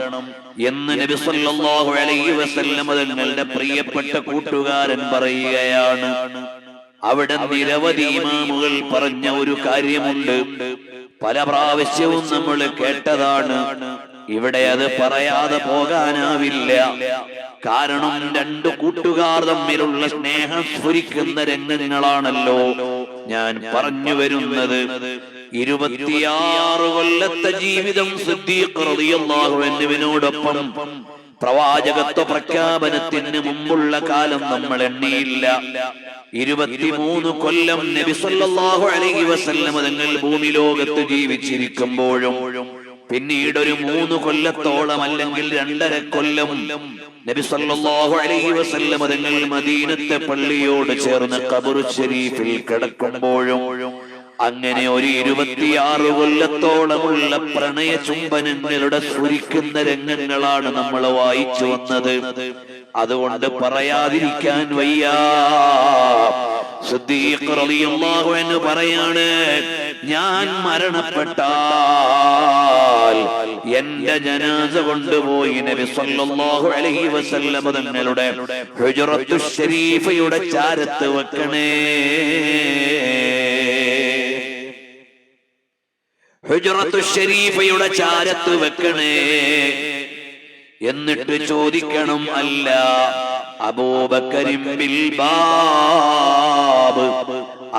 എന്ന് നബി സല്ലല്ലാഹു അലൈഹി വസല്ലം തങ്ങളുടെ പ്രിയപ്പെട്ട കൂട്ടുകാരൻ പറയുകയാണ്. അവിടെ നിരവധി ഇമാമുകൾ പറഞ്ഞ ഒരു കാര്യമുണ്ട്, പല പ്രാവശ്യവും നമ്മൾ കേട്ടതാണ്. ഇവിടെ അത് പറയാതെ പോകാനാവില്ല. കാരണം രണ്ടു കൂട്ടുകാർ തമ്മിലുള്ള സ്നേഹം സ്ഫുരിക്കുന്ന രംഗങ്ങളാണല്ലോ ഞാൻ പറഞ്ഞു വരുന്നത്. 26 കൊല്ലത്തെ ജീവിതം സിദ്ദീഖ് റളിയല്ലാഹു അൻഹുവിനോടൊപ്പം പ്രവാചകത്വ പ്രഖ്യാപനത്തിന് മുമ്പുള്ള കാലം നമ്മൾ എണ്ണിയില്ല. 23 കൊല്ലം നബി സല്ലല്ലാഹു അലൈഹി വസല്ലം തങ്ങൾ ഭൂമി ലോകത്ത് ജീവിച്ചിരിക്കുമ്പോഴും പിന്നീട് ഒരു 3 കൊല്ലത്തോളം അല്ലെങ്കിൽ 2.5 കൊല്ലം നബി സല്ലല്ലാഹു അലൈഹി വസല്ലം തങ്ങൾ മദീനത്തെ പള്ളിയോട് ചേർന്ന് ഖബർ ശരീഫിൽ കിടക്കുമ്പോഴും അങ്ങനെ ഒരു 26 കൊല്ലത്തോളമുള്ള പ്രണയ ചുംബനങ്ങളുടെ സ്ഫുരിക്കുന്ന രംഗങ്ങളാണ് നമ്മൾ വായിച്ചു വന്നത്. അതുകൊണ്ട് പറയാതിരിക്കാൻ വയ്യ. സിദ്ദീഖ് റളിയല്ലാഹു അൻഹു പറയാണ്, ഞാൻ മരണപ്പെട്ടാൽ എന്റെ ജനാസ കൊണ്ടുപോയി നബി സല്ലല്ലാഹു അലൈഹി വസല്ലം തങ്ങളുടെ ഹുജ്റത്തു ശരീഫയുടെ ചാരത്ത് വെക്കണേ. ഹുജ്റത്തു ശരീഫയുടെ ചാരത്ത് വെക്കണേ. എന്നിട്ട് ചോദിക്കണം, അല്ല അബൂബക്കറിൻ ബിൽ ബാബ്,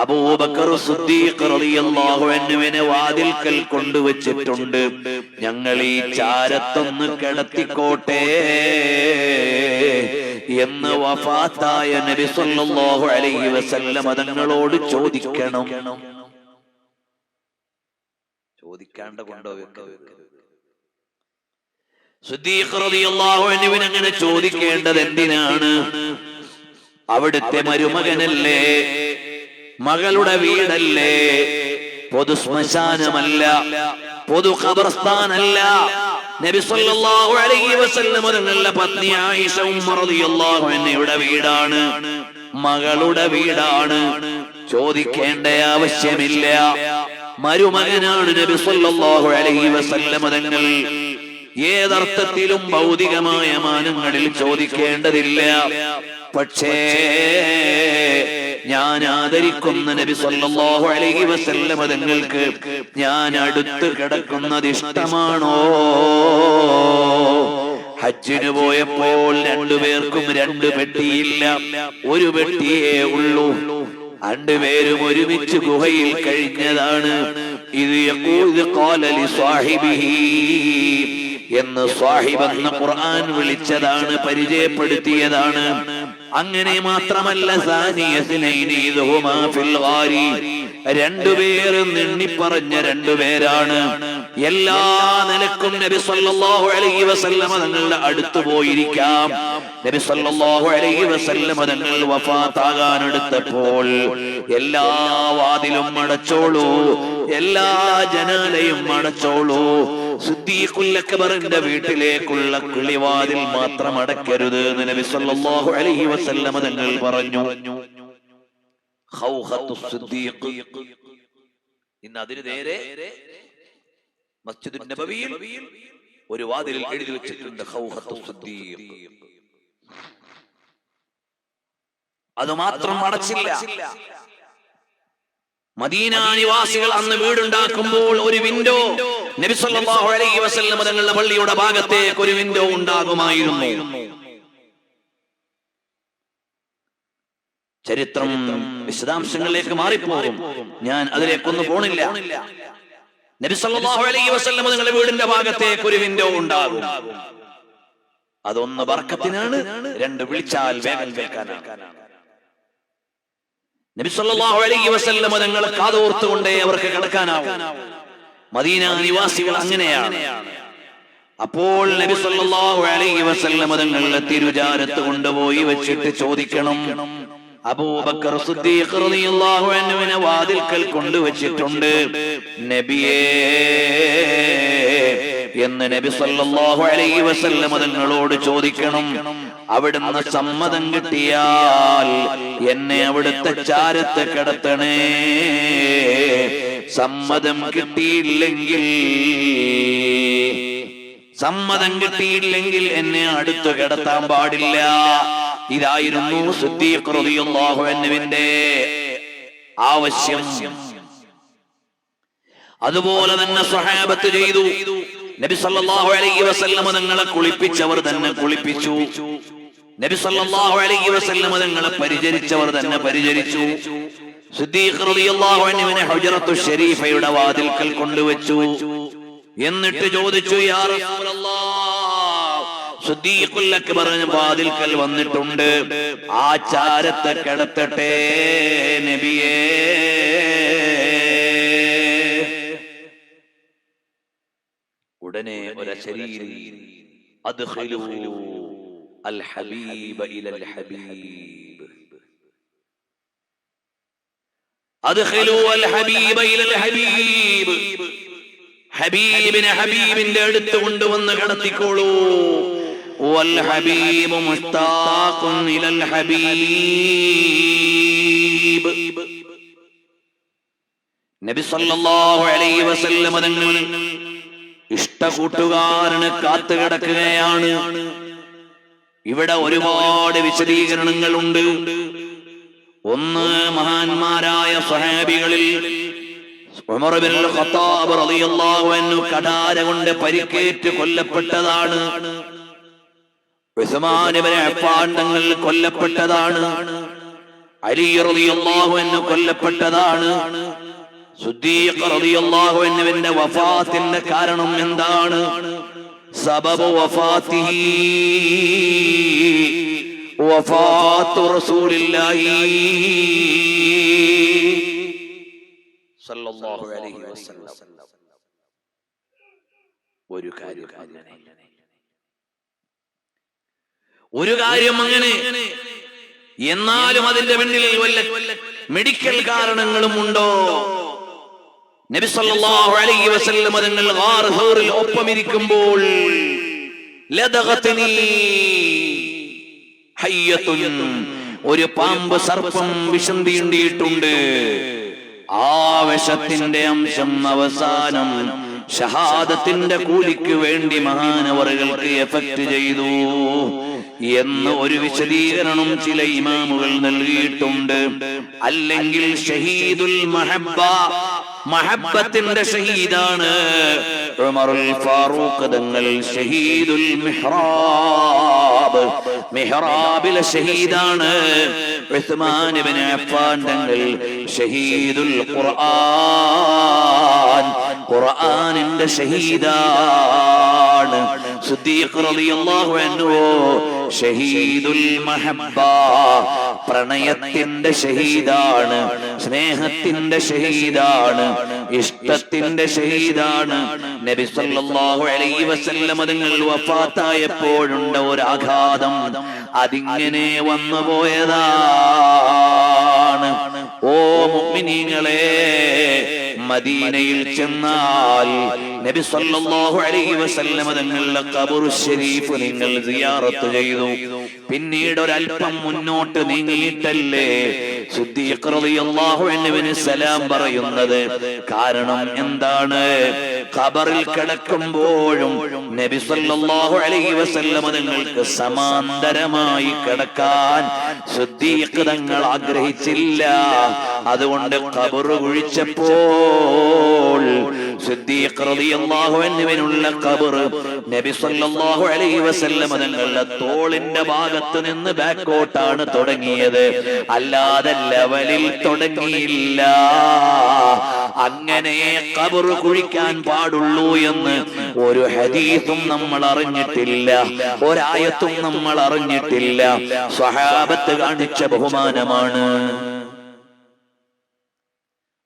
അബൂബക്കർ സിദ്ദീഖ് റളിയല്ലാഹു അൻഹുവിനെ വാതിൽക്കൽ കൊണ്ടുവച്ചിട്ടുണ്ട്, ഞങ്ങൾ ഈ ചാരത്തൊന്ന് കിടത്തിക്കോട്ടെ എന്ന് വഫാത്തായ നബി സല്ലല്ലാഹു അലൈഹി വസല്ലം തങ്ങളോട് ചോദിക്കണം. ചോദിക്കാണ്ട് കൊണ്ടുപോയി സിദ്ദീഖ് റളിയല്ലാഹു അൻഹുവിനെ അങ്ങനെ ചോദിക്കേണ്ടത് എന്തിനാണ്? അവിടുത്തെ മരുമകനല്ലേ, മകളുടെ വീടല്ലേ, പൊതു ശ്മശാനമല്ല, പൊതു ഖബർസ്ഥാനല്ല. നബി സല്ലല്ലാഹു അലൈഹി വസല്ലം തങ്ങളുടെ പത്നി ആയിഷ ഉമ്മ റളിയല്ലാഹു അൻഹയുടെ വീടാണ്, മകളുടെ വീടാണ്. ചോദിക്കേണ്ട ആവശ്യമില്ല. മരുമകനാണ് നബി സല്ലല്ലാഹു അലൈഹി വസല്ലം തങ്ങൾ. ഏതർത്ഥത്തിലും ഭൗതികമായ മാനങ്ങളിൽ ചോദിക്കേണ്ടതില്ല. പക്ഷേ ഞാൻ ആദരിക്കുന്ന നബി സല്ലല്ലാഹു അലൈഹി വസല്ലം തങ്ങൾക്ക് ഞാൻ അടുത്ത് കിടക്കുന്നത് ഇഷ്ടമാണോ? ഹജ്ജിന് പോയപ്പോൾ രണ്ടുപേർക്കും രണ്ട് പെട്ടിയില്ല, ഒരു പെട്ടിയേ ഉള്ളൂ. രണ്ടുപേരും ഒരുമിച്ച് ഗുഹയിൽ കഴിഞ്ഞതാണ്. ഇത് യഖൂദ് ഖാല ലി സ്വാഹിബിഹി എന്ന് സ്വാഹിബ് എന്ന ഖുർആൻ വിളിച്ചതാണ്, പരിചയപ്പെടുത്തിയതാണ്. അങ്ങനെ മാത്രമല്ല, രണ്ടുപേരും നിണ്ണിപ്പറഞ്ഞ രണ്ടുപേരാണ്. എല്ലാ നിലക്കും നബി സല്ലല്ലാഹു അലൈഹി വസല്ലം തങ്ങളുടെ അടുത്ത് പോയിരിക്കാം. നബി സല്ലല്ലാഹു അലൈഹി വസല്ലം തങ്ങൾ വഫാത്താകാൻ അടുത്തപ്പോൾ എല്ലാ വാതിലും അടച്ചോളൂ, എല്ലാ ജനാലയും അടച്ചോളൂ. സിദ്ദീഖുൽ അക്ബറിന്റെ വീട്ടിലേക്കുള്ള കിളിവാതിൽ മാത്രം അടക്കരുത് എന്ന് നബി സല്ലല്ലാഹു അലൈഹി വസല്ലം തങ്ങൾ പറഞ്ഞു. ഖൗഖത്തുസ് സിദ്ദീഖ്. ഇന്ന് അതിന് നേരെ മസ്ജിദുൻ നബവിയിൽ ഒരു വാതിലിൽ എഴുതി വെച്ചിട്ടുണ്ട് ഖൗഖത്തുസ് സിദ്ദീഖ്. അത് മാത്രം അടച്ചില്ല. മദീന നിവാസികൾ അന്ന് വീടുണ്ടാക്കുമ്പോൾ ഒരു വിൻഡോ നബി സല്ലല്ലാഹു അലൈഹി വസല്ലം തങ്ങളുടെ പള്ളിയുടെ ഭാഗത്തേക്ക് ഒരു വിൻഡോ ഉണ്ടാകുമായിരുന്നു. ചരിത്രം വിശദാംശങ്ങളിലേക്ക് മാറിപ്പോകും, ഞാൻ അതിലേക്കൊന്നും പോണില്ല. നബി സല്ലല്ലാഹു അലൈഹി വസല്ലം തങ്ങളുടെ വീടിന്റെ ഭാഗത്തേക്ക് ഒരു വിൻഡോ ഉണ്ടാകും. അതൊന്ന് ബർക്കത്തിനാണ്, രണ്ട് വിളിച്ചാൽ വേഗം കേൾക്കാനാണ്. നബി സല്ലല്ലാഹു അലൈഹി വസല്ലം തങ്ങളെ കാതോർത്തുകൊണ്ടേ അവർക്ക് കിടക്കാനാവും. മദീന നിവാസികൾ അങ്ങനെയാണ്. അപ്പോൾ നബി സല്ലല്ലാഹു അലൈഹി വസല്ലം തങ്ങളെ തിരുജാരത്ത് കൊണ്ടുപോയി വെച്ചിട്ട് ചോദിക്കണം. അബൂബക്കർ സിദ്ദീഖ് റളിയല്ലാഹു അൻഹുവിനെ വാതിൽക്കൽ കൊണ്ടുവച്ചിട്ടുണ്ട്, നബിയേ എന്ന് നബി സല്ലല്ലാഹു അലൈഹി വസല്ലം തങ്ങളോട് ചോദിക്കണം. അവിടുന്ന് സമ്മതം കിട്ടിയാൽ എന്നെ അവിടുത്തെ ചാരത്ത് കിടത്തണേ, സമ്മതം കിട്ടിയില്ലെങ്കിൽ എന്നെ അടുത്ത് കിടത്താൻ പാടില്ല. ഇതായിരുന്നു സിദ്ദീഖ് റളിയല്ലാഹു അൻഹുവിന്റെ ആവശ്യം. അതുപോലെ തന്നെ സ്വഹാബത്ത് ചെയ്തു. നബി സല്ലല്ലാഹു അലൈഹി വസല്ലം തങ്ങളെ കുളിപ്പിച്ചവർ തന്നെ കുളിപ്പിച്ചു, നബി സല്ലല്ലാഹു അലൈഹി വസല്ലം തങ്ങളെ പരിചരിച്ചവർ തന്നെ പരിചരിച്ചു. സിദ്ദീഖ് റളിയല്ലാഹു അൻഹുവിനെ ഹുജ്റത്തു ശരീഫയുടെ വാതിൽക്കൽ കൊണ്ടുവച്ചു. എന്നിട്ട് ചോദിച്ചു, യാ റസൂലല്ലാഹ്, സിദ്ദീഖുൽ അക്ബർ വാതിൽക്കൽ വന്നിട്ടുണ്ട്, ആ ചാരത്തെ കിടത്തട്ടെ നബിയേ. ഉടനെ ഒരു ശരീരം അദ്ഖിലൂ അൽ ഹബീബ ഇലൽ ഹബീബ്, അദ്ഖിലൂ അൽ ഹബീബ ഇലൽ ഹബീബ്, ഹബീബിനെ ഹബീബിന്റെ അടുത്ത് കൊണ്ടുവന്ന് കിടത്തിക്കോളൂ. വൽ ഹബീബു മുസ്താഖുൻ ഇലൽ ഹബീബ്, നബി സല്ലല്ലാഹു അലൈഹി വസല്ലം തങ്ങൾ ഇഷ്ട കൂട്ടുകാരന് കാത്തുകിടക്കുകയാണ്. ഇവിടെ ഒരുപാട് വിശദീകരണങ്ങളുണ്ട്. ഒന്ന്, മഹാന്മാരായ സ്വഹാബികളിൽ ഉമർ ഇബ്നുൽ ഖത്താബ് റളിയല്ലാഹു അൻഹു കടാര കൊണ്ട് പരിക്കേറ്റ് കൊല്ലപ്പെട്ടതാണ്. ഉസ്മാൻ ഇബ്നു അഫ്ഫാൻ തങ്ങൾ കൊല്ലപ്പെട്ടതാണ്. അലി റളിയല്ലാഹു അൻഹു കൊല്ലപ്പെട്ടതാണ്. സിദ്ദീഖ് റളിയല്ലാഹു അൻഹുവിന്റെ വഫാത്തിന്റെ കാരണം എന്താണ്? സബബു വഫാത്തിഹി വഫാത്തു റസൂലില്ലാഹി സല്ലല്ലാഹു അലൈഹി വസല്ലം. ഒരു കാര്യം അങ്ങനെ, എന്നാലും അതിന്റെ പിന്നിൽ വല്ല മെഡിക്കൽ കാരണങ്ങളും ഉണ്ടോ? നബി സല്ലല്ലാഹു അലൈഹി വസല്ലം തങ്ങൾ ഗാർ ഹീറിൽ ഒപ്പമിരിക്കുമ്പോൾ ലദഗത്നി ഹയ്യത്തുൻ, ഒരു പാമ്പ് സർപ്പം വിഷം തീണ്ടിയിട്ടുണ്ട്. ആ വിഷത്തിന്റെ അംശം അവസാനം ഷഹാദത്തിന്റെ കൂലിക്ക് വേണ്ടി മഹാനവറുകൾക്ക് എഫക്ട് ചെയ്തു എന്ന് ഒരു വിശദീകരണം ചില ഇമാമുകൾ നൽകിയിട്ടുണ്ട്. അല്ലെങ്കിൽ ഷഹീദുൽ മഹബ്ബ, മഹബ്ബത്തിന്റെ ഷഹീദാണ് ഉമറുൽ ഫാറൂഖ് തങ്ങൾ. ഷഹീദുൽ മിഹ്റാബ്, മിഹ്റാബിലെ ഷഹീദാണ് ഉസ്മാൻ ഇബ്നു അഫ്ഫാൻ തങ്ങൾ. ഷഹീദുൽ ഖുർആൻ, ഖുർആനിന്റെ ഷഹീദാണ് സിദ്ദീഖ് റളിയല്ലാഹു അൻഹു. ഷഹീദുൽ മഹബ്ബ, പ്രണയത്തിന്റെ ഷഹീദാണ്, സ്നേഹത്തിന്റെ ഷഹീദാണ്, ഇഷ്ടത്തിന്റെ ഷഹീദാണ്. നബി സല്ലല്ലാഹു അലൈഹി വസല്ലം തങ്ങൾ വഫാത്തായപ്പോഴുണ്ട് ഒരു ആഘാതം, അതിങ്ങനെ വന്നു പോയതാണ്. ഓ മുഅ്മിനീങ്ങളെ, മദീനയിൽ ചെന്നാൽ നബി സല്ലല്ലാഹു അലൈഹി വസല്ലം തങ്ങളുടെ ഖബർ ശരീഫ് നിങ്ങൾ സിയാറത്ത് ചെയ്തു. പിന്നീട് ഒരല്പം മുന്നോട്ട് നീങ്ങിയിട്ടല്ലേ സിദ്ദീഖ് റളിയല്ലാഹു അൻഹുവിന് സലാം പറയുന്നത്. കാരണം എന്താണ്? ഖബറിൽ കിടക്കുമ്പോഴും നബി സല്ലല്ലാഹു അലൈഹി വസല്ലം തങ്ങൾക്ക് സമാന്തരമായി കിടക്കാൻ സിദ്ദീഖ് തങ്ങൾ ആഗ്രഹിച്ചില്ല. അതുകൊണ്ട് ഖബർ കുഴിച്ചപ്പോൾ സിദ്ദീഖ് റളിയല്ലാഹു അൻഹുവിനുള്ള ഖബർ നബി സല്ലല്ലാഹു അലൈഹി വസല്ലം തങ്ങളുടെ തോളിന്റെ ഭാഗത്ത് നിന്ന് ബാക്കോട്ടാണ് തുടങ്ങിയത്, അല്ലാതെ ലെവലിൽ തുടങ്ങിയില്ല. അങ്ങനെ ഖബർ കുഴിക്കാൻ പാടുള്ളൂ എന്ന് ഒരു ഹദീസും നമ്മൾ അറിഞ്ഞിട്ടില്ല, ഒരായത്തും നമ്മൾ അറിഞ്ഞിട്ടില്ല. സ്വഹാബത്ത് കാണിച്ച ബഹുമാനമാണ്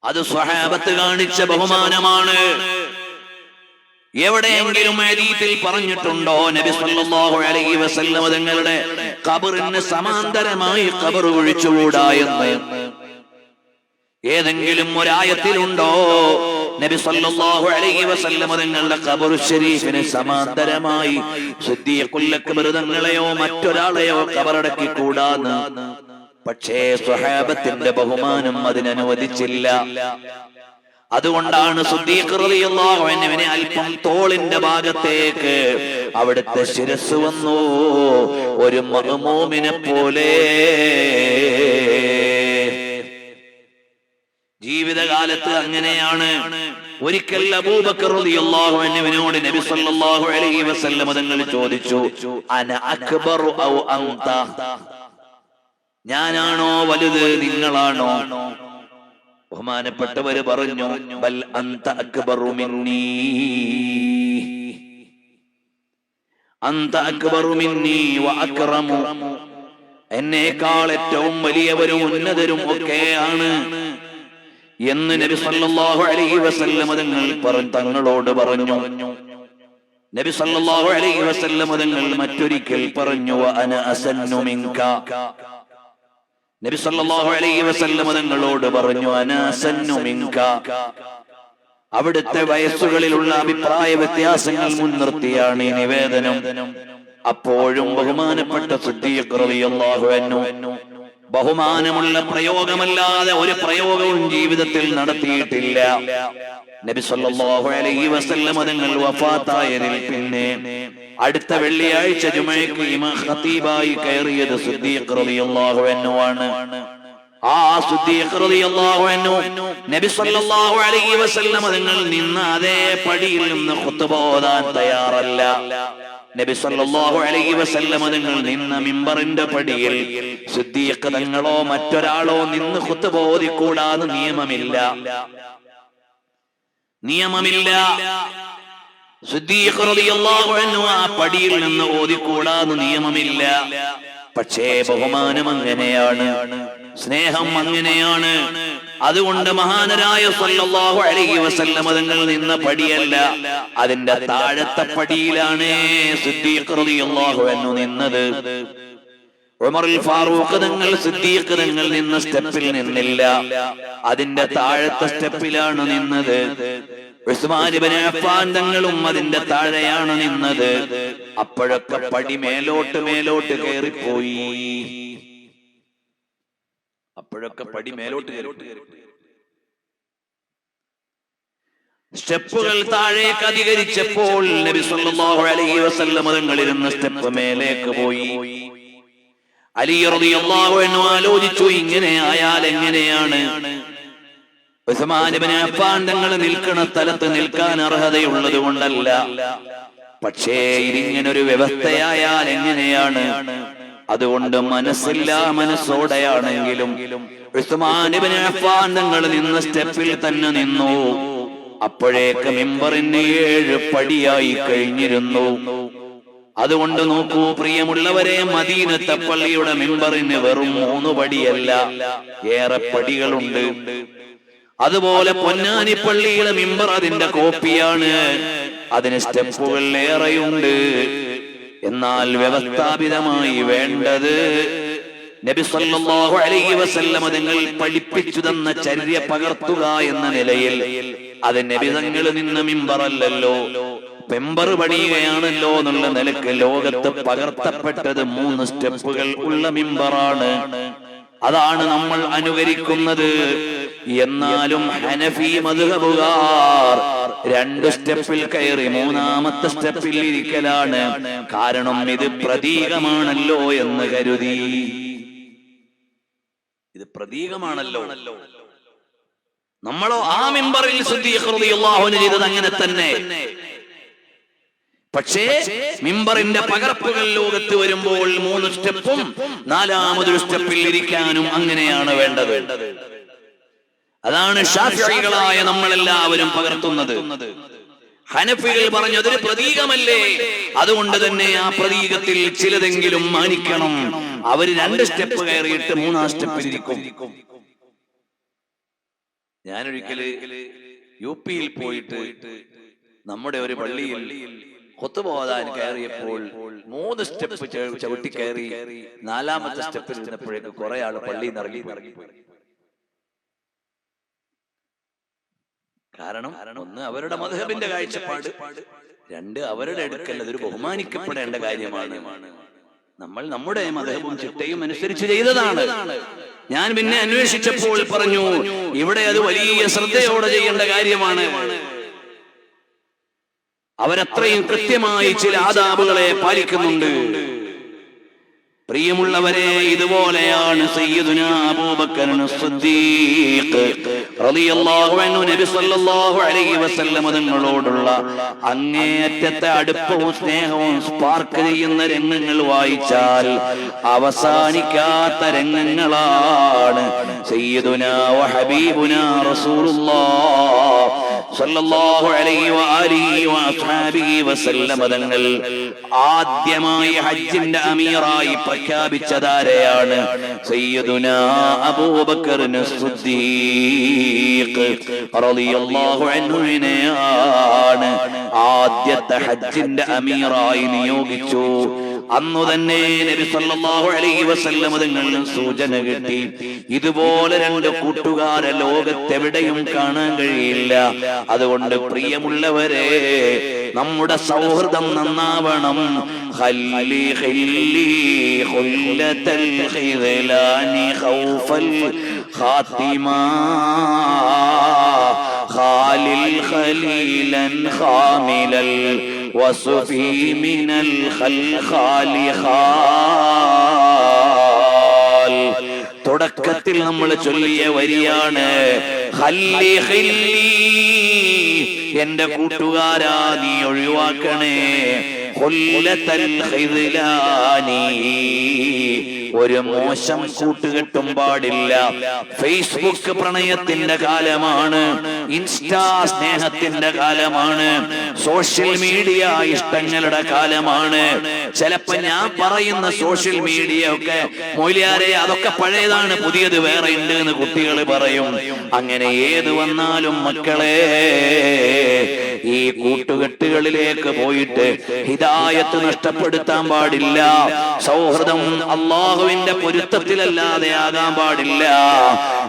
അത്, സ്വഹാബത്ത് കാണിച്ച ബഹുമാനമാണ്. എവിടെയെങ്കിലും ഹദീസിൽ പറഞ്ഞിട്ടുണ്ടോ നബി സല്ലല്ലാഹു അലൈഹി വസല്ലം തങ്ങളുടെ ഖബറിന് സമാന്തരമായി ഖബർ കുഴിച്ചുകൂടാ എന്ന്? ഏതെങ്കിലും ഒരായത്തിലുണ്ടോ നബി സല്ലല്ലാഹു അലൈഹി വസല്ലം തങ്ങളുടെ ഖബർ ശരീഫിന് സമാന്തരമായി സിദ്ദീഖുൽ അക്ബർ തങ്ങളെയോ മറ്റൊരാളെയോ ഖബറടക്കി കൂടാന്ന്? പക്ഷേ സ്വഹാബത്തിന്റെ ബഹുമാനം അതിനനുവദിച്ചില്ല. അതുകൊണ്ടാണ് സിദ്ദീഖ് റളിയല്ലാഹു അൻഹുവിനെ അല്പം തോളിന്റെ ഭാഗത്തേക്ക് അവിടുത്തെ ശിരസ് വന്നു, ഒരു മഅ്മൂമിനെ പോലെ. ജീവിതകാലത്ത് അങ്ങനെയാണ്. ഒരിക്കൽ അബൂബക്കർ റളിയല്ലാഹു അൻഹുവിനോട് നബി സല്ലല്ലാഹു അലൈഹി വസല്ലം തങ്ങൾ ചോദിച്ചു, അന അക്ബറു ഔ അൻത, ഞാനാണോ വലുത് നിങ്ങളാണോ? ബഹുമാനപ്പെട്ടവര് പറഞ്ഞു, ബൽ അൻത അക്ബറു മിന്നീ, അൻത അക്ബറു മിന്നീ വ അക്റമു, എന്നേക്കാൾ ഏറ്റവും വലിയവരും ഉന്നതരും ഒക്കെയാണ് എന്ന് നബി സല്ലല്ലാഹു അലൈഹി വസല്ലം തങ്ങളോട് പറഞ്ഞു. നബി സല്ലല്ലാഹു അലൈഹി വസല്ലം തങ്ങൾ മറ്റൊരിക്കൽ പറഞ്ഞു, വ അന അസന്നു മിൻക, നബി സല്ലല്ലാഹു അലൈഹി വസല്ലം തങ്ങളോട് പറഞ്ഞു, അന അസന്നു മിൻക. അവിടുത്തെ വയസ്സുകളിലുള്ള അഭിപ്രായ വ്യത്യാസങ്ങൾ മുൻനിർത്തിയാണ് ഈ നിവേദനം. അപ്പോഴും ബഹുമാനപ്പെട്ട സിദ്ദീഖ് റളിയല്ലാഹു അൻഹു ബഹുമാനമുള്ള പ്രയോഗമല്ലാതെ ഒരു പ്രയോഗവും ജീവിതത്തിൽ നടത്തിയിട്ടില്ല. നബി സല്ലല്ലാഹു അലൈഹി വസല്ലം തങ്ങൾ വഫാത്തായതിൽ പിന്നെ അടുത്ത വെള്ളിയാഴ്ച ജുമഅക്ക് ഇമാം ഖതീബായി കയറിയത് സിദ്ദീഖ് റളിയല്ലാഹു അൻഹു ആണ്. ആ സിദ്ദീഖ് റളിയല്ലാഹു അൻഹു നബി സല്ലല്ലാഹു അലൈഹി വസല്ലം തങ്ങൾ നിന്ന അതേ പടിയിൽ നിന്ന് ഖുത്ബ ഓതാൻ തയ്യാറല്ല. നബി സല്ലല്ലാഹു അലൈഹി വസല്ലം തങ്ങൾ നിന്ന മിമ്പറിന്റെ പടിയിൽ സിദ്ദീഖ് തങ്ങളോ മറ്റൊരാളോ നിന്ന് ഖുത്ബ ഓതിക്കൂടാന്ന് നിയമമില്ല. സിദ്ദീഖ് റളിയല്ലാഹു അൻഹു ആ പടിയിൽ നിന്ന് ഓതിക്കൂടാന്ന് നിയമമില്ല. പക്ഷേ ബഹുമാനം അങ്ങനെയാണ്, സ്നേഹം അങ്ങനെയാണ്. അതുകൊണ്ട് മഹാനരായ സല്ലല്ലാഹു അലൈഹി വസല്ലം തങ്ങൾ നിന്ന പടിയല്ല, അതിന്റെ താഴത്തെ പടിയിലാണ് സിദ്ദീഖ് റളിയല്ലാഹു അൻഹു നിന്നത്. ഉമറുൽ ഫാറൂഖ് തങ്ങൾ സിദ്ദീഖ് തങ്ങൾ നിന്ന സ്റ്റെപ്പിൽ നിന്നില്ല, അതിന്റെ താഴത്തെ സ്റ്റെപ്പിലാണ് നിന്നത്. ഉസ്മാൻ ഇബ്നു അഫ്ഫാൻ തങ്ങളും അതിന്റെ താഴെയാണ് നിന്നത്. അപ്പോഴൊക്കെ പടി മേലോട്ട് കയറിപ്പോയി. സ്റ്റെപ്പുകൾ താഴേക്ക് അധികരിച്ചപ്പോൾ നബി സല്ലല്ലാഹു അലൈഹി വസല്ലം തങ്ങൾ ഇരുന്ന സ്റ്റെപ്പ് മേലേക്ക് പോയി. അലി റളിയല്ലാഹു അൻഹു ആലോചിച്ചു, ഇങ്ങനെ ആയാൽ എങ്ങനെയാണ്? ഉസ്മാൻ ഇബ്നു അഫ്ഫാൻ തങ്ങൾ നിൽക്കുന്ന സ്ഥലത്ത് നിൽക്കാൻ അർഹതയുള്ളത് കൊണ്ടല്ല, പക്ഷേ ഇതിങ്ങനൊരു വ്യവസ്ഥയായാൽ എങ്ങനെയാണ്? അതുകൊണ്ട് മനസ്സോടെയാണെങ്കിലും ഉസ്മാൻ ഇബ്നു അഫ്ഫാൻ തങ്ങൾ നിന്ന സ്റ്റെപ്പിൽ തന്നെ നിന്നു. അപ്പോഴേക്ക് മിമ്പറിന് 7 പടിയായി കഴിഞ്ഞിരുന്നു. അതുകൊണ്ട് നോക്കൂ പ്രിയമുള്ളവരെ, മദീനത്തെ പള്ളിയുടെ മിമ്പറിന് വെറും 3 പടിയല്ല, ഏറെ പടികളുണ്ട്. അതുപോലെ പൊന്നാനി പള്ളിയുടെ മിമ്പർ അതിന്റെ കോപ്പിയാണ്, അതിന് സ്റ്റെപ്പുകൾ ഏറെയുണ്ട്. എന്നാൽ വ്യവസ്ഥാപിതമായി വേണ്ടത് നബി സല്ലല്ലാഹു അലൈഹി വസല്ലം തങ്ങൾ പഠിപ്പിച്ചു തന്ന ചര്യ പകർത്തുക എന്ന നിലയിൽ അത് നബി തങ്ങൾ നിന്ന മിമ്പറല്ലല്ലോ, മെമ്പർ പണിയുകയാണല്ലോ എന്നുള്ള നിലക്ക് ലോകത്ത് പകർത്തപ്പെട്ടത് 3 സ്റ്റെപ്പുകൾ ഉള്ള മിമ്പറാണ്. അതാണ് നമ്മൾ അനുകരിക്കുന്നത്. എന്നാലും ഹനഫി മദ്ഹബുകാർ 2 സ്റ്റെപ്പിൽ കയറി 3ാമത്തെ സ്റ്റെപ്പിൽ ഇരിക്കലാണ്. കാരണം ഇത് പ്രതീകമാണല്ലോ എന്ന് കരുതി. ഇത് പ്രതീകമാണല്ലോ. നമ്മളോ ആ മിമ്പറിൽ സിദ്ദീഖ് റളിയല്ലാഹു അൻഹു ചെയ്തത് അങ്ങനെ തന്നെ. പക്ഷേ മിമ്പറിന്റെ പകർപ്പുകൾ ലോകത്ത് വരുമ്പോൾ 3 സ്റ്റെപ്പും 4ാമതൊരു സ്റ്റെപ്പിൽ ഇരിക്കാനും അങ്ങനെയാണ് വേണ്ടത്. അതാണ് ശാഫിഈകളായ നമ്മളെല്ലാവരും പകർത്തുന്നത്. ഹനഫികൾ പറഞ്ഞു അതൊരു പ്രതീകമല്ലേ, അതുകൊണ്ട് തന്നെ ആ പ്രതീകത്തിൽ ചിലതെങ്കിലും മാനിക്കണം. അവര് 2 സ്റ്റെപ്പ് കയറിയിട്ട് 3ാം സ്റ്റെപ്പിൽ ഇരിക്കും. ഞാനൊരിക്കല് യുപിയിൽ പോയിട്ട് നമ്മുടെ ഒരു പള്ളിയിൽ ഖുത്ബ ഓതാൻ കയറിയപ്പോൾ 3 സ്റ്റെപ്പ് ചവിട്ടി കയറി 4ാമത്തെ സ്റ്റെപ്പിൽ ഇരുന്നപ്പോഴേക്ക് കുറെ ആള് പള്ളിയിൽ നിന്ന് ഇറങ്ങിപ്പോയി. കാരണം 1 അവരുടെ മദ്ഹബിന്റെ കാഴ്ചപ്പാട്, 2 അവരുടെ അടുക്കൽ അതൊരു ബഹുമാനിക്കപ്പെടേണ്ട കാര്യമാണ്. നമ്മൾ നമ്മുടെ മദ്ഹബും ചിട്ടയും അനുസരിച്ച് ചെയ്തതാണ്. ഞാൻ പിന്നെ അന്വേഷിച്ചപ്പോൾ പറഞ്ഞു ഇവിടെ അത് വലിയ ശ്രദ്ധയോടെ ചെയ്യേണ്ട കാര്യമാണ്. അവരത്രയും കൃത്യമായി ചില ആദാബുകളെ പാലിക്കുന്നുണ്ട്. പ്രിയമുള്ളവരെ, ഇതുപോലെയാണ് സയ്യിദുനാ അബൂബക്കർ സിദ്ദീഖ് റളിയല്ലാഹു അൻഹു നബി സല്ലല്ലാഹു അലൈഹി വസല്ലം തങ്ങളോടുള്ള അങ്ങേയറ്റത്തെ അടുപ്പവും സ്നേഹവും സ്പാർക്ക് ചെയ്യുന്ന രംഗങ്ങൾ വായിച്ചാൽ അവസാനിക്കാത്ത രംഗങ്ങളാണ്. സയ്യിദുനാ വ ഹബീബുനാ റസൂലുള്ളാഹ് സല്ലല്ലാഹു അലൈഹി വആലിഹി വഅസ്ഹാബിഹി വസല്ലം തങ്ങൾ ആദ്യമായി ഹജ്ജിന്റെ അമീറായി പ്രഖ്യാപിച്ചതാരെയാണ്? സയ്യിദുനാ അബൂബക്കർ സിദ്ദീഖ് റളിയല്ലാഹു അൻഹുവിനെയാണ് ആദ്യത്തെ ഹജ്ജിന്റെ അമീറായി നിയോഗിച്ചു. അന്നു തന്നെ നബി സല്ലല്ലാഹു അലൈഹി വസല്ലം തങ്ങൾ സൂചന കിട്ടി, ഇതുപോലെ രണ്ട് കൂട്ടുകാരെ ലോകത്തെവിടെയും കാണാൻ കഴിയില്ല. അതുകൊണ്ട് പ്രിയമുള്ളവരെ, നമ്മുടെ സൗഹൃദം നന്നാവണം. ഖല്ലി ഖല്ലി ഖുല്ലതൽ ഖിദ്ലാനി ഖൗഫൽ ഖാതിമാ ഖാലിൽ ഖലീലൻ ഖാമിലൽ വസുഫി മിനൽ ഖൽഖാലി ഖാൽ. തുടക്കത്തിൽ നമ്മൾ ചൊല്ലിയ വരിയാണ് ഖല്ലി ഖല്ലി, എന്റെ കൂട്ടുകാരാ നീ ഒഴിവാക്കണേ. ഖുല്ലതൽ ഖിദ്ലാനി, ഒരു മോശം കൂട്ടുകെട്ടും പാടില്ല. ഫേസ്ബുക്ക് പ്രണയത്തിന്റെ കാലമാണ്, ഇൻസ്റ്റാ സ്നേഹത്തിന്റെ കാലമാണ്, സോഷ്യൽ മീഡിയ ഇഷ്ടങ്ങളുടെ കാലമാണ്. ചിലപ്പോ ഞാൻ പറയുന്ന സോഷ്യൽ മീഡിയ ഒക്കെ മൊയ്ലിയാരെ അതൊക്കെ പഴയതാണ്, പുതിയത് വേറെ ഉണ്ട് എന്ന് കുട്ടികൾ പറയും. അങ്ങനെ ഏത് വന്നാലും മക്കളെ, ഈ കൂട്ടുകെട്ടുകളിലേക്ക് പോയിട്ട് ഹിദായത്ത് നഷ്ടപ്പെടുത്താൻ പാടില്ല. സൗഹൃദം അള്ളാഹുവിന്റെ പൊരുത്തത്തിലല്ലാതെ ആകാൻ പാടില്ല.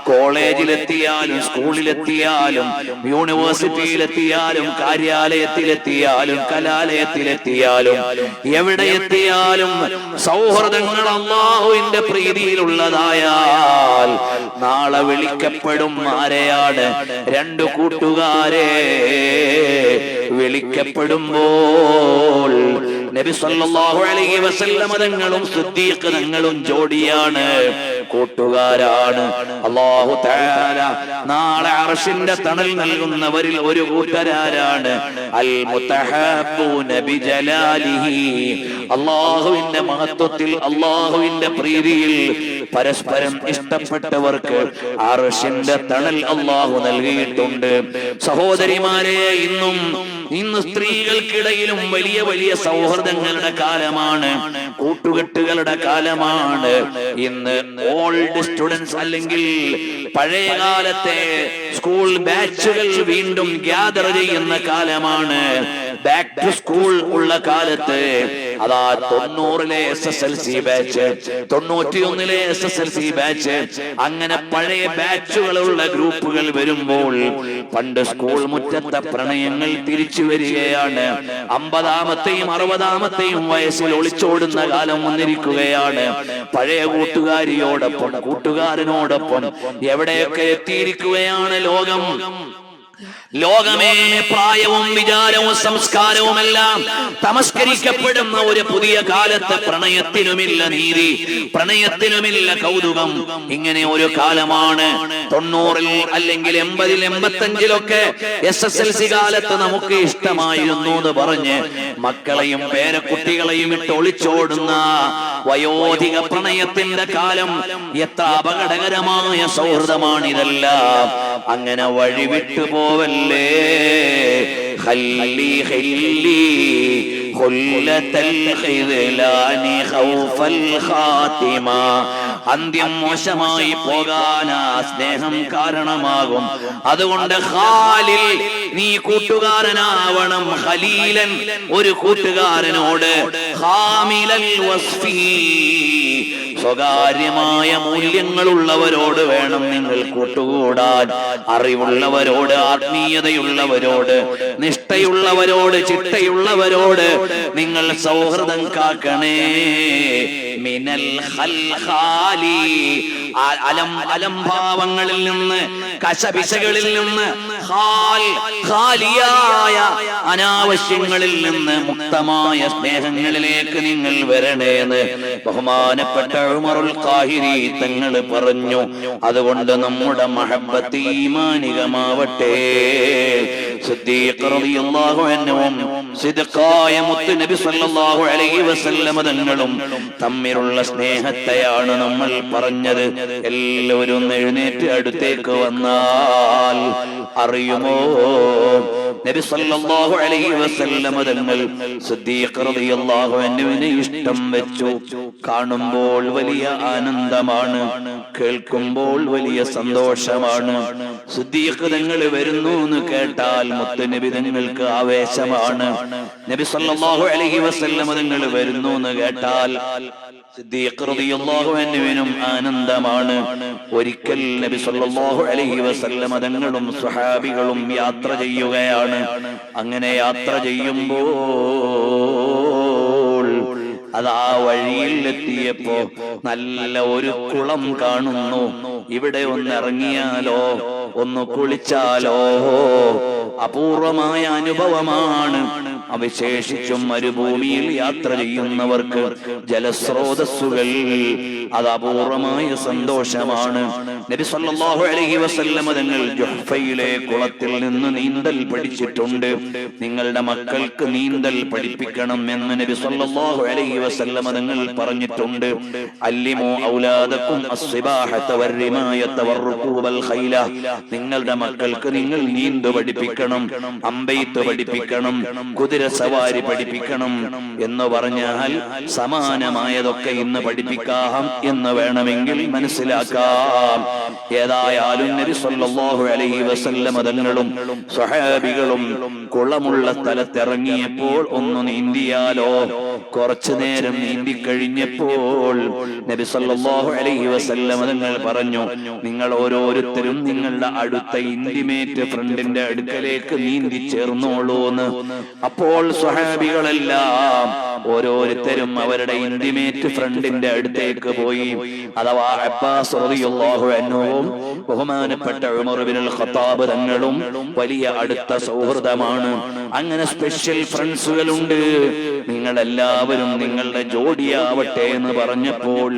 കോളേജിലെത്തിയാലും സ്കൂളിലെത്തിയാലും യൂണിവേഴ്സിറ്റിയിലെത്തിയാലും കാര്യാലയത്തിലെത്തിയാലും കലാലയത്തിലെത്തിയാലും എവിടെ എത്തിയാലും സൗഹൃദങ്ങൾ അള്ളാഹുവിന്റെ പ്രീതിയിലുള്ളതായാൽ നാളെ വിളിക്കപ്പെടും. ആരെയാണ്? രണ്ട് കൂട്ടുകാരെ വിളിക്കപ്പെടുമ്പോൾ നബി സല്ലല്ലാഹു അലൈഹി വസല്ലം തങ്ങളും സിദ്ദീഖ് തങ്ങളും ജോഡിയാണ്, കൂട്ടുകാരാണ്. അല്ലാഹു തആല നാളെ അർശിന്റെ തണൽ നൽകുന്നവരിൽ ഒരു കൂട്ടരാരാണ്? അൽ മുതഹബ്ബൂന ബിജലാലിഹി, അല്ലാഹുവിന്റെ മഹത്വത്തിൽ അല്ലാഹുവിന്റെ പ്രീതിയിൽ പരസ്പരം ഇഷ്ടപ്പെട്ടവർക്ക് അർശിന്റെ തണൽ അല്ലാഹു നൽകിയിട്ടുണ്ട്. സഹോദരിമാരെ, ഇന്ന് സ്ത്രീകൾക്കിടയിലും വലിയ വലിയ സൗഹൃദങ്ങളുടെ കാലമാണ്, കൂട്ടുകെട്ടുകളുടെ കാലമാണ്. ഇന്ന് ഓൾഡ് സ്റ്റുഡൻസ് അല്ലെങ്കിൽ പഴയ കാലത്തെ സ്കൂൾ ബാച്ചുകൾ വീണ്ടും ഗ്യാദർ ചെയ്യുന്ന കാലമാണ്. ബാക്ക് ടു സ്കൂൾ ഉള്ള കാലത്ത് അതാ 90-ലെ SSLC ബാച്ച്, 91-ലെ SSLC ബാച്ച്, അങ്ങനെ പഴയ ബാച്ചുകളുള്ള ഗ്രൂപ്പുകൾ വരുമ്പോൾ പണ്ട് സ്കൂൾ മുറ്റത്തെ പ്രണയങ്ങൾ തിരിച്ചു വരികയാണ്. 50-ാമത്തെയും 60-ാമത്തെയും വയസ്സിൽ ഒളിച്ചോടുന്ന കാലം വന്നിരിക്കുകയാണ്. പഴയ കൂട്ടുകാരിയോടൊപ്പം കൂട്ടുകാരനോടൊപ്പം എവിടെയൊക്കെ എത്തിയിരിക്കുകയാണ് ലോകം. ലോകമേ പ്രായവും വിചാരവും സംസ്കാരവുമെല്ലാം തമസ്കരിക്കപ്പെടുന്ന ഒരു പുതിയ കാലത്ത് പ്രണയത്തിനുമില്ല നീതി, പ്രണയത്തിനുമില്ല കൗതുകം. ഇങ്ങനെ ഒരു കാലമാണ്. 90-ൽ അല്ലെങ്കിൽ 80-ൽ 85-ലൊക്കെ SSLC കാലത്ത് നമുക്ക് ഇഷ്ടമായിരുന്നു എന്ന് പറഞ്ഞ് മക്കളെയും പേരക്കുട്ടികളെയും ഇട്ട് ഒളിച്ചോടുന്ന വയോധിക പ്രണയത്തിന്റെ കാലം. എത്ര അപകടകരമായ സൗഹൃദമാണിതെല്ലാം. അങ്ങനെ വഴിവിട്ടു പോവല്ലേ. ഖല്ലി ഖല്ലി ഖുല്ലതൽ ഖിദ്ലാനി ഖൗഫൽ ഖാതിമ, അന്ത്യം മോശമായി പോകാൻ ആ സ്നേഹം കാരണമാകും. അതുകൊണ്ട് ഖാലിൽ, നീ കൂട്ടുകാരനാവണം. ഖലീലൻ, ഒരു കൂട്ടുകാരനോട്. ഖാമിലൽ വസ്ഫി, സ്വകാര്യമായ മൂല്യങ്ങളുള്ളവരോട് വേണം നിങ്ങൾ കൂട്ടുകൂടാൻ. അറിവുള്ളവരോട്, ആത്മീയതയുള്ളവരോട്, നിഷ്ഠയുള്ളവരോട്, ചിട്ടയുള്ളവരോട് നിങ്ങൾ സൗഹൃദം കാക്കണേ. മിനൽ ഖൽഖാലി, അലംഭാവങ്ങളിൽ നിന്ന്, കശപിശകളിൽ നിന്ന്, ഖാലിയായ അനാവശ്യങ്ങളിൽ നിന്ന് മുക്തമായ സ്നേഹങ്ങളിലേക്ക് നിങ്ങൾ വരണേന്ന് ബഹുമാനപ്പെട്ട ഉമറുൽ ഖാഹിരി തങ്ങൾ പറഞ്ഞു. അതുകൊണ്ട് നമ്മുടെ മഹബ്ബത്ത് ഈമാനികമാവട്ടെ. സിദ്ദീഖ് റളിയല്ലാഹു അൻഹുവും സിദ്ദീഖായ മുത്ത് നബി സല്ലല്ലാഹു അലൈഹി വസല്ലം തങ്ങളും തമ്മിലുള്ള സ്നേഹത്തെയാണ് നമ്മൾ പറഞ്ഞത്. എല്ലാവരും എഴുന്നേറ്റ് അടുത്തേക്ക് വന്നാൽ അറിയുമോ, നബി സല്ലല്ലാഹു അലൈഹി വസല്ലം തങ്ങൾ സിദ്ദീഖ് റളിയല്ലാഹു അൻഹുവിനെ ഇഷ്ടം വെച്ചു. കാണുമ്പോൾ വലിയ ആനന്ദമാണ്, കേൾക്കുമ്പോൾ വലിയ സന്തോഷമാണ്. സിദ്ദീഖ് തങ്ങൾ വരുന്നു എന്ന് കേട്ടാൽ മുത്തുനബി തങ്ങൾക്ക് ആവേശമാണ്. നബി സല്ലല്ലാഹു അലൈഹി വസല്ലം തങ്ങൾ വരുന്നു എന്ന് കേട്ടാൽ സിദ്ദീഖ് റളിയല്ലാഹു അൻഹുവിനും ആനന്ദമാണ്. ഒരിക്കൽ നബി സല്ലല്ലാഹു അലൈഹി വസല്ലം തങ്ങളും സ്വഹാബികളും യാത്ര ചെയ്യുകയാണ്. അങ്ങനെ യാത്ര ചെയ്യുമ്പോൾ അതാ വഴിയിൽ എത്തിയപ്പോ നല്ല ഒരു കുളം കാണുന്നു. ഇവിടെ ഒന്ന് ഇറങ്ങിയാലോ, ഒന്ന് കുളിച്ചാലോ, അപൂർവമായ അനുഭവമാണ്. വിശേഷിച്ചും മരുഭൂമിയിൽ യാത്ര ചെയ്യുന്നവർക്ക് ജലസ്രോതസ്സുകൾ അത് അപൂർവമായ സന്തോഷമാണ്. നബി സല്ലല്ലാഹു അലൈഹി വസല്ലം തങ്ങൾ ജുഹ്ഫയിലെ കുളത്തിൽ നിന്ന് നീന്തൽ പഠിച്ചിട്ടുണ്ട്. നിങ്ങളുടെ മക്കൾക്ക് നീന്തൽ പഠിപ്പിക്കണം എന്ന് നബി സല്ലല്ലാഹു അലൈഹി വസല്ലം തങ്ങൾ പറഞ്ഞിട്ടുണ്ട്. അല്ലിമു ഔലാദക്കും അസ്സിബാഹത വറിമായത വറുകൂബൽ ഖൈല. നിങ്ങളുടെ മക്കൾക്ക് നിങ്ങൾ നീന്തു പഠിപ്പിക്കണം, അമ്പെയ്ത്ത് പഠിപ്പിക്കണം, കുതിര സവാരി പഠിപ്പിക്കണം എന്ന് പറഞ്ഞാൽ സമാനമായതൊക്കെ ഇന്ന് പഠിപ്പിക്കാം എന്ന് വേണമെങ്കിൽ മനസ്സിലാക്കാം. ഏതായാലും നബി സല്ലല്ലാഹു അലൈഹി വസല്ലം തങ്ങളും സ്വഹാബികളും കുളമുള്ള സ്ഥലത്തിറങ്ങിയപ്പോൾ ഒന്ന് നീന്തിയാലോ. കുറച്ചു നേരം നീന്തി കഴിഞ്ഞപ്പോൾ നബി സല്ലല്ലാഹു അലൈഹി വസല്ലം തങ്ങൾ പറഞ്ഞു, നിങ്ങൾ ഓരോരുത്തരും നിങ്ങളുടെ അടുത്ത ഇന്റിമേറ്റ് ഫ്രണ്ടിന്റെ അടുക്കലേക്ക് നീന്തി ചേർന്നോളൂന്ന്. അപ്പോൾ സ്വഹാബികളെല്ലാം ഓരോരുത്തരും അവരുടെ ഇന്റിമേറ്റ് ഫ്രണ്ടിന്റെ അടുത്തേക്ക് പോയി. അഥവാ അബ്ബാസ് റളിയല്ലാഹു അൻഹുവും ബഹുമാനപ്പെട്ട ഉമർ ഇബ്നുൽ ഖത്താബ് തങ്ങളും വലിയ അടുത്ത സൗഹൃദമാണ്. അങ്ങനെ സ്പെഷ്യൽ ഫ്രണ്ട്സുകളുണ്ട്. നിങ്ങളെല്ലാവരും നിങ്ങളുടെ ജോഡിയാവട്ടെ എന്ന് പറഞ്ഞപ്പോൾ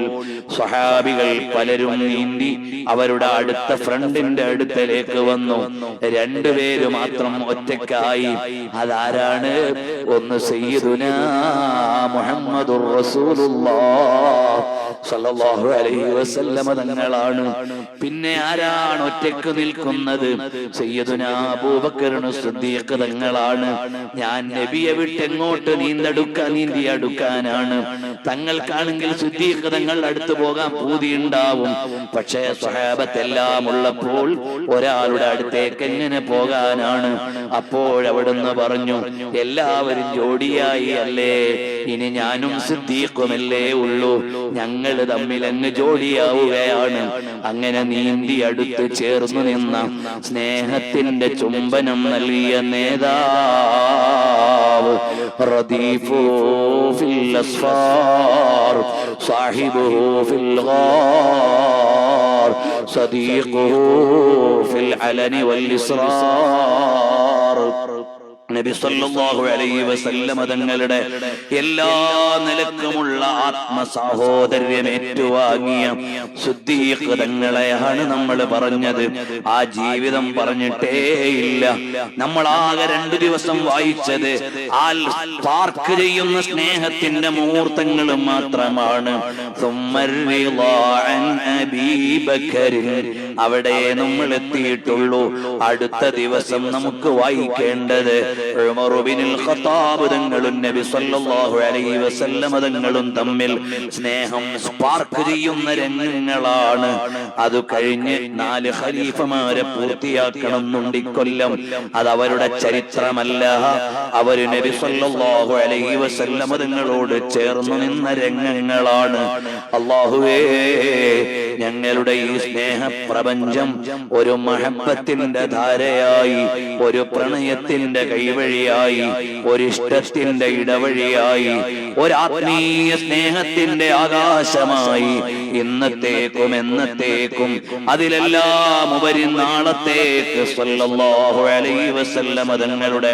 സ്വഹാബികൾ പലരും നീന്തി അവരുടെ അടുത്ത ഫ്രണ്ടിന്റെ അടുത്തേക്ക് വന്നു. രണ്ടുപേര് മാത്രം ഒറ്റക്കായി. അതാരാണ്? ഒന്ന് സയ്യിദുനാ മുഹമ്മദുർ റസൂലുള്ളാഹ് സല്ലല്ലാഹു അലൈഹി വസല്ലം തങ്ങളാണ്. പിന്നെ ആരാണ് ഒറ്റക്ക് നിൽക്കുന്നത്? സയ്യിദുനാ അബൂബക്കർ സിദ്ദീഖ് തങ്ങളാണ്. ഞാൻ നബിയെ വിട്ട് എങ്ങോട്ട് നീന്തി അടുക്കാനാണ്. തങ്ങൾക്കാണെങ്കിൽ സിദ്ദീഖ് തങ്ങൾ അടുത്ത് പോകാൻ പൂതിയുണ്ടാവും. പക്ഷേ സ്വഹാബത്തെല്ലാം ഉള്ളപ്പോൾ ഒരാളുടെ അടുത്തേക്ക് എങ്ങനെ പോകാനാണ്? അപ്പോഴവിടുന്ന് പറഞ്ഞു, എല്ലാവരും ജോഡിയായി അല്ലേ, ഇനി ഞാനും സിദ്ദീഖുമല്ലേ ഉള്ളൂ, ഞങ്ങൾ തമ്മിൽ അങ്ങ് ജോഡിയാവുകയാണ്. അങ്ങനെ നീന്തി അടുത്ത് ചേർന്നു നിന്ന സ്നേഹത്തിന്റെ ചുംബനം നൽകിയ നേതാവ് റദീഫു ഫിൽ അസ്ഫാർ സാഹിബുഹു ഫിൽ ഗാർ സദീഖുഹു ഫിൽ അലനി വൽ ഇസ്റാർ. നബി സല്ലല്ലാഹു അലൈഹി വസല്ലം തങ്ങളുടെ എല്ലാ നിലക്കുമുള്ള ആത്മസഹോദര്യം ഏറ്റുവാങ്ങിയ സിദ്ദീഖ് തങ്ങളെയാണ് നമ്മൾ പറഞ്ഞത്. ആ ജീവിതം പറഞ്ഞിട്ടേ ഇല്ല. നമ്മൾ ആകെ 2 ദിവസം വായിച്ചത് പാർക്ക് ചെയ്യുന്ന സ്നേഹത്തിന്റെ മുഹൂർത്തങ്ങൾ മാത്രമാണ്. അവിടെ നമ്മൾ എത്തിയിട്ടുള്ളൂ. അടുത്ത ദിവസം നമുക്ക് വായിക്കേണ്ടത് ഉമർ ഇബ്നുൽ ഖത്താബ് തങ്ങളും നബി സല്ലല്ലാഹു അലൈഹി വസല്ലം തങ്ങളും തമ്മിൽ സ്നേഹം സ്പാർക്ക് ചെയ്യുന്ന രംഗങ്ങളാണ്. അത് കഴിഞ്ഞ് 4 ഖലീഫമാരെ പൂർത്തിയാക്കണമെന്നുണ്ട് ഇക്കൊല്ലം. അത് അവരുടെ ചരിത്രമല്ല, അവര് നബി സല്ലല്ലാഹു അലൈഹി വസല്ലം തങ്ങളോട് ചേർന്നു നിന്ന രംഗങ്ങളാണ്. അല്ലാഹുവേ, ഞങ്ങളുടെ ഈ സ്നേഹ പ്രപഞ്ചം ഒരു മഹബത്തിന്റെ ധാരയായി, ഒരു പ്രണയത്തിന്റെ കൈവഴിയായി, ഒരിഷ്ടത്തിന്റെ ഇടവഴിയായി, ഒരാത്മീയ സ്നേഹത്തിന്റെ ആകാശമായി ഇന്നത്തേക്കും എന്നത്തേക്കും അതിലെല്ലാം ഉപരി നാളത്തേക്ക് സല്ലല്ലാഹു അലൈഹി വസല്ലം തങ്ങളുടെ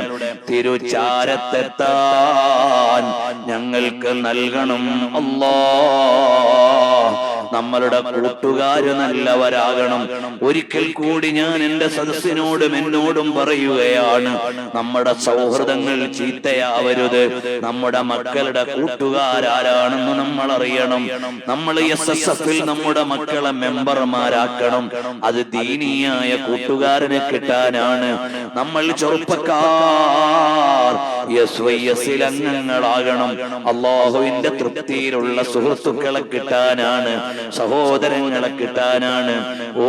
തിരുചാരത്തെത്താൻ ഞങ്ങൾക്ക് നൽകണം അല്ലാഹ്. നമ്മളുടെ കൂട്ടുകാര് നല്ലവരാകണം. ഒരിക്കൽ കൂടി ഞാൻ എന്റെ സദസ്സിനോടും എന്നോടും പറയുകയാണ്, നമ്മുടെ സൗഹൃദങ്ങൾ ചീത്തയാവരുത്. നമ്മുടെ മക്കളുടെ കൂട്ടുകാരാരാണെന്ന് നമ്മൾ അറിയണം. നമ്മൾ SSF-ൽ നമ്മുടെ മക്കളെ മെമ്പർമാരാക്കണം. അത് ദീനിയായ കൂട്ടുകാരനെ കിട്ടാനാണ്. നമ്മൾ ചെറുപ്പക്കാർ SYS-ൽ അംഗങ്ങളാകണം. അള്ളാഹുവിന്റെ തൃപ്തിയിലുള്ള സുഹൃത്തുക്കളെ കിട്ടാനാണ്, സഹോദരങ്ങളെ കിട്ടാനാണ്. ഓ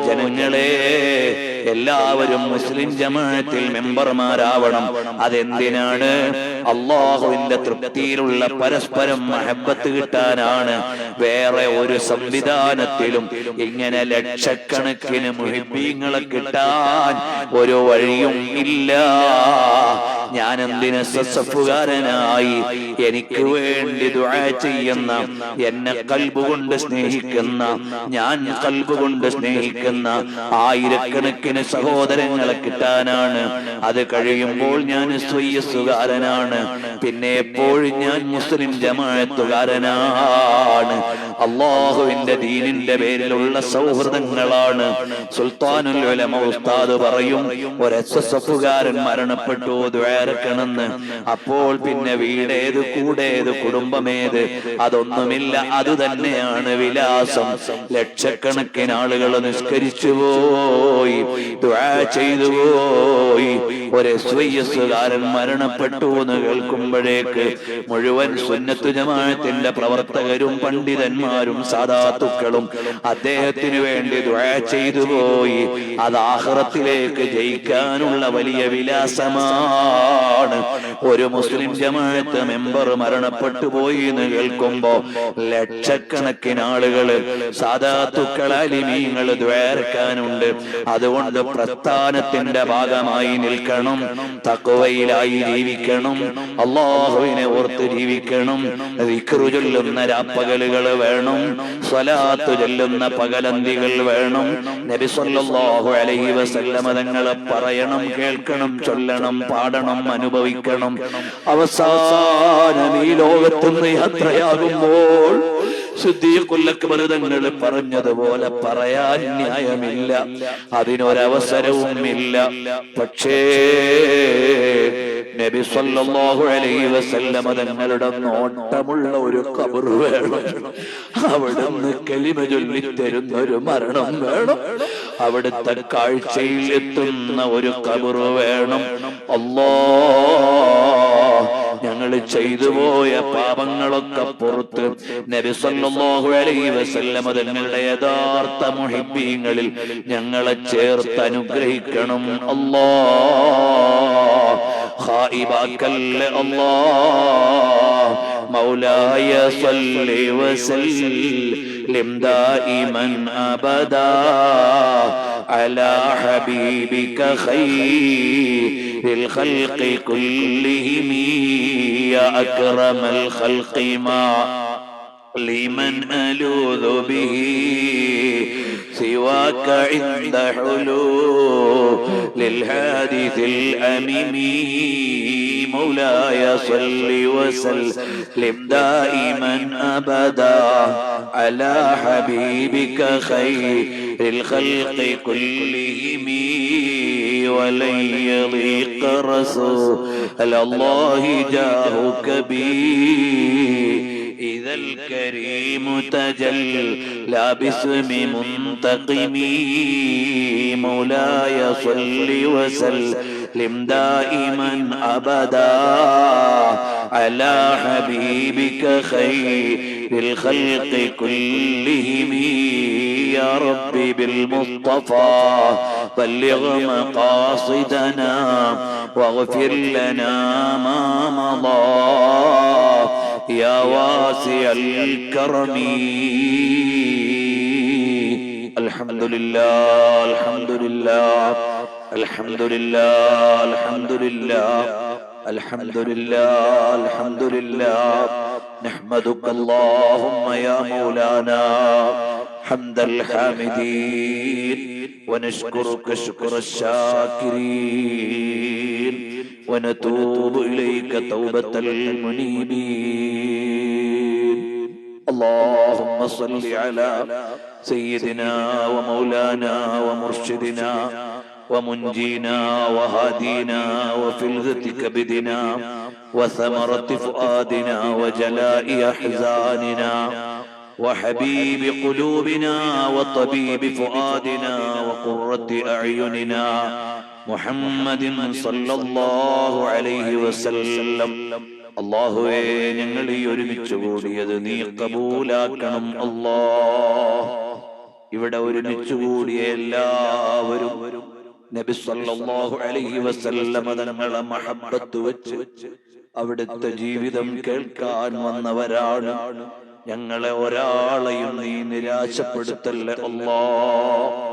ജനങ്ങളെ, എല്ലാവരും മുസ്ലിം ജമാഅത്തിൽ മെമ്പർമാരാവണം. അതെന്തിനാണ്? അള്ളാഹുവിന്റെ തൃപ്തിയിലുള്ള പരസ്പരം മഹബത്ത് കിട്ടാനാണ്. വേറെ ഒരു സംവിധാനത്തിലും ഇങ്ങനെ ലക്ഷക്കണക്കിന് മുഹിബ്ബീങ്ങളെ കിട്ടാൻ ഒരു വഴിയും ഇല്ല. ഞാൻ എന്തിന് SSF-കാരനായി എനിക്ക് വേണ്ടി ദുആ ചെയ്യുന്ന, എന്നെ കൽബ് കൊണ്ട് സ്നേഹിക്കുന്ന, ഞാൻ കൽബ് കൊണ്ട് സ്നേഹിക്കുന്ന ആയിരക്കണക്കിന് സഹോദരങ്ങളെ കിട്ടാനാണ്. അത് കഴിയുമ്പോൾ ഞാൻ SYS-കാരനാണ്. പിന്നെ എപ്പോഴും ഞാൻ മുസ്ലിം ജമാഅത്തുകാരനാണ്. അള്ളാഹുവിന്റെ ദീനിന്റെ പേരിലുള്ള സൗഹൃദങ്ങളാണ്. സുൽത്താനുൽ ഉലമ ഉസ്താദ് പറയും, ഒരു SSF-കാരൻ മരണപ്പെട്ടു, ദ്വാരക്കണമെന്ന്. അപ്പോൾ പിന്നെ വീടേത്, കൂടേത്, കുടുംബമേത്, അതൊന്നുമില്ല. അത് തന്നെയാണ് വിലാസം. ലക്ഷക്കണക്കിന് ആളുകൾ നിസ്കരിച്ചു പോയി, ദുആ ചെയ്തു പോയി. ഒരു SYS-കാരൻ മരണപ്പെട്ടു എന്ന് കേൾക്കുമ്പോഴേക്ക് മുഴുവൻ സുന്നത്ത് ജമാഅത്തിന്റെ പ്രവർത്തകരും പണ്ഡിതന്മാരും സാദാത്തുക്കളും അദ്ദേഹത്തിന് വേണ്ടി ദുആ ചെയ്തു പോയി. അത് ആഖിറത്തിലേക്ക് ജയിക്കാനുള്ള വലിയ വിലാസമാണ്. ഒരു മുസ്ലിം ജമാഅത്ത് മെമ്പർ മരണപ്പെട്ടു പോയി എന്ന് കേൾക്കുമ്പോ ലക്ഷക്കണക്കിന് ആളുകൾ, സാദാത്തുക്കൾ, അലിമീങ്ങൾ ദ്വാരക്കാനുണ്ട്. അതുകൊണ്ട് പ്രസ്ഥാനത്തിന്റെ ഭാഗമായി നിൽക്കണം, തഖ്വയിലായി ജീവിക്കണം, അല്ലാഹുവിനെ ഓർത്ത് ജീവിക്കണം. ദിക്റ് ചൊല്ലുന്ന രാപ്പകലുകൾ വേണം, സ്വലാത്ത് ചൊല്ലുന്ന പകലന്തികൾ വേണം. നബി സല്ലല്ലാഹു അലൈഹി വസല്ലമ തങ്ങളെ പറയണം, കേൾക്കണം, ചൊല്ലണം, പാടണം, അനുഭവിക്കണം. അവസാനം ഈ ലോകത്തുനിന്ന് യാത്രയാകുമ്പോൾ സിദ്ദീഖുൽ അക്ബർ തങ്ങൾ പറഞ്ഞതുപോലെ പറയാൻ ന്യായമില്ല, അതിനൊരവസരവും ഇല്ല. പക്ഷേ നബി സല്ലല്ലാഹു അലൈഹി വസല്ലമ തങ്ങളുടെ നോട്ടമുള്ള ഒരു ഖബർ വേണം. അവിടുന്ന് കലിമ ചൊല്ലിത്തരുന്ന ഒരു മരണം വേണം. അവിടുത്തെ കാഴ്ചയിൽ എത്തുന്ന ഒരു ഖബർ വേണം. അല്ലാഹ് ഞങ്ങൾ ചെയ്തു പോയ പാപങ്ങളൊക്കെ പുറത്ത് നബി സല്ലല്ലാഹു അലൈഹി വസല്ലമ തങ്ങളുടെ യഥാർത്ഥ മുഹിബ്ബീങ്ങളിൽ ഞങ്ങളെ ചേർത്ത് അനുഗ്രഹിക്കണം. അല്ലാഹ് ഖായിബാക്കല്ല അല്ലാഹ്. മൗലായ സല്ലി വസല്ലിം ദായിമൻ അബദാ അലാ ഹബീബിക ഖൈറിൽ ഖൽഖി കുല്ലിഹിം യാ അക്രമൽ ഖൽഖി മാ لمن ألوذ به سواك عند حلول للحادث الأميم. مولاي صل وسلم دائما أبدا على حبيبك خير الخلق كلهم. ولن يضيق رسول الله جاهك بي إذا الكريم تجلى باسم منتقم. مولاي صل وسلم دائما أبدا على حبيبك خير الخلق كلهم. يا ربي بالمصطفى بلغ مقاصدنا واغفر لنا ما مضى يا واسع الكرم. الحمد لله الحمد لله الحمد لله الحمد لله الحمد لله الحمد لله. نحمدك اللهم يا مولانا حمد الحامدين ونشكرك شكر الشاكرين ونتوب إليك توبة المنيبين. اللهم صل على سيدنا ومولانا ومرشدنا ومنجينا وهادينا وفلذة كبدنا وثمرة فؤادنا وجلاء أحزاننا وحبيب قلوبنا وطبيب فؤادنا وقرة أعيننا محمد صلى الله عليه وسلم. അല്ലാഹുവേ, ഞങ്ങൾ ഈ ഒരുമിച്ച് കൂടിയത് നീ കബൂലാക്കണം അല്ലാഹ്. ഇവിടെ ഒരുമിച്ച് കൂടിയ എല്ലാവരും നബി സല്ലല്ലാഹു അലൈഹി വസല്ലം തങ്ങളെ മഹബ്ബത്ത് വെച്ച് അവിടുത്തെ ജീവിതം കേൾക്കാൻ വന്നവരാണ്. ഞങ്ങളെ ഒരാളെയും നീ നിരാശപ്പെടുത്തല്ലേ അല്ലാഹ്.